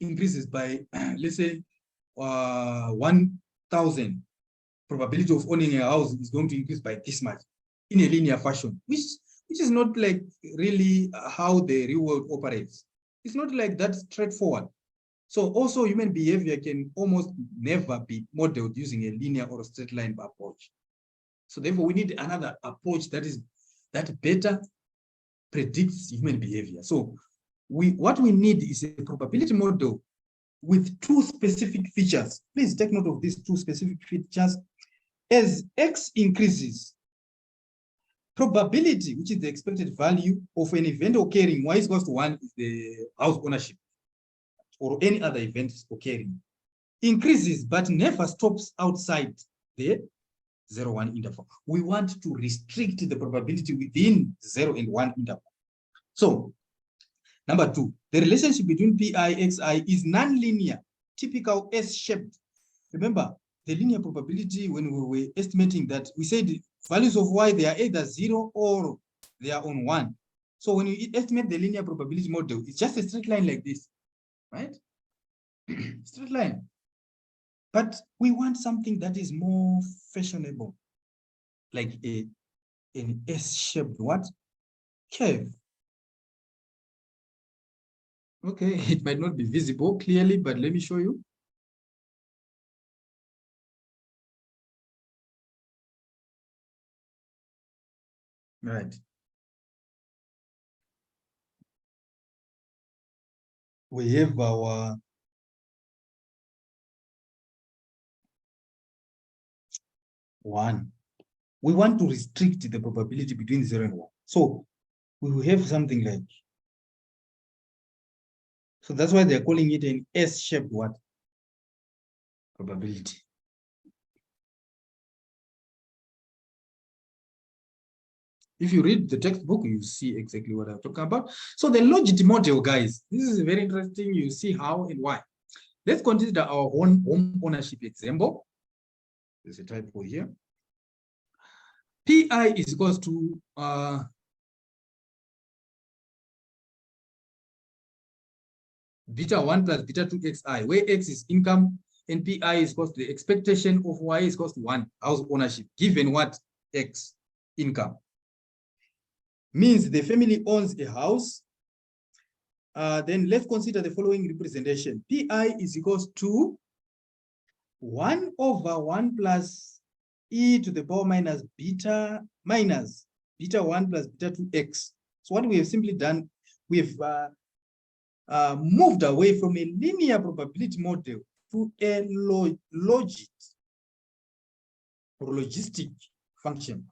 increases by, let's say, 1,000, probability of owning a house is going to increase by this much in a linear fashion, which is not like really how the real world operates. It's not like that straightforward. So also human behavior can almost never be modeled using a linear or a straight line approach. So therefore we need another approach that better predicts human behavior. So what we need is a probability model with 2 specific features. Please take note of these 2 specific features. As X increases, probability, which is the expected value of an event occurring, Y is equals to 1 is the house ownership or any other event occurring, increases but never stops outside the 0-1 interval. We want to restrict the probability within 0 and 1 interval. So number 2, the relationship between PI, XI is nonlinear, typical S-shaped. Remember, the linear probability, when we were estimating that, we said values of Y, they are either 0 or they are on 1. So when you estimate the linear probability model, it's just a straight line like this, right? Straight line. But we want something that is more fashionable. like an S-shaped what? Curve. Okay, it might not be visible clearly, but let me show you. Right. We have our one. We want to restrict the probability between 0 and 1. So we will have something like, so that's why they're calling it an S-shaped what? Probability. If you read the textbook, you see exactly what I'm talking about. So the logit model, guys, this is very interesting. You see how and why. Let's consider our own home ownership example. There's a typo here. PI is equals to beta 1 plus beta 2 xi, where x is income and PI is equals to the expectation of y is equals to 1, house ownership, given what? X, income. Means the family owns a house. Then let's consider the following representation. PI is equals to 1 over 1 plus e to the power minus beta 1 plus beta 2x. So what we have simply done, we have moved away from a linear probability model to a logit or logistic function,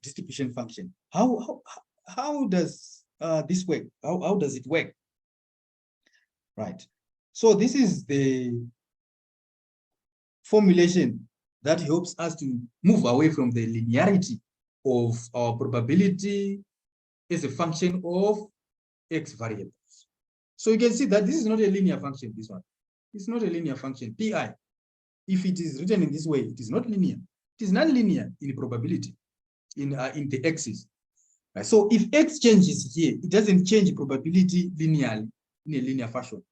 distribution function. How does this work? How does it work? Right. So this is the formulation that helps us to move away from the linearity of our probability as a function of x variables. So you can see that this is not a linear function, this one. It's not a linear function. PI, if it is written in this way, it is not linear. It is non-linear in probability, in the x's. Right? So if x changes here, it doesn't change probability linearly in a linear fashion.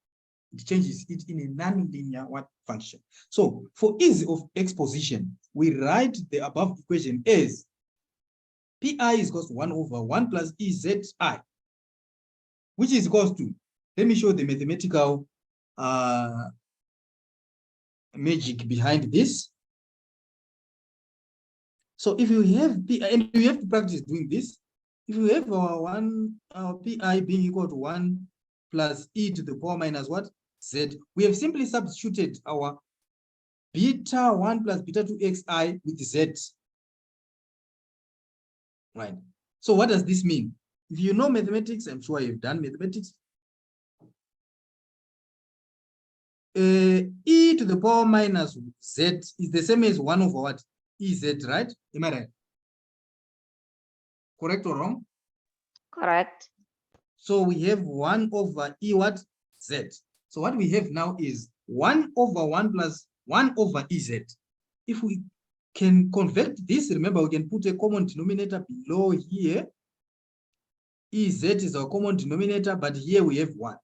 It changes it in a non-linear function. So for ease of exposition, we write the above equation as PI is equals to 1 over 1 plus EZI, which is equals to, let me show the mathematical magic behind this. So if you have PI, and you have to practice doing this, if you have our PI being equal to 1 plus e to the power minus what? Z, we have simply substituted our beta 1 plus beta 2 xi with z. Right. So what does this mean? If you know mathematics, I'm sure you've done mathematics. E to the power minus z is the same as 1 over what? Ez, right? Am I right? Correct or wrong? Correct. So we have 1 over e what? Z. So what we have now is 1 over 1 plus 1 over ez. If we can convert this, remember we can put a common denominator below here. Ez is our common denominator, but here we have 1.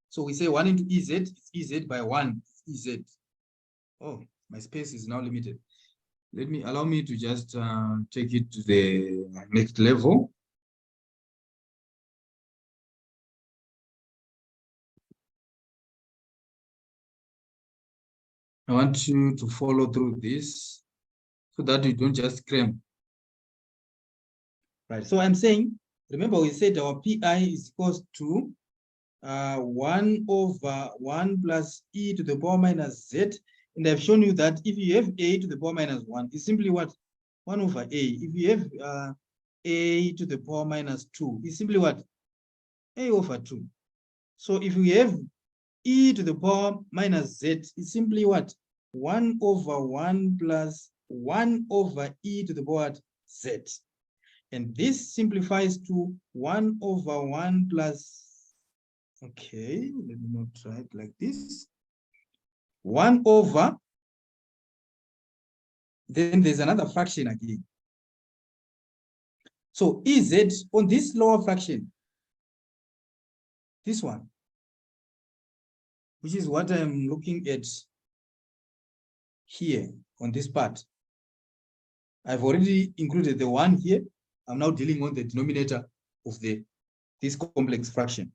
So we say 1 into ez is ez by 1 ez. Oh, my space is now limited. Allow me to just take it to the next level. I want you to follow through this so that you don't just cram. Right, so I'm saying, remember we said our PI is equals to 1 over 1 plus e to the power minus z. And I've shown you that if you have a to the power minus 1, it's simply what? 1 over a. If you have a to the power minus 2, it's simply what? A over 2. So if we have e to the power minus z, it's simply what? 1 over 1 plus 1 over e to the power z. And this simplifies to 1 over 1 plus, okay, let me not try it like this. 1 over, then there's another fraction again. So EZ on this lower fraction, this one, which is what I'm looking at here on this part. I've already included the 1 here. I'm now dealing on the denominator of this complex fraction.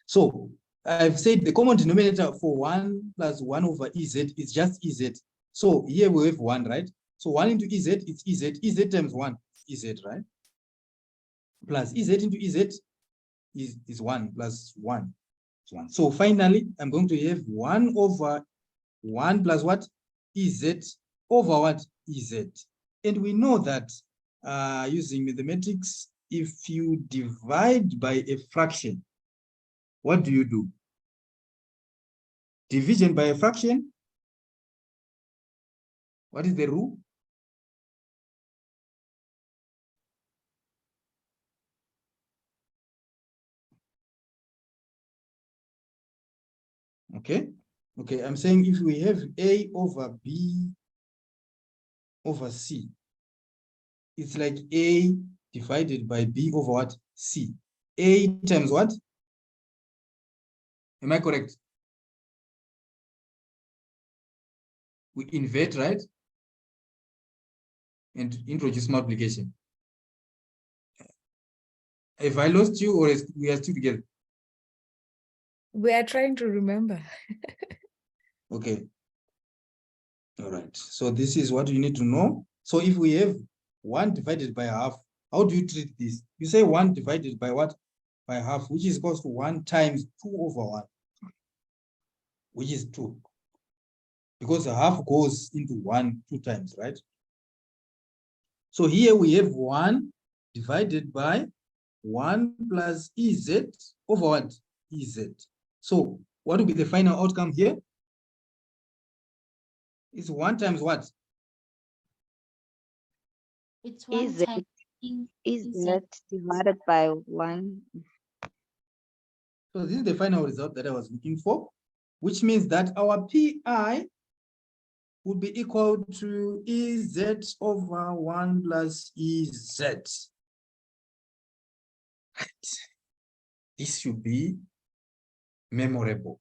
So I've said the common denominator for 1 plus 1 over EZ is just EZ. So here we have 1, right? So 1 into EZ, it's EZ. EZ times 1, EZ, right? Plus EZ into EZ is 1 plus 1 is 1. So finally, I'm going to have 1 over 1 plus what? EZ over what? EZ. And we know that using mathematics, if you divide by a fraction, what do you do? Division by a fraction. What is the rule? Okay. Okay, I'm saying if we have A over B over C, it's like A divided by B over what? C. A times what? Am I correct? We invert, right? And introduce multiplication. Have I lost you or we are still together? We are trying to remember. Okay. All right. So this is what you need to know. So if we have 1 divided by half, how do you treat this? You say 1 divided by what? By half, which is equals to 1 times 2 over 1, which is 2. Because a half goes into 1 2 times, right? So here we have 1 divided by 1 plus EZ over what? EZ. So what will be the final outcome here? It's 1 times what? It's 1 Is times that divided by 1? So this is the final result that I was looking for, which means that our PI would be equal to EZ over 1 plus EZ. Right. This should be memorable.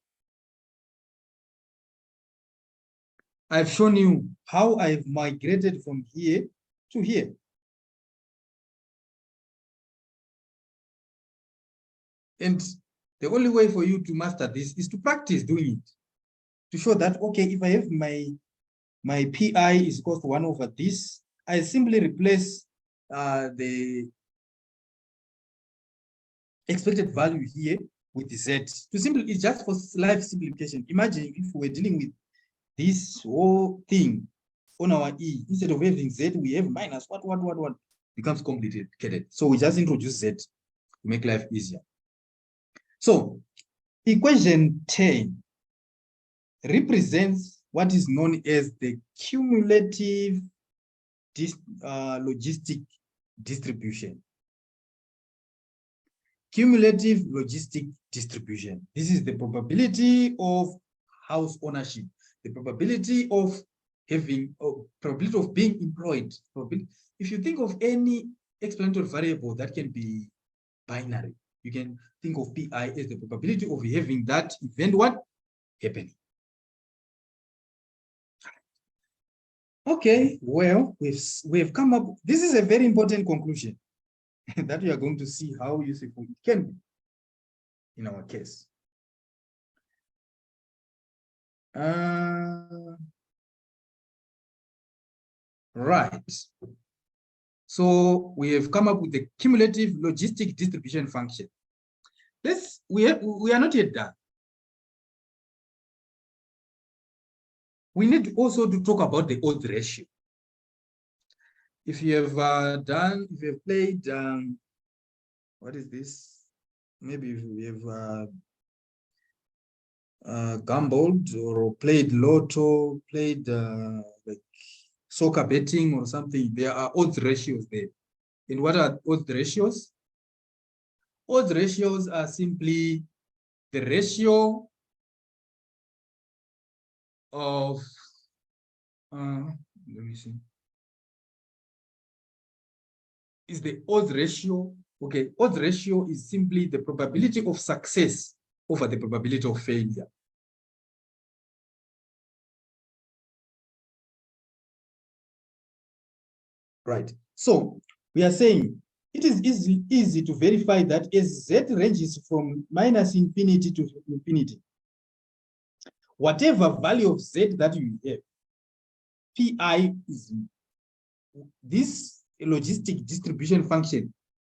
I've shown you how I've migrated from here to here. And the only way for you to master this is to practice doing it. To show that, okay, if I have my PI is equal to 1 over this, I simply replace the expected value here with Z. To simply, it's just for life simplification. Imagine if we're dealing with this whole thing on our E, instead of having Z, we have minus what becomes complicated. So we just introduce Z to make life easier. So equation 10 represents what is known as the cumulative logistic distribution. Cumulative logistic distribution. This is the probability of house ownership, the probability of having, probability of being employed. If you think of any explanatory variable that can be binary, you can think of PI as the probability of having that event what? Happening. Okay, well, we've come up, this is a very important conclusion that we are going to see how useful it can be in our case. Right. So we have come up with the cumulative logistic distribution function. We are not yet done. We need also to talk about the odds ratio. If you have if you have played, what is this? Maybe if you have gambled or played lotto, played like soccer betting or something, there are odds ratios there. And what are odds ratios? Odds ratios are simply the ratio of, let me see, is the odds ratio. Okay, odds ratio is simply the probability of success over the probability of failure. Right. So we are saying it is easy to verify that as Z ranges from minus infinity to infinity, whatever value of Z that you have, Pi is this logistic distribution function.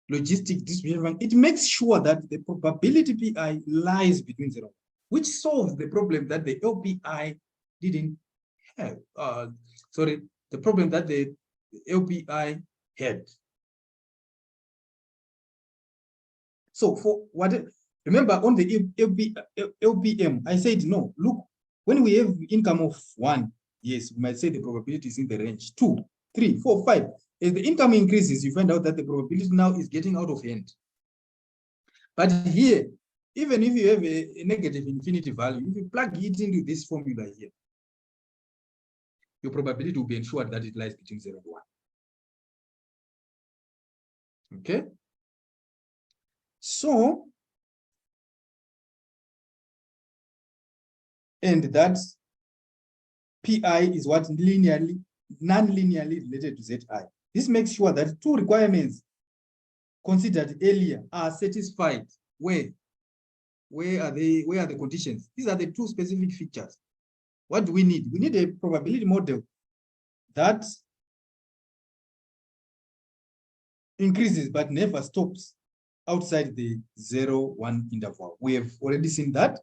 It makes sure that the probability Pi lies between 0, which solves the problem that the LPI didn't have. The problem that the LPI had. So for what, remember on the LPM, I said, no, look, when we have income of 1, yes, we might say the probability is in the range 2, 3, 4, 5. As the income increases, you find out that the probability now is getting out of hand. But here, even if you have a negative infinity value, if you plug it into this formula here, your probability will be ensured that it lies between 0 and 1. Okay? So, and that Pi is what non-linearly related to Zi. This makes sure that 2 requirements considered earlier are satisfied. Where are the conditions? These are the 2 specific features. What do we need? We need a probability model that increases but never stops outside the 0, 1 interval. We have already seen that.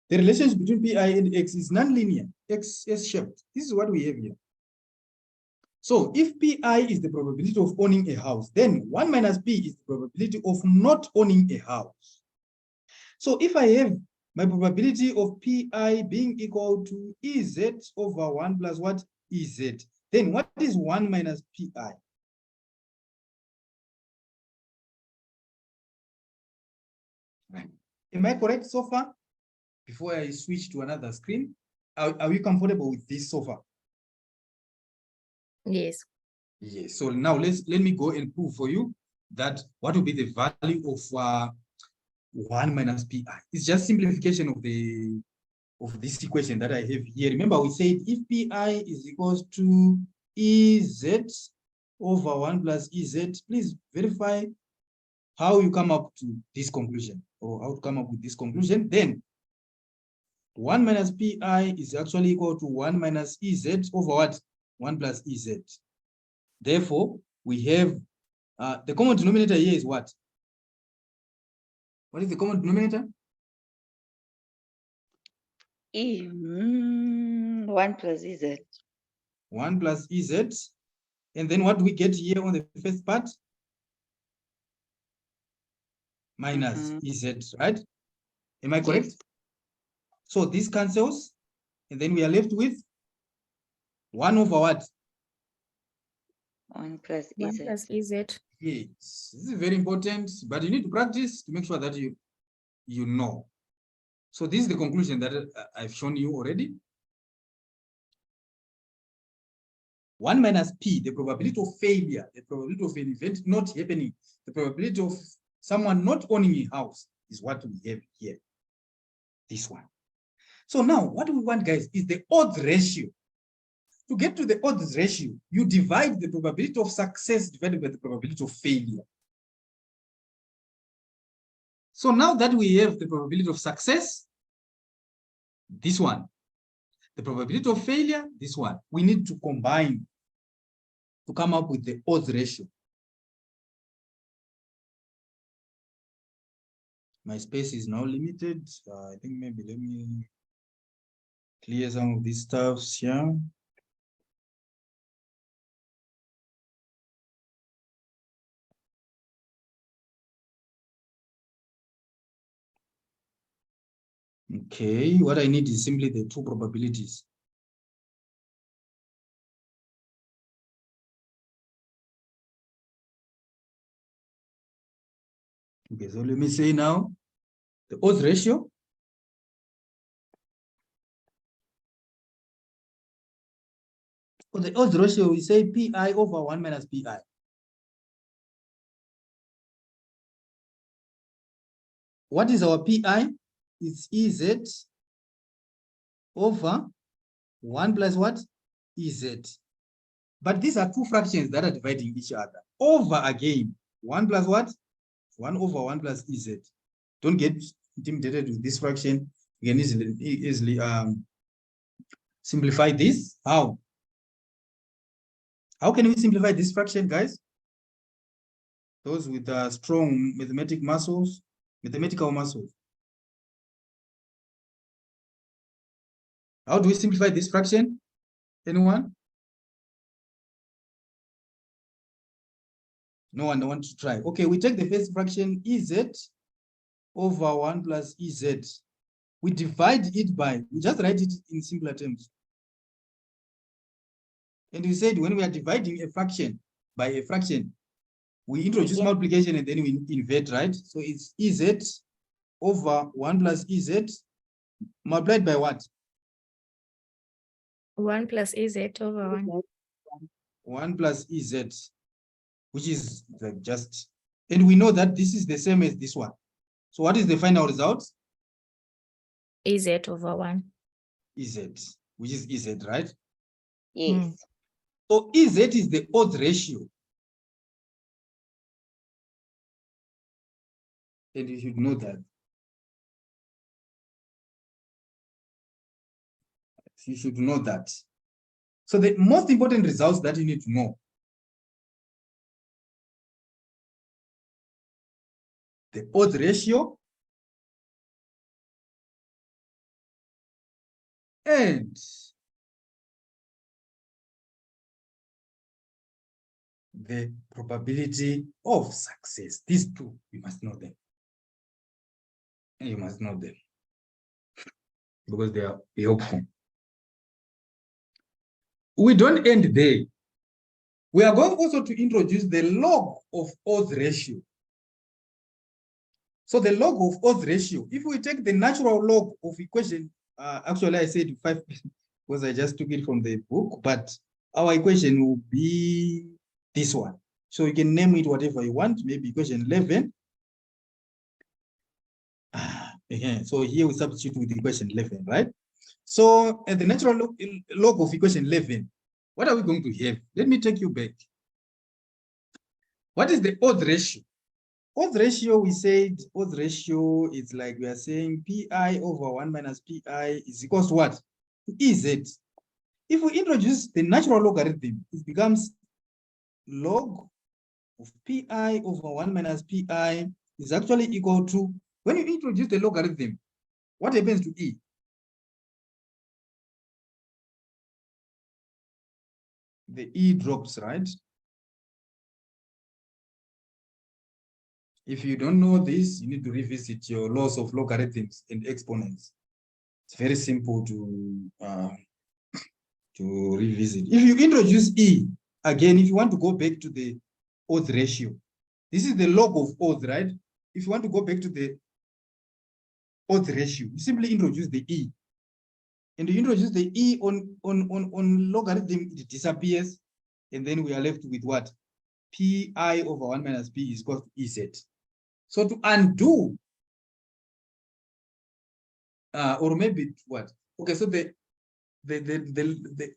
The relationship between Pi and X is non-linear, S-shaped. This is what we have here. So if Pi is the probability of owning a house, then 1 minus P is the probability of not owning a house. So if I have my probability of Pi being equal to Ez over 1 plus what? Ez. Then what is 1 minus Pi? Right. Am I correct so far? Before I switch to another screen, are we comfortable with this so far? Yes. Yes. So now let me go and prove for you that what will be the value of 1 minus Pi. It's just simplification of this equation that I have here. Remember, we said if Pi is equals to Ez over 1 plus Ez, please verify how you come up to this conclusion, or how to come up with this conclusion. Then 1 minus Pi is actually equal to 1 minus Ez over what? 1 plus Ez. Therefore, we have the common denominator here is what? What is the common denominator? 1 plus Ez. 1 plus Ez. And then what do we get here on the first part? Minus Ez, right? Am I correct? Yes. So this cancels, and then we are left with 1 over what? 1 plus Ez. 1 plus Ez. Yes, this is very important, but you need to practice to make sure that you know. So this is the conclusion that I've shown you already. 1 minus P, the probability of failure, the probability of an event not happening, the probability of someone not owning a house is what we have here. This one. So now what we want, guys, is the odds ratio. To get to the odds ratio, you divide the probability of success divided by the probability of failure. So now that we have the probability of success, this one, the probability of failure, this one, we need to combine to come up with the odds ratio. My space is now limited. I think maybe let me clear some of these stuffs here. Okay, what I need is simply the 2 probabilities. Okay, so let me say now the odds ratio. For the odds ratio, we say Pi over 1 minus Pi. What is our Pi? It's Ez over 1 plus what? Ez. But these are two fractions that are dividing each other. Over again, 1 plus what? 1 over 1 plus EZ. Don't get intimidated with this fraction. You can easily simplify this. How? How can we simplify this fraction, guys? Those with strong mathematical muscles. How do we simplify this fraction? Anyone? No one wants to try. Okay, we take the first fraction, EZ over 1 plus EZ. We divide it by, we just write it in simpler terms. And we said when we are dividing a fraction by a fraction, we introduce multiplication and then we invert, right? So it's EZ over 1 plus EZ multiplied by what? 1 plus EZ over 1. 1 plus EZ, which is like just, and we know that this is the same as this one. So what is the final result? EZ over 1. EZ, which is EZ, right? Yes. So EZ is the odds ratio. And you should know that. You should know that. So the most important results that you need to know. The odds ratio and the probability of success. These two, you must know them. You must know them because they are helpful. We don't end there. We are going also to introduce the log of odds ratio. So the log of odds ratio, if we take the natural log of equation, actually I said 5 because I just took it from the book, but our equation will be this one. So you can name it whatever you want, maybe equation 11. So here we substitute with equation 11, right? So at the natural log of equation 11, what are we going to have? Let me take you back. What is the odds ratio? Odds ratio, we said odds ratio is like we are saying pi over 1 minus pi is equals to what? EZ. If we introduce the natural logarithm, it becomes log of pi over 1 minus pi is actually equal to, when you introduce the logarithm, what happens to E? The E drops, right? If you don't know this, you need to revisit your laws of logarithms and exponents. It's very simple to revisit. If you introduce E, again, if you want to go back to the odds ratio, this is the log of odds, right? If you want to go back to the odds ratio, you simply introduce the E. And you introduce the E on logarithm, it disappears. And then we are left with what? Pi over 1 minus P is equal to EZ. So to undo, or maybe what? Okay, so the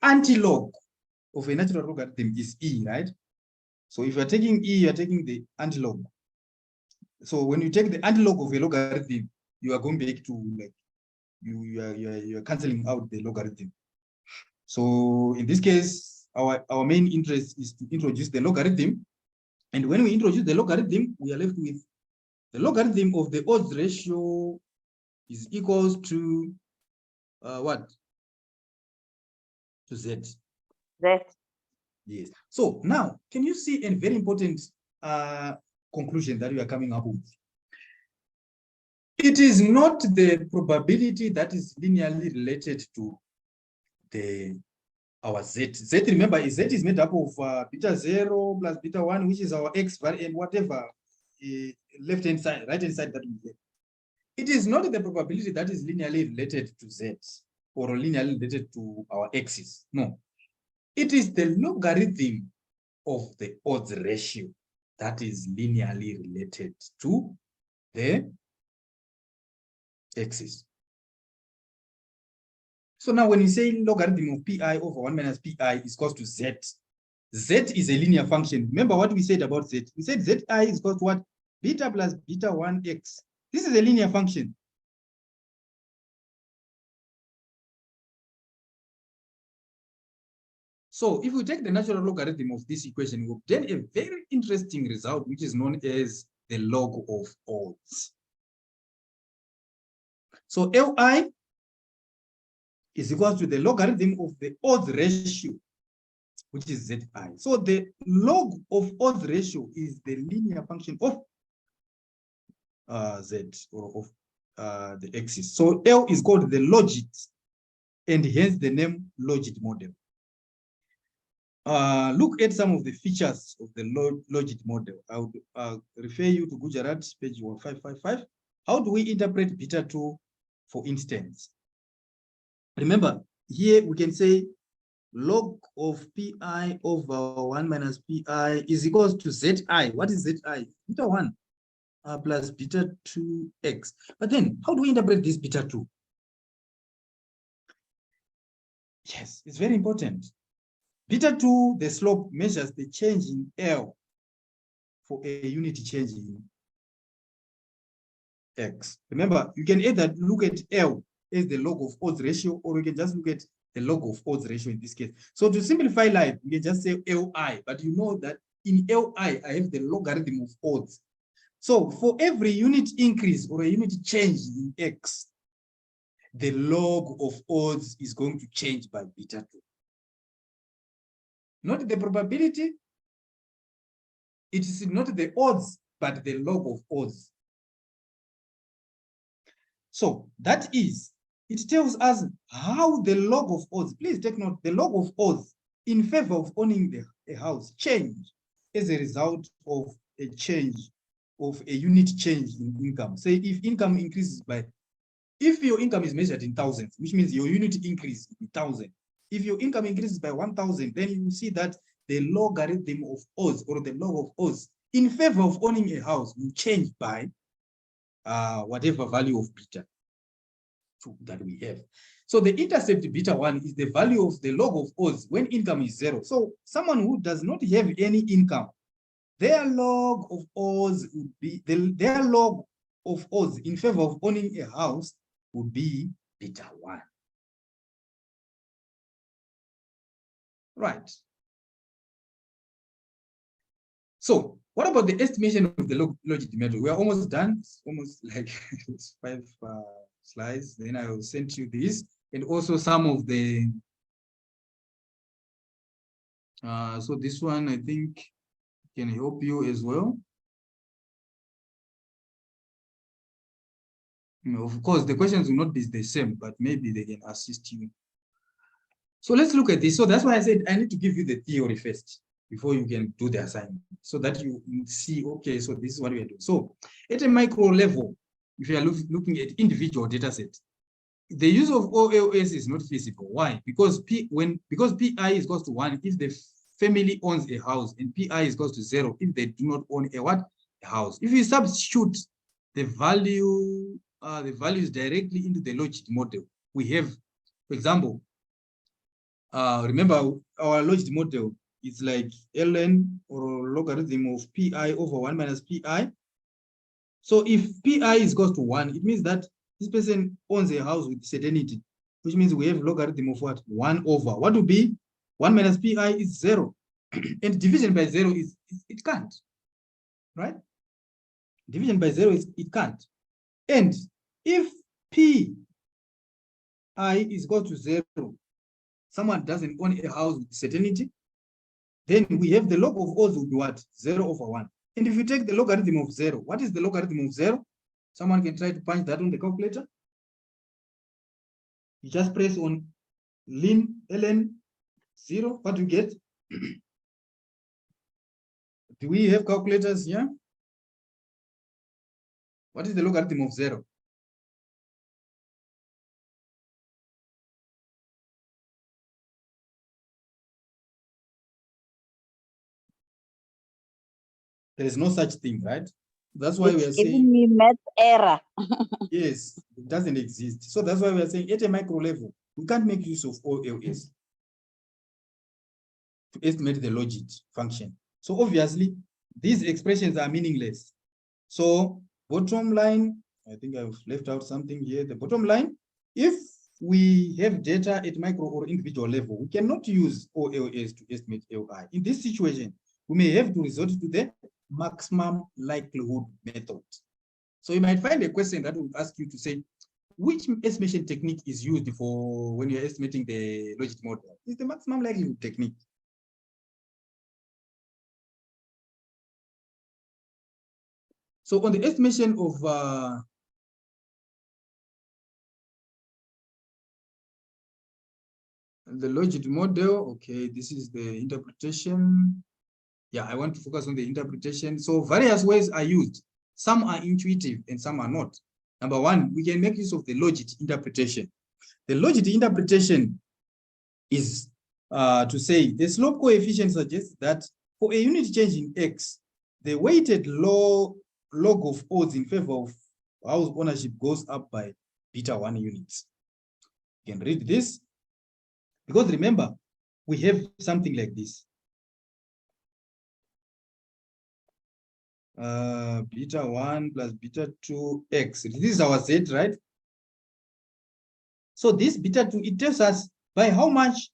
anti-log of a natural logarithm is E, right? So if you're taking E, you're taking the anti-log. So when you take the anti-log of a logarithm, you are going back to like you are canceling out the logarithm. So in this case, our main interest is to introduce the logarithm. And when we introduce the logarithm, we are left with the logarithm of the odds ratio is equals to what? To Z. Z. Yes. So now, can you see a very important conclusion that we are coming up with? It is not the probability that is linearly related to our Z. Z, remember, Z is made up of beta 0 plus beta 1, which is our X variant, whatever left-hand side, right-hand side that we get. It is not the probability that is linearly related to Z or linearly related to our X's. No. It is the logarithm of the odds ratio that is linearly related to the X's. So now when you say logarithm of pi over 1 minus pi is equals to Z, Z is a linear function. Remember what we said about Z? We said Zi is equal to what? Beta plus beta 1x. This is a linear function. So if we take the natural logarithm of this equation, we obtain a very interesting result, which is known as the log of odds. So Li is equal to the logarithm of the odds ratio, which is Zi. So the log of odds ratio is the linear function of Z, or of the axis. So L is called the logit, and hence the name logit model. Look at some of the features of the logit model. I would refer you to Gujarat, page 1555. How do we interpret beta 2, for instance? Remember, here we can say log of pi over 1 minus pi is equals to Zi. What is Zi? Beta 1 plus beta 2x. But then, how do we interpret this beta 2? Yes, it's very important. Beta 2, the slope measures the change in L for a unit change in X. Remember, you can either look at L as the log of odds ratio, or you can just look at the log of odds ratio in this case. So to simplify life, you can just say Li, but you know that in Li, I have the logarithm of odds. So for every unit increase or a unit change in X, the log of odds is going to change by beta 2. Not the probability, it is not the odds, but the log of odds. So that is, it tells us how the log of odds, please take note, the log of odds in favor of owning a house change as a result of a change of a unit change in income. Say if income increases by, if your income is measured in thousands, which means your unit increase in 1,000. If your income increases by 1,000, then you see that the logarithm of odds, or the log of odds in favor of owning a house, will change by whatever value of beta 2 that we have. So the intercept beta 1 is the value of the log of odds when income is 0. So someone who does not have any income, their log of odds would be, their log of odds in favor of owning a house would be beta 1. Right. So what about the estimation of the logit model? We are almost done. It's almost like 5 slides. Then I will send you this, and also some of the, so this one I think can help you as well. Of course, the questions will not be the same, but maybe they can assist you. So let's look at this. So that's why I said I need to give you the theory first before you can do the assignment, so that you see, okay, so this is what we are doing. So at a micro level, if you are looking at individual data sets, the use of OLS is not feasible. Why? Because PI is equals to 1 if the family owns a house, and PI is equals to 0 if they do not own a what? A house. If you substitute the value, the values directly into the logit model, we have, for example, remember our logit model is like ln, or logarithm of pi over 1 minus pi. So if pi is equals to 1, it means that this person owns a house with certainty, which means we have logarithm of what? 1 over. What would be 1 minus pi is 0. And division by 0 is, it can't, right? Division by 0 is, it can't. And if pi is equal to 0, someone doesn't own a house with certainty, then we have the log of odds will be what? 0 over 1. And if you take the logarithm of 0, what is the logarithm of 0? Someone can try to punch that on the calculator. You just press on ln 0. What do you get? Do we have calculators here? What is the logarithm of 0? There is no such thing, right? That's why we are saying, giving me math error. yes, it doesn't exist. So that's why we are saying at a micro level, we can't make use of OLS. to estimate the logit function. So obviously, these expressions are meaningless. So bottom line, I think I've left out something here. The bottom line, if we have data at micro or individual level, we cannot use OLS to estimate LI. In this situation, we may have to resort to the maximum likelihood method. So you might find a question that will ask you to say, which estimation technique is used for when you're estimating the logit model? It's the maximum likelihood technique. So on the estimation of the logit model, okay, this is the interpretation. Yeah, I want to focus on the interpretation. So various ways are used. Some are intuitive and some are not. Number one, we can make use of the logit interpretation. The logit interpretation is to say the slope coefficient suggests that for a unit change in X, the weighted log of odds in favor of house ownership goes up by beta 1 units. You can read this because remember, we have something like this. Beta 1 plus beta 2x. This is our Z, right? So this beta 2, it tells us by how much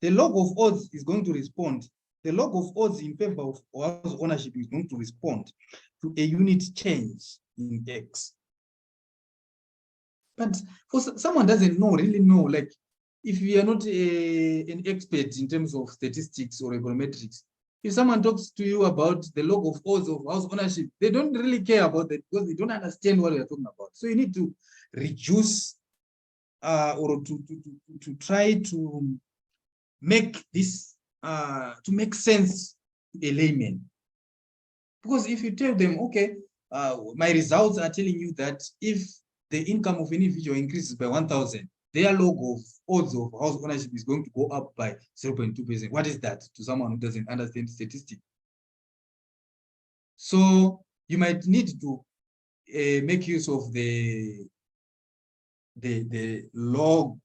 the log of odds is going to respond. The log of odds in favor of house ownership is going to respond to a unit change in X. But for someone doesn't really know, like if you are not an expert in terms of statistics or econometrics, if someone talks to you about the log of odds of house ownership, they don't really care about that because they don't understand what you're talking about. So you need to reduce or to try to make this to make sense to a layman. Because if you tell them, okay, my results are telling you that if the income of an individual increases by 1,000, their log of odds of house ownership is going to go up by 0.2%. What is that to someone who doesn't understand statistics? So you might need to make use of the log.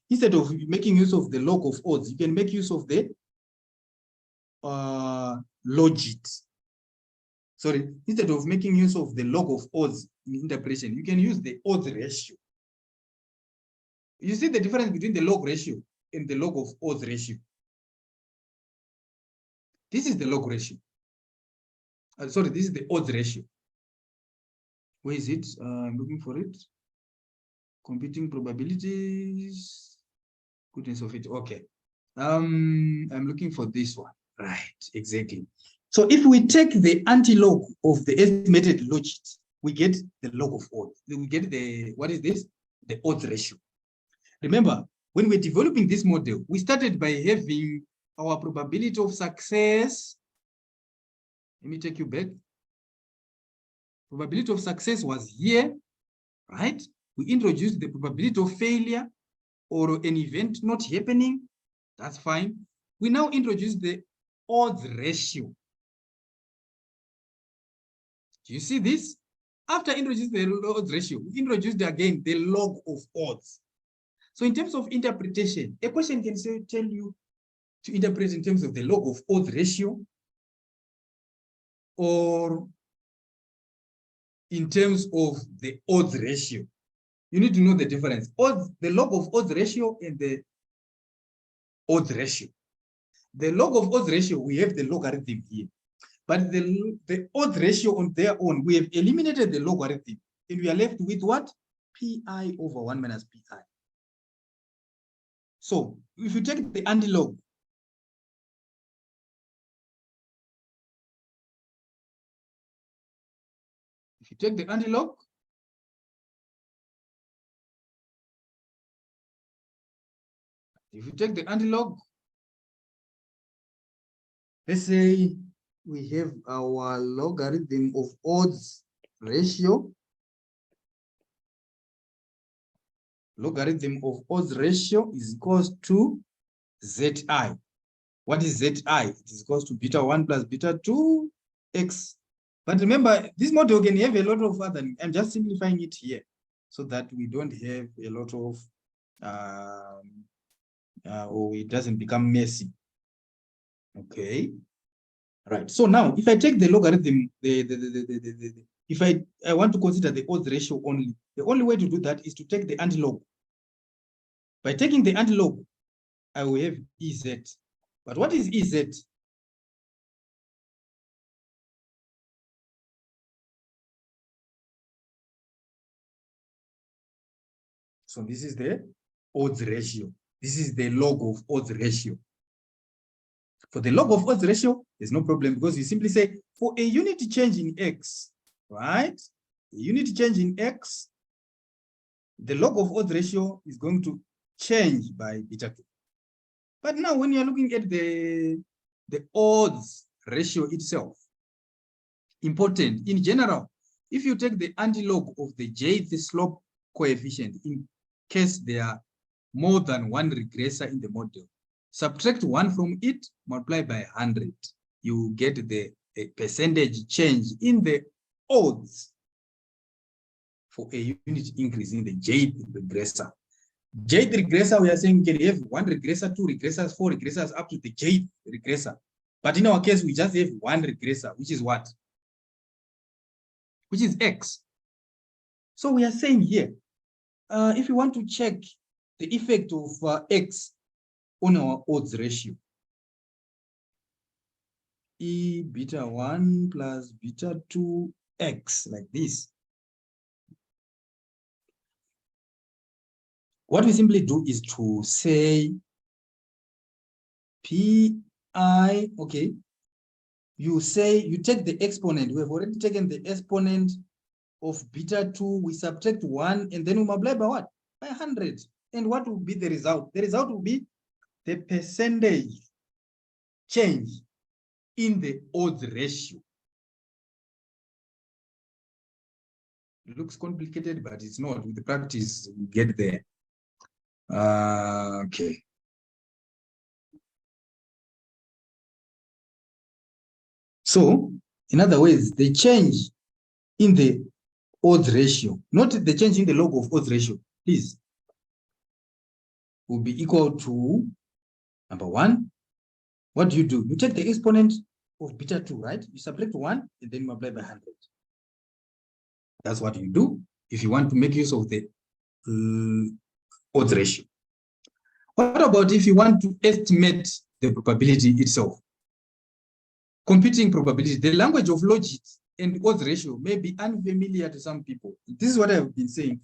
Instead of making use of the log of odds, you can make use of the logit. Sorry, instead of making use of the log of odds in interpretation, you can use the odds ratio. You see the difference between the log ratio and the log of odds ratio. This is the log ratio. Sorry, this is the odds ratio. Where is it? I'm looking for it. Computing probabilities. Goodness of it. Okay. I'm looking for this one. Right, exactly. So if we take the anti-log of the estimated logit, we get the log of odds. We get the, what is this? The odds ratio. Remember, when we're developing this model, we started by having our probability of success. Let me take you back. Probability of success was here, right? We introduced the probability of failure or an event not happening. That's fine. We now introduce the odds ratio. Do you see this? After introducing the odds ratio, we introduced again the log of odds. So in terms of interpretation, a question can say, tell you to interpret in terms of the log of odds ratio or in terms of the odds ratio. You need to know the difference. Odds, the log of odds ratio and the odds ratio. The log of odds ratio, we have the logarithm here. But the odds ratio on their own, we have eliminated the logarithm. And we are left with what? Pi over 1 minus pi. So if you take the anti-log, if you take the anti-log, let's say we have our logarithm of odds ratio. Logarithm of odds ratio is equals to Zi. What is Zi? It is equals to beta 1 plus beta 2 x. But remember, this model can have a lot of other, I'm just simplifying it here so that we don't have a lot of, or it doesn't become messy. Okay. Right. So now, if I take the logarithm, if I want to consider the odds ratio only, the only way to do that is to take the antilog. By taking the antilog, I will have EZ. But what is EZ? So this is the odds ratio. This is the log of odds ratio. For the log of odds ratio, there's no problem because you simply say for a unit change in X, right? A unit change in X, the log of odds ratio is going to change by beta 2. But now when you're looking at the odds ratio itself, important in general, if you take the antilog of the jth slope coefficient in case there are more than one regressor in the model, subtract 1 from it, multiply by 100, you get the percentage change in the odds for a unit increase in the jth regressor. Jth regressor, we are saying we can have 1 regressor, 2 regressors, 4 regressors up to the jth regressor. But in our case, we just have 1 regressor, which is what? Which is X. So we are saying here, if you want to check the effect of X on our odds ratio, E beta 1 plus beta 2 X, like this. What we simply do is to say Pi, okay, you say, you take the exponent, we have already taken the exponent of beta 2, we subtract 1, and then we multiply by what? By 100. And what will be the result? The result will be the percentage change in the odds ratio. It looks complicated, but it's not. With the practice, we get there. Okay. So, in other words, the change in the odds ratio, not the change in the log of odds ratio, please, will be equal to, number 1, what do? You take the exponent of beta 2, right? You subtract 1 and then multiply by 100. That's what you do if you want to make use of the odds ratio. What about if you want to estimate the probability itself? Computing probability, the language of logic and odds ratio may be unfamiliar to some people. This is what I've been saying.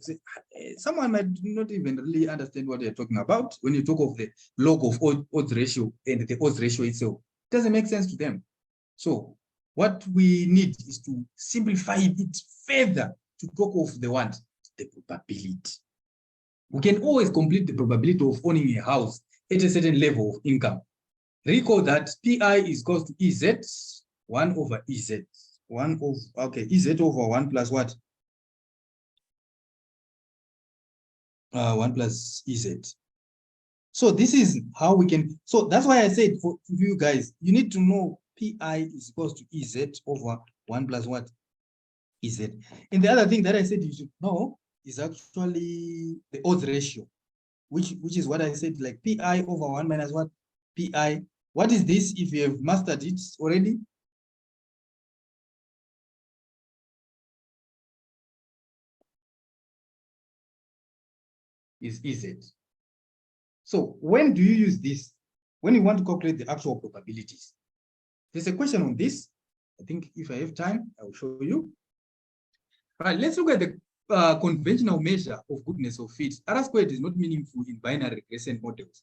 Someone might not even really understand what you're talking about when you talk of the log of odds ratio and the odds ratio itself. It doesn't make sense to them. So what we need is to simplify it further to talk of the what? The probability. We can always complete the probability of owning a house at a certain level of income. Recall that Pi is equal to EZ, 1 over EZ. 1 over, okay, EZ over 1 plus what? 1 plus EZ. So this is how we can, so that's why I said for you guys, you need to know Pi is equal to EZ over 1 plus what? EZ. And the other thing that I said you should know is actually the odds ratio, which is what I said, like Pi over 1 minus what? Pi. What is this if you have mastered it already? Is EZ. So when do you use this? When you want to calculate the actual probabilities. There's a question on this. I think if I have time, I will show you. All right, let's look at the conventional measure of goodness of fit. R squared is not meaningful in binary regression models.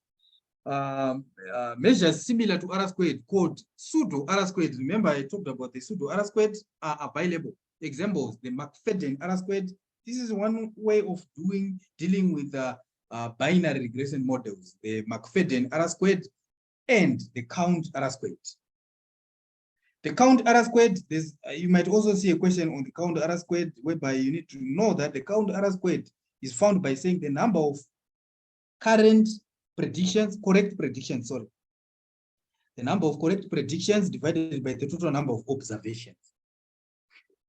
Measures similar to R squared called pseudo R squared. Remember, I talked about the pseudo R squared are available. Examples, the McFadden R squared. This is one way of dealing with binary regression models, the McFadden R squared and the count R squared. The count R squared, you might also see a question on the count R squared, whereby you need to know that the count R squared is found by saying the number of current predictions, correct predictions, sorry. The number of correct predictions divided by the total number of observations.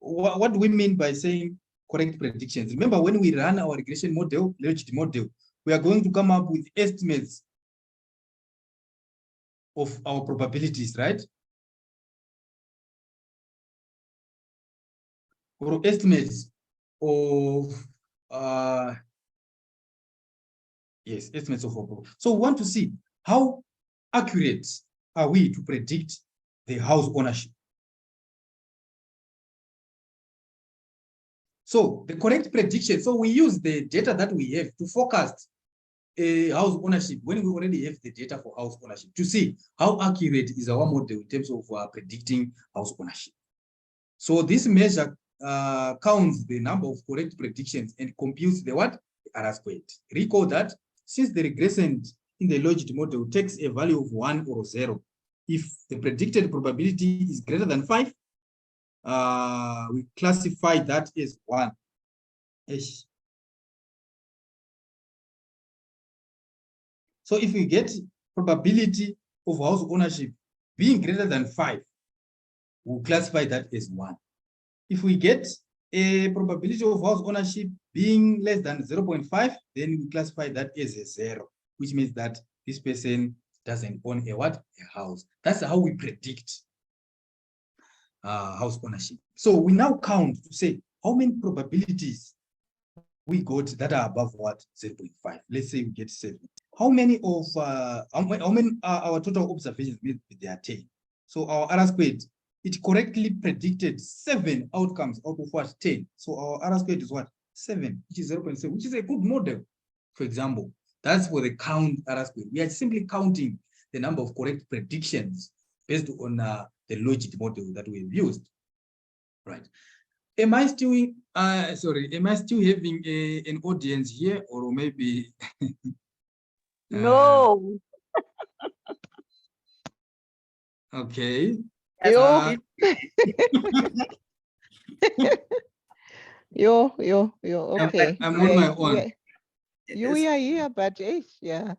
What do we mean by saying correct predictions? Remember, when we run our regression model, logic model, we are going to come up with estimates of our probabilities, right? Or estimates of yes, estimates of our probability. So we want to see how accurate are we to predict the house ownership. So the correct prediction, so we use the data that we have to forecast a house ownership when we already have the data for house ownership to see how accurate is our model in terms of predicting house ownership. So this measure counts the number of correct predictions and computes the what? The R squared. Recall that since the regressant in the logit model takes a value of 1 or 0, if the predicted probability is greater than 5, we classify that as 1. So if we get probability of house ownership being greater than 5, we'll classify that as 1. If we get a probability of house ownership being less than 0.5, then we classify that as a 0, which means that this person doesn't own a what? A house. That's how we predict house ownership. So we now count to say how many probabilities we got that are above what? 0.5. Let's say we get 7. How many of how many are our total observations with their 10? So our R squared, it correctly predicted 7 outcomes out of what? 10. So our R squared is what? 7, which is 0.7, which is a good model. For example, that's for the count R squared. We are simply counting the number of correct predictions based on the logit model that we've used, right? Am I still am I still having an audience here, or maybe No. okay. Yo. Yo, okay. I'm on my own. You are here, but yeah.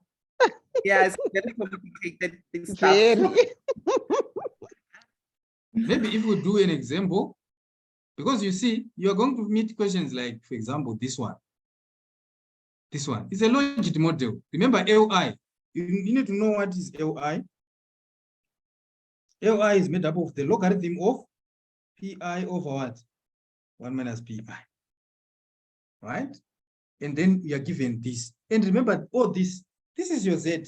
Yeah, it's very complicated stuff. Very. Maybe if we do an example, because you see, you are going to meet questions like, for example, this one. This one is a logit model. Remember LI. You need to know what is LI. LI is made up of the logarithm of PI over what? 1 minus PI. Right? And then you are given this. And remember, all this is your Z.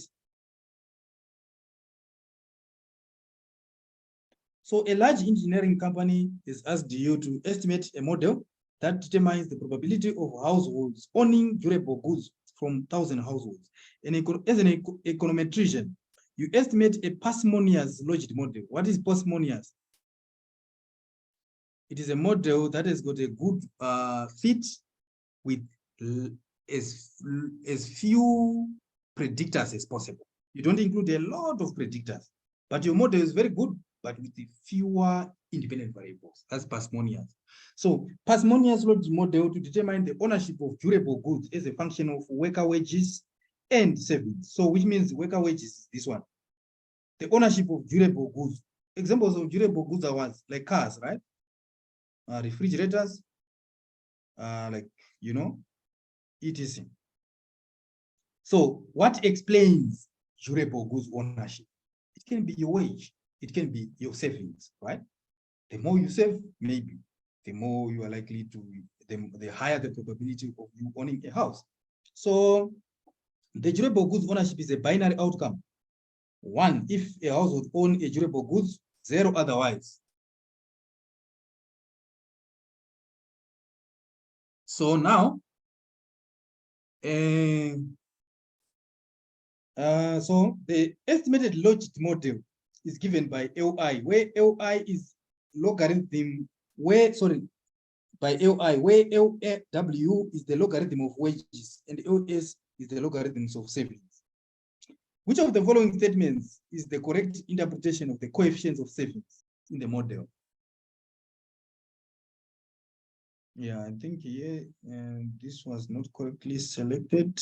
So a large engineering company is asked you to estimate a model that determines the probability of households owning durable goods from 1,000 households. And as an econometrician, you estimate a parsimonious logit model. What is parsimonious? It is a model that has got a good fit with as few predictors as possible. You don't include a lot of predictors, but your model is very good, but with the fewer independent variables. That's parsimonious. So parsimonious logit model to determine the ownership of durable goods as a function of worker wages and savings. So which means worker wages is this one. The ownership of durable goods. Examples of durable goods are what? Like cars, right? Refrigerators, like, you know, etc. So what explains durable goods ownership? It can be your wage. It can be your savings, right? The more you save, maybe, the more you are likely to, the higher the probability of you owning a house. So the durable goods ownership is a binary outcome. 1 if a household owns a durable goods, 0 otherwise. So now, so the estimated logit model is given by LI, where LI is logarithm, where, sorry, by LI, where LW is the logarithm of wages and LS is the logarithms of savings. Which of the following statements is the correct interpretation of the coefficients of savings in the model? Yeah, I think here this was not correctly selected.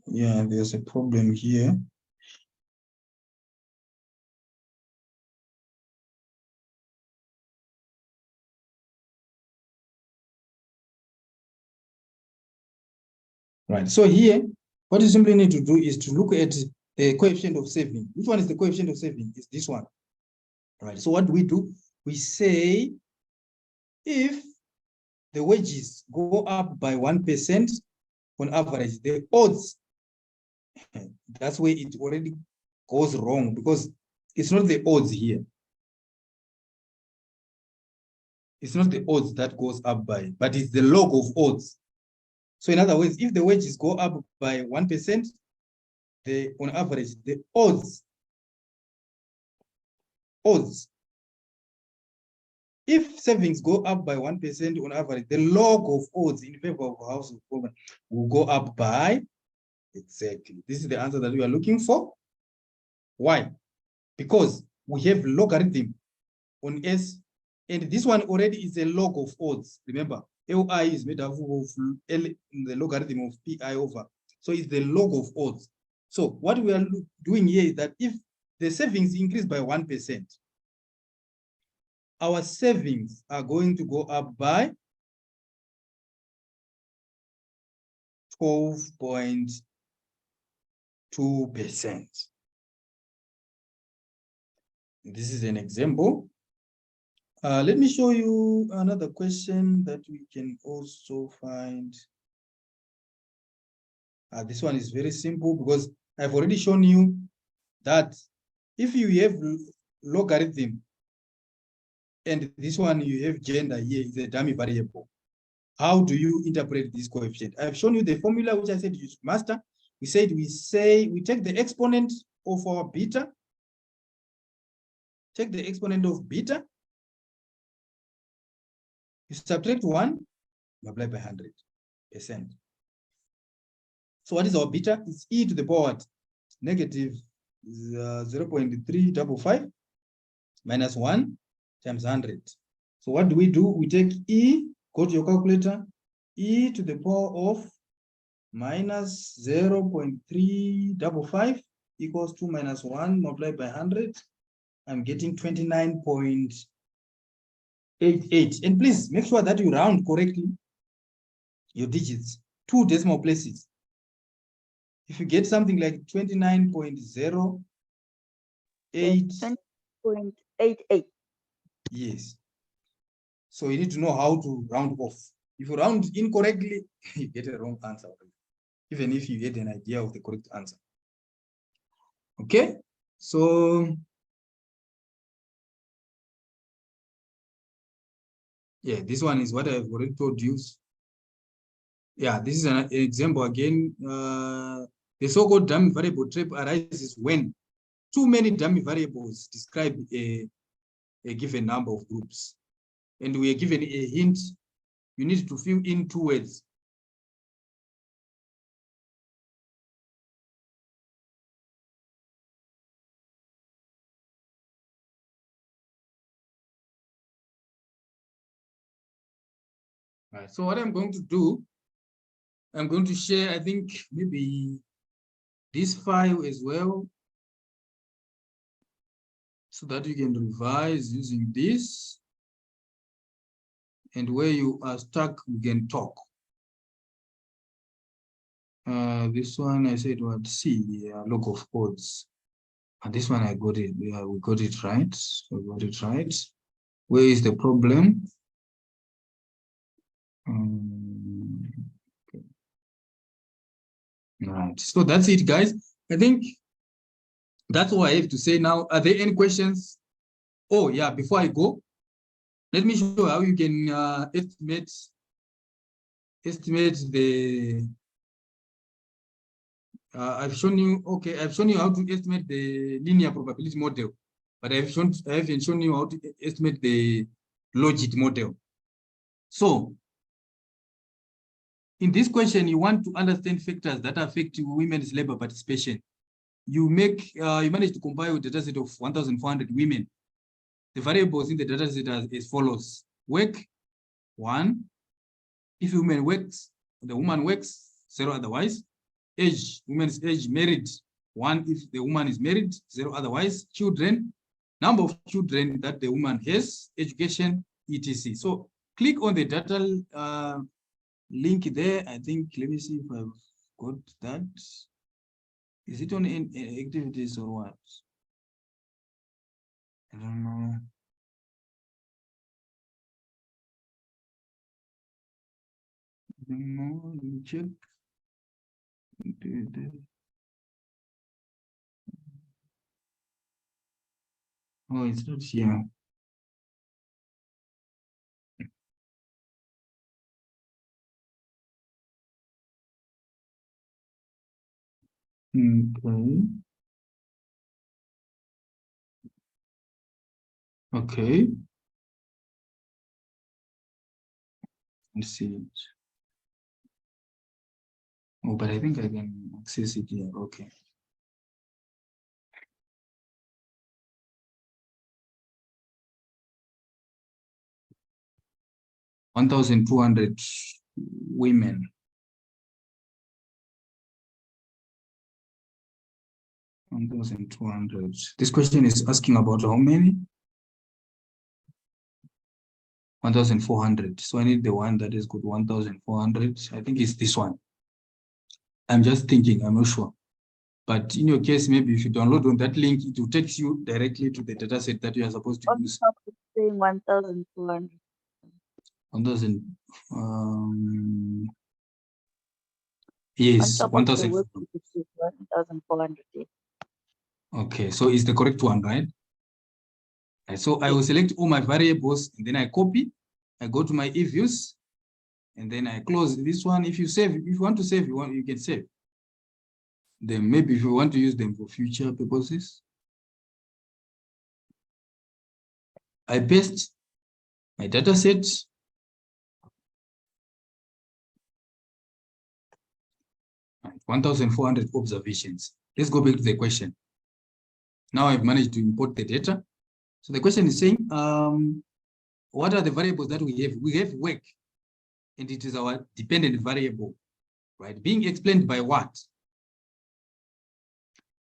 Yeah, there's a problem here. Right, so here, what you simply need to do is to look at coefficient of saving. Which one is the coefficient of saving? Is this one. All right. So what do? We say if the wages go up by 1% on average, the odds, that's where it already goes wrong, because it's not the odds here. It's not the odds that goes up by, but it's the log of odds. So in other words, if the wages go up by 1%, on average, the odds. If savings go up by 1% on average, the log of odds in favor of household program will go up by, exactly. This is the answer that we are looking for. Why? Because we have logarithm on S, and this one already is a log of odds. Remember, LI is made up of L, the logarithm of PI over. So it's the log of odds. So what we are doing here is that if the savings increase by 1%, our savings are going to go up by 12.2%. This is an example. Let me show you another question that we can also find. This one is very simple because I've already shown you that if you have logarithm and this one you have gender here is a dummy variable, how do you interpret this coefficient? I've shown you the formula which I said you should master. We said we take the exponent of our beta, take the exponent of beta, you subtract 1, multiply by 100%. So what is our beta? It's e to the power negative 0.355 minus 1 times 100. So what do? We take e, go to your calculator, e to the power of minus 0.355 equals to minus 1 multiplied by 100. I'm getting 29.88. And please make sure that you round correctly your digits, 2 decimal places. If you get something like 29.08, 20.88. yes. So you need to know how to round off. If you round incorrectly, you get a wrong answer, even if you get an idea of the correct answer. Okay, so yeah, this one is what I've already told you. Yeah, this is an example again. The so-called dummy variable trap arises when too many dummy variables describe a given number of groups. And we are given a hint. You need to fill in 2 words. All right, so what I'm going to do, I'm going to share, I think, maybe this file as well, so that you can revise using this. And where you are stuck, we can talk. This one I said what C, log of odds. And this one I got it. Yeah, we got it right. We got it right. Where is the problem? Okay. All right. So that's it, guys. I think that's all I have to say now. Are there any questions? Oh yeah, before I go, let me show how you can estimate the. I've shown you. Okay, I've shown you how to estimate the linear probability model, but I haven't shown you how to estimate the logit model. So, in this question, you want to understand factors that affect women's labor participation. You manage to compile a data set of 1,400 women. The variables in the data set are as follows: work, 1. If the woman works, 0 otherwise. Age, woman's age, married, 1 if the woman is married, 0 otherwise. Children, number of children that the woman has, education, etc. So click on the data link there. I think, let me see if I've got that. Is it on activities or what? I don't know. I don't know. Let me check. Oh, it's not here. Okay. Okay. Let's see it. Oh, but I think I can access it here. Okay. $1,200 women. 1,200. This question is asking about how many? 1,400. So I need the one that is good. 1,400. I think it's this one. I'm just thinking, I'm not sure. But in your case, maybe if you download on that link, it will take you directly to the data set that you are supposed to use. Saying 1,200. 1,000. Yes, 1,000. 1,400. Okay, so it's the correct one, right? So I will select all my variables and then I copy. I go to my eViews and then I close this one. If you save, if you want to save, you can save. Then maybe if you want to use them for future purposes, I paste my data set. Right, 1,400 observations. Let's go back to the question. Now I've managed to import the data. So the question is saying, what are the variables that we have? We have work, and it is our dependent variable, right? Being explained by what?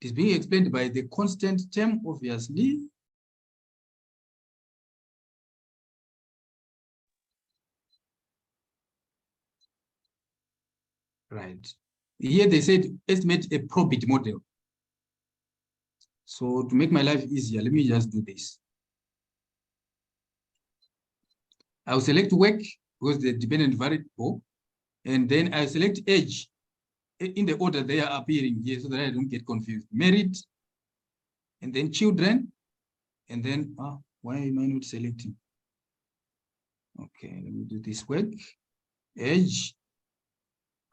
It is being explained by the constant term, obviously. Right. Here they said estimate a probit model. So to make my life easier, let me just do this. I'll select work because the dependent variable, and then I select age in the order they are appearing here so that I don't get confused. Merit, and then children, and then, why am I not selecting? Okay, let me do this work. Age,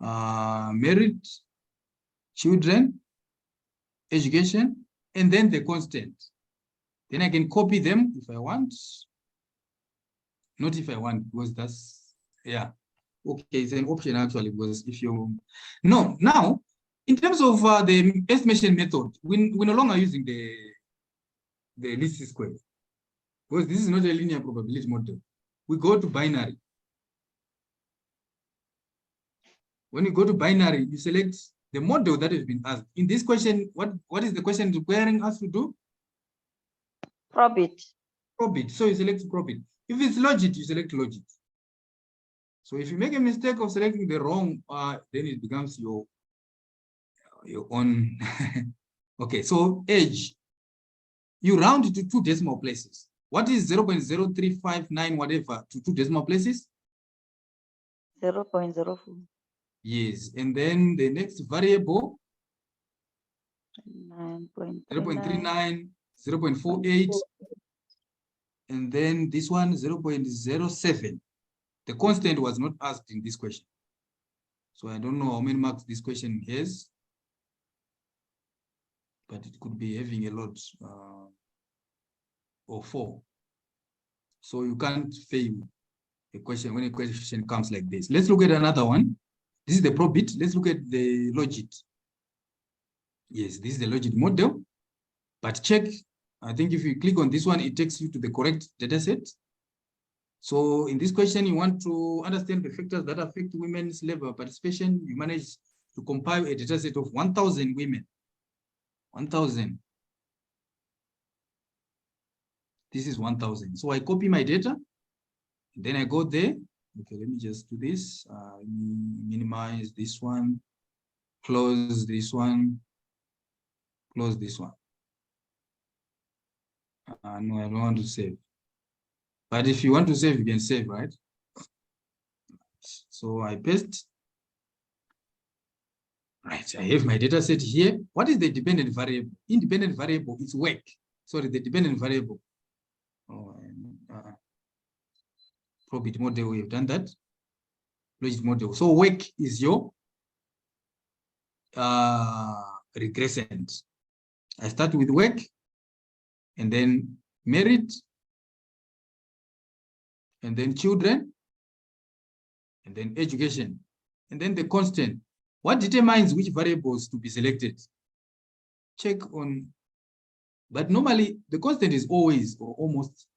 merit, children, education, and then the constant. Then I can copy them if I want. Not if I want, because that's, yeah. Okay, it's an option actually, because if you, no, now, in terms of the estimation method, we're no longer using the least square, because this is not a linear probability model. We go to binary. When you go to binary, you select the model that has been asked. In this question, what is the question requiring us to do? Probit. Probit. So you select probit. If it's logit, you select logit. So if you make a mistake of selecting the wrong, then it becomes your own. Okay, so age. You round to 2 decimal places. What is 0.0359 whatever to 2 decimal places? 0.04. Yes, and then the next variable 9.39. 0.39, 0.48, and then this one 0.07. The constant was not asked in this question. So I don't know how many marks this question has, but it could be having a lot or 4. So you can't fail a question when a question comes like this. Let's look at another one. This is the probit. Let's look at the logit. Yes, this is the logit model, but check. I think if you click on this one, it takes you to the correct data set. So in this question, you want to understand the factors that affect women's labor participation. You manage to compile a data set of 1,000 women. 1,000. This is 1,000. So I copy my data, and then I go there. Okay, let me just do this. Minimize this one, close this one. close this one. No, I don't want to save. But if you want to save, you can save, right? So I paste. Right, I have my data set here. What is the dependent variable? Independent variable is work. Sorry, the dependent variable. Oh, probit model, we have done that. Logit model. So work is your regressant. I start with work, and then merit, and then children, and then education, and then the constant. What determines which variables to be selected? Check on, but normally the constant is always or almost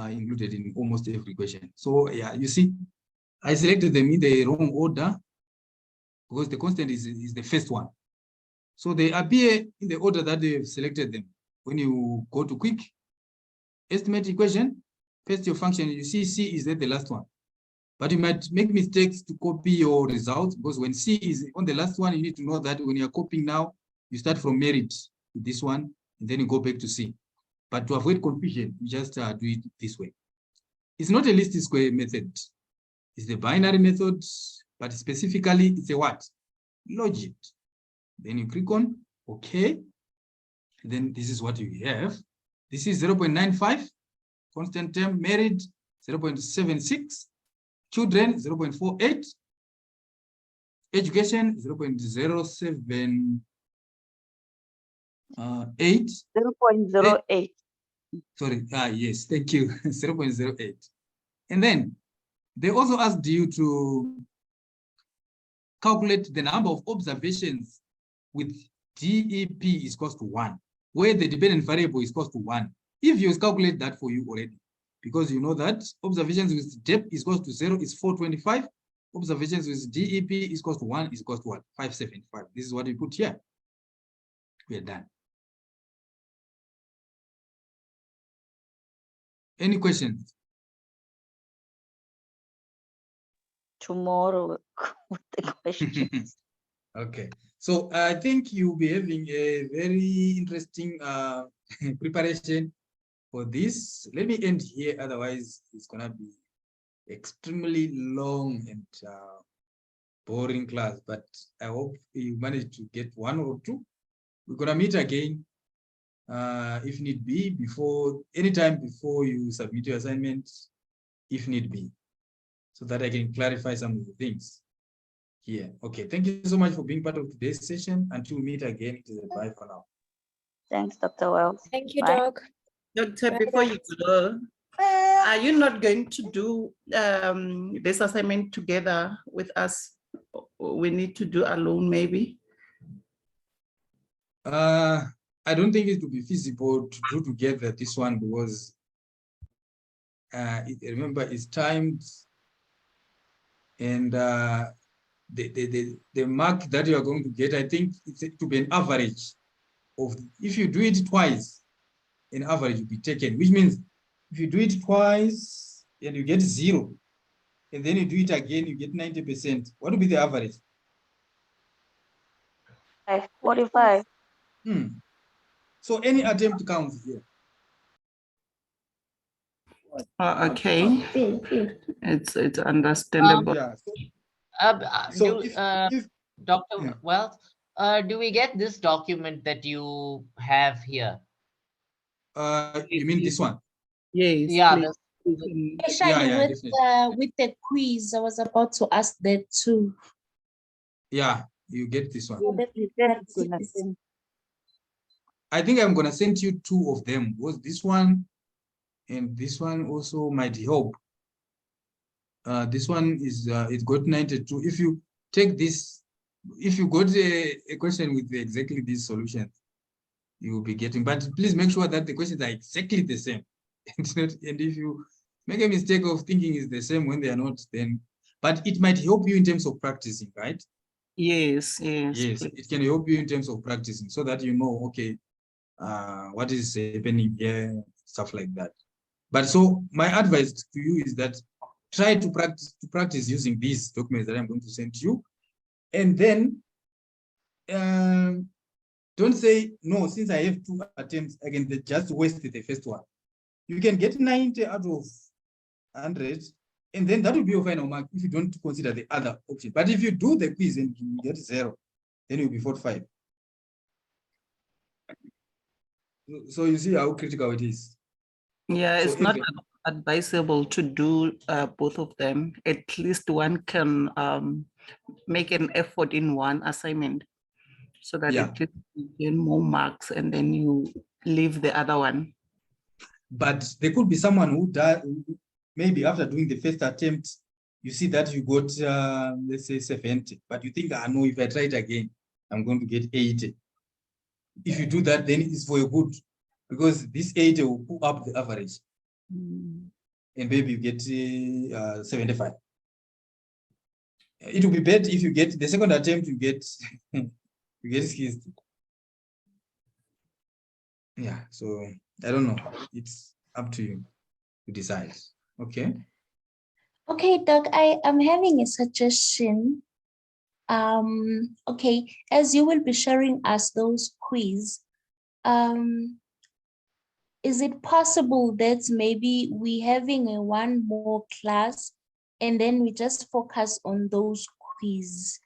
included in almost every question. So yeah, you see, I selected them in the wrong order because the constant is the first one. So they appear in the order that they've selected them. When you go to quick estimate equation, paste your function, you see C is at the last one. But you might make mistakes to copy your results because when C is on the last one, you need to know that when you're copying now, you start from merit to this one, and then you go back to C. But to avoid confusion, you just do it this way. It's not a least square method. It's the binary method, but specifically it's a what? Logit. Then you click on OK. Then this is what you have. This is 0.95, constant term, merit 0.76, children 0.48, education 0.078. 0.08. Sorry, yes, thank you, 0.08. And then they also asked you to calculate the number of observations with DEP is equal to 1, where the dependent variable is equal to 1. If you calculate that for you already, because you know that observations with depth is equal to 0 is 425, observations with DEP is equal to 1 is equal to what? 575. This is what we put here. We are done. Any questions? Tomorrow with the questions. Okay, so I think you'll be having a very interesting preparation for this. Let me end here, otherwise it's gonna be extremely long and boring class, but I hope you manage to get one or two. We're gonna meet again if need be, anytime before you submit your assignment, if need be, so that I can clarify some of the things here. Okay, thank you so much for being part of today's session. Until we meet again, it is a bye for now. Thanks, Dr. Wells. Thank you, Bye. Doc. Doctor, before you go, are you not going to do this assignment together with us? We need to do alone, maybe? I don't think it would be feasible to do together this one because remember it's timed, and the mark that you are going to get, I think it's to be an average of, if you do it twice, an average will be taken, which means if you do it twice and you get 0, and then you do it again, you get 90%. What will be the average? 45. So any attempt counts here. Okay, it's understandable. Yeah. So if Dr. Yeah. Wells, do we get this document that you have here? You mean this one? Yes. Yeah, please. Especially Yeah, with the quiz, I was about to ask that too. Yeah, you get this one. You said it's gonna send. I think I'm gonna send you 2 of them, because this one and this one also might help. This one is it got 92. If you take this, if you got a question with exactly this solution, you will be getting. But please make sure that the questions are exactly the same. And if you make a mistake of thinking it's the same when they are not, then. But it might help you in terms of practicing, right? Yes, Yes, please. it can help you in terms of practicing, so that you know, okay, what is happening here, stuff like that. But so my advice to you is that try to practice using these documents that I'm going to send you, and then Don't say, no, since I have 2 attempts, I can just waste the first one. You can get 90 out of 100, and then that will be your final mark if you don't consider the other option. But if you do the quiz and you get 0, then you'll be 45. So you see how critical it is. Yeah, So it's not if- advisable to do both of them. At least one can make an effort in one assignment so that Yeah. at least you gain more marks and then you leave the other one. But there could be someone who does, maybe after doing the first attempt, you see that you got, let's say 70, but you think, no, if I try it again, I'm going to get 80. If you do that, then it's for your good, because this 80 will pull up the average. And maybe you get 75. It will be better if you get the second attempt, you get you get 60. Yeah, so I don't know. It's up to you to decide. Okay. Okay, Doc, I am having a suggestion. Okay, as you will be sharing us those quiz, is it possible that maybe we having a one more class and then we just focus on those quiz?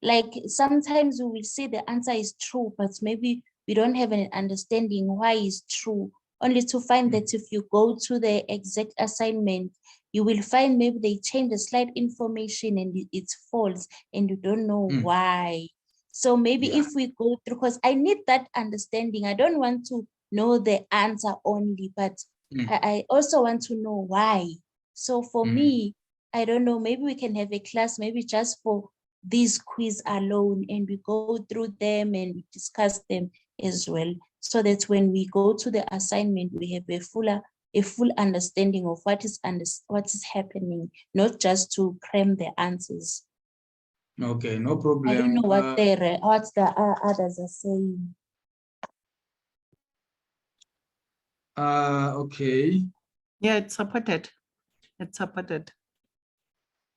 Like sometimes we will say the answer is true, but maybe we don't have an understanding why it's true, only to find that if you go to the exact assignment, you will find maybe they change the slight information and it's false and you don't know why. So maybe if we go through, because I need that understanding. I don't want to know the answer only, but I also want to know why. So for me, I don't know, maybe we can have a class, maybe just for these quiz alone, and we go through them and we discuss them as well, so that when we go to the assignment, we have a full understanding of what is happening, not just to cram the answers. Okay, no problem. I don't know what the others are saying. Okay. Yeah, it's supported. It's supported.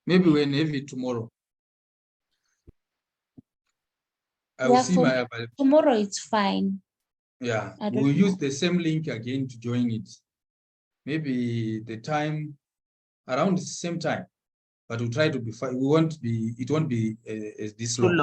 Maybe we'll have it tomorrow. I will see my availability. Tomorrow it's fine. Yeah, we'll use the same link again to join it. Maybe the time around the same time, but we'll try to be fine. It won't be this long.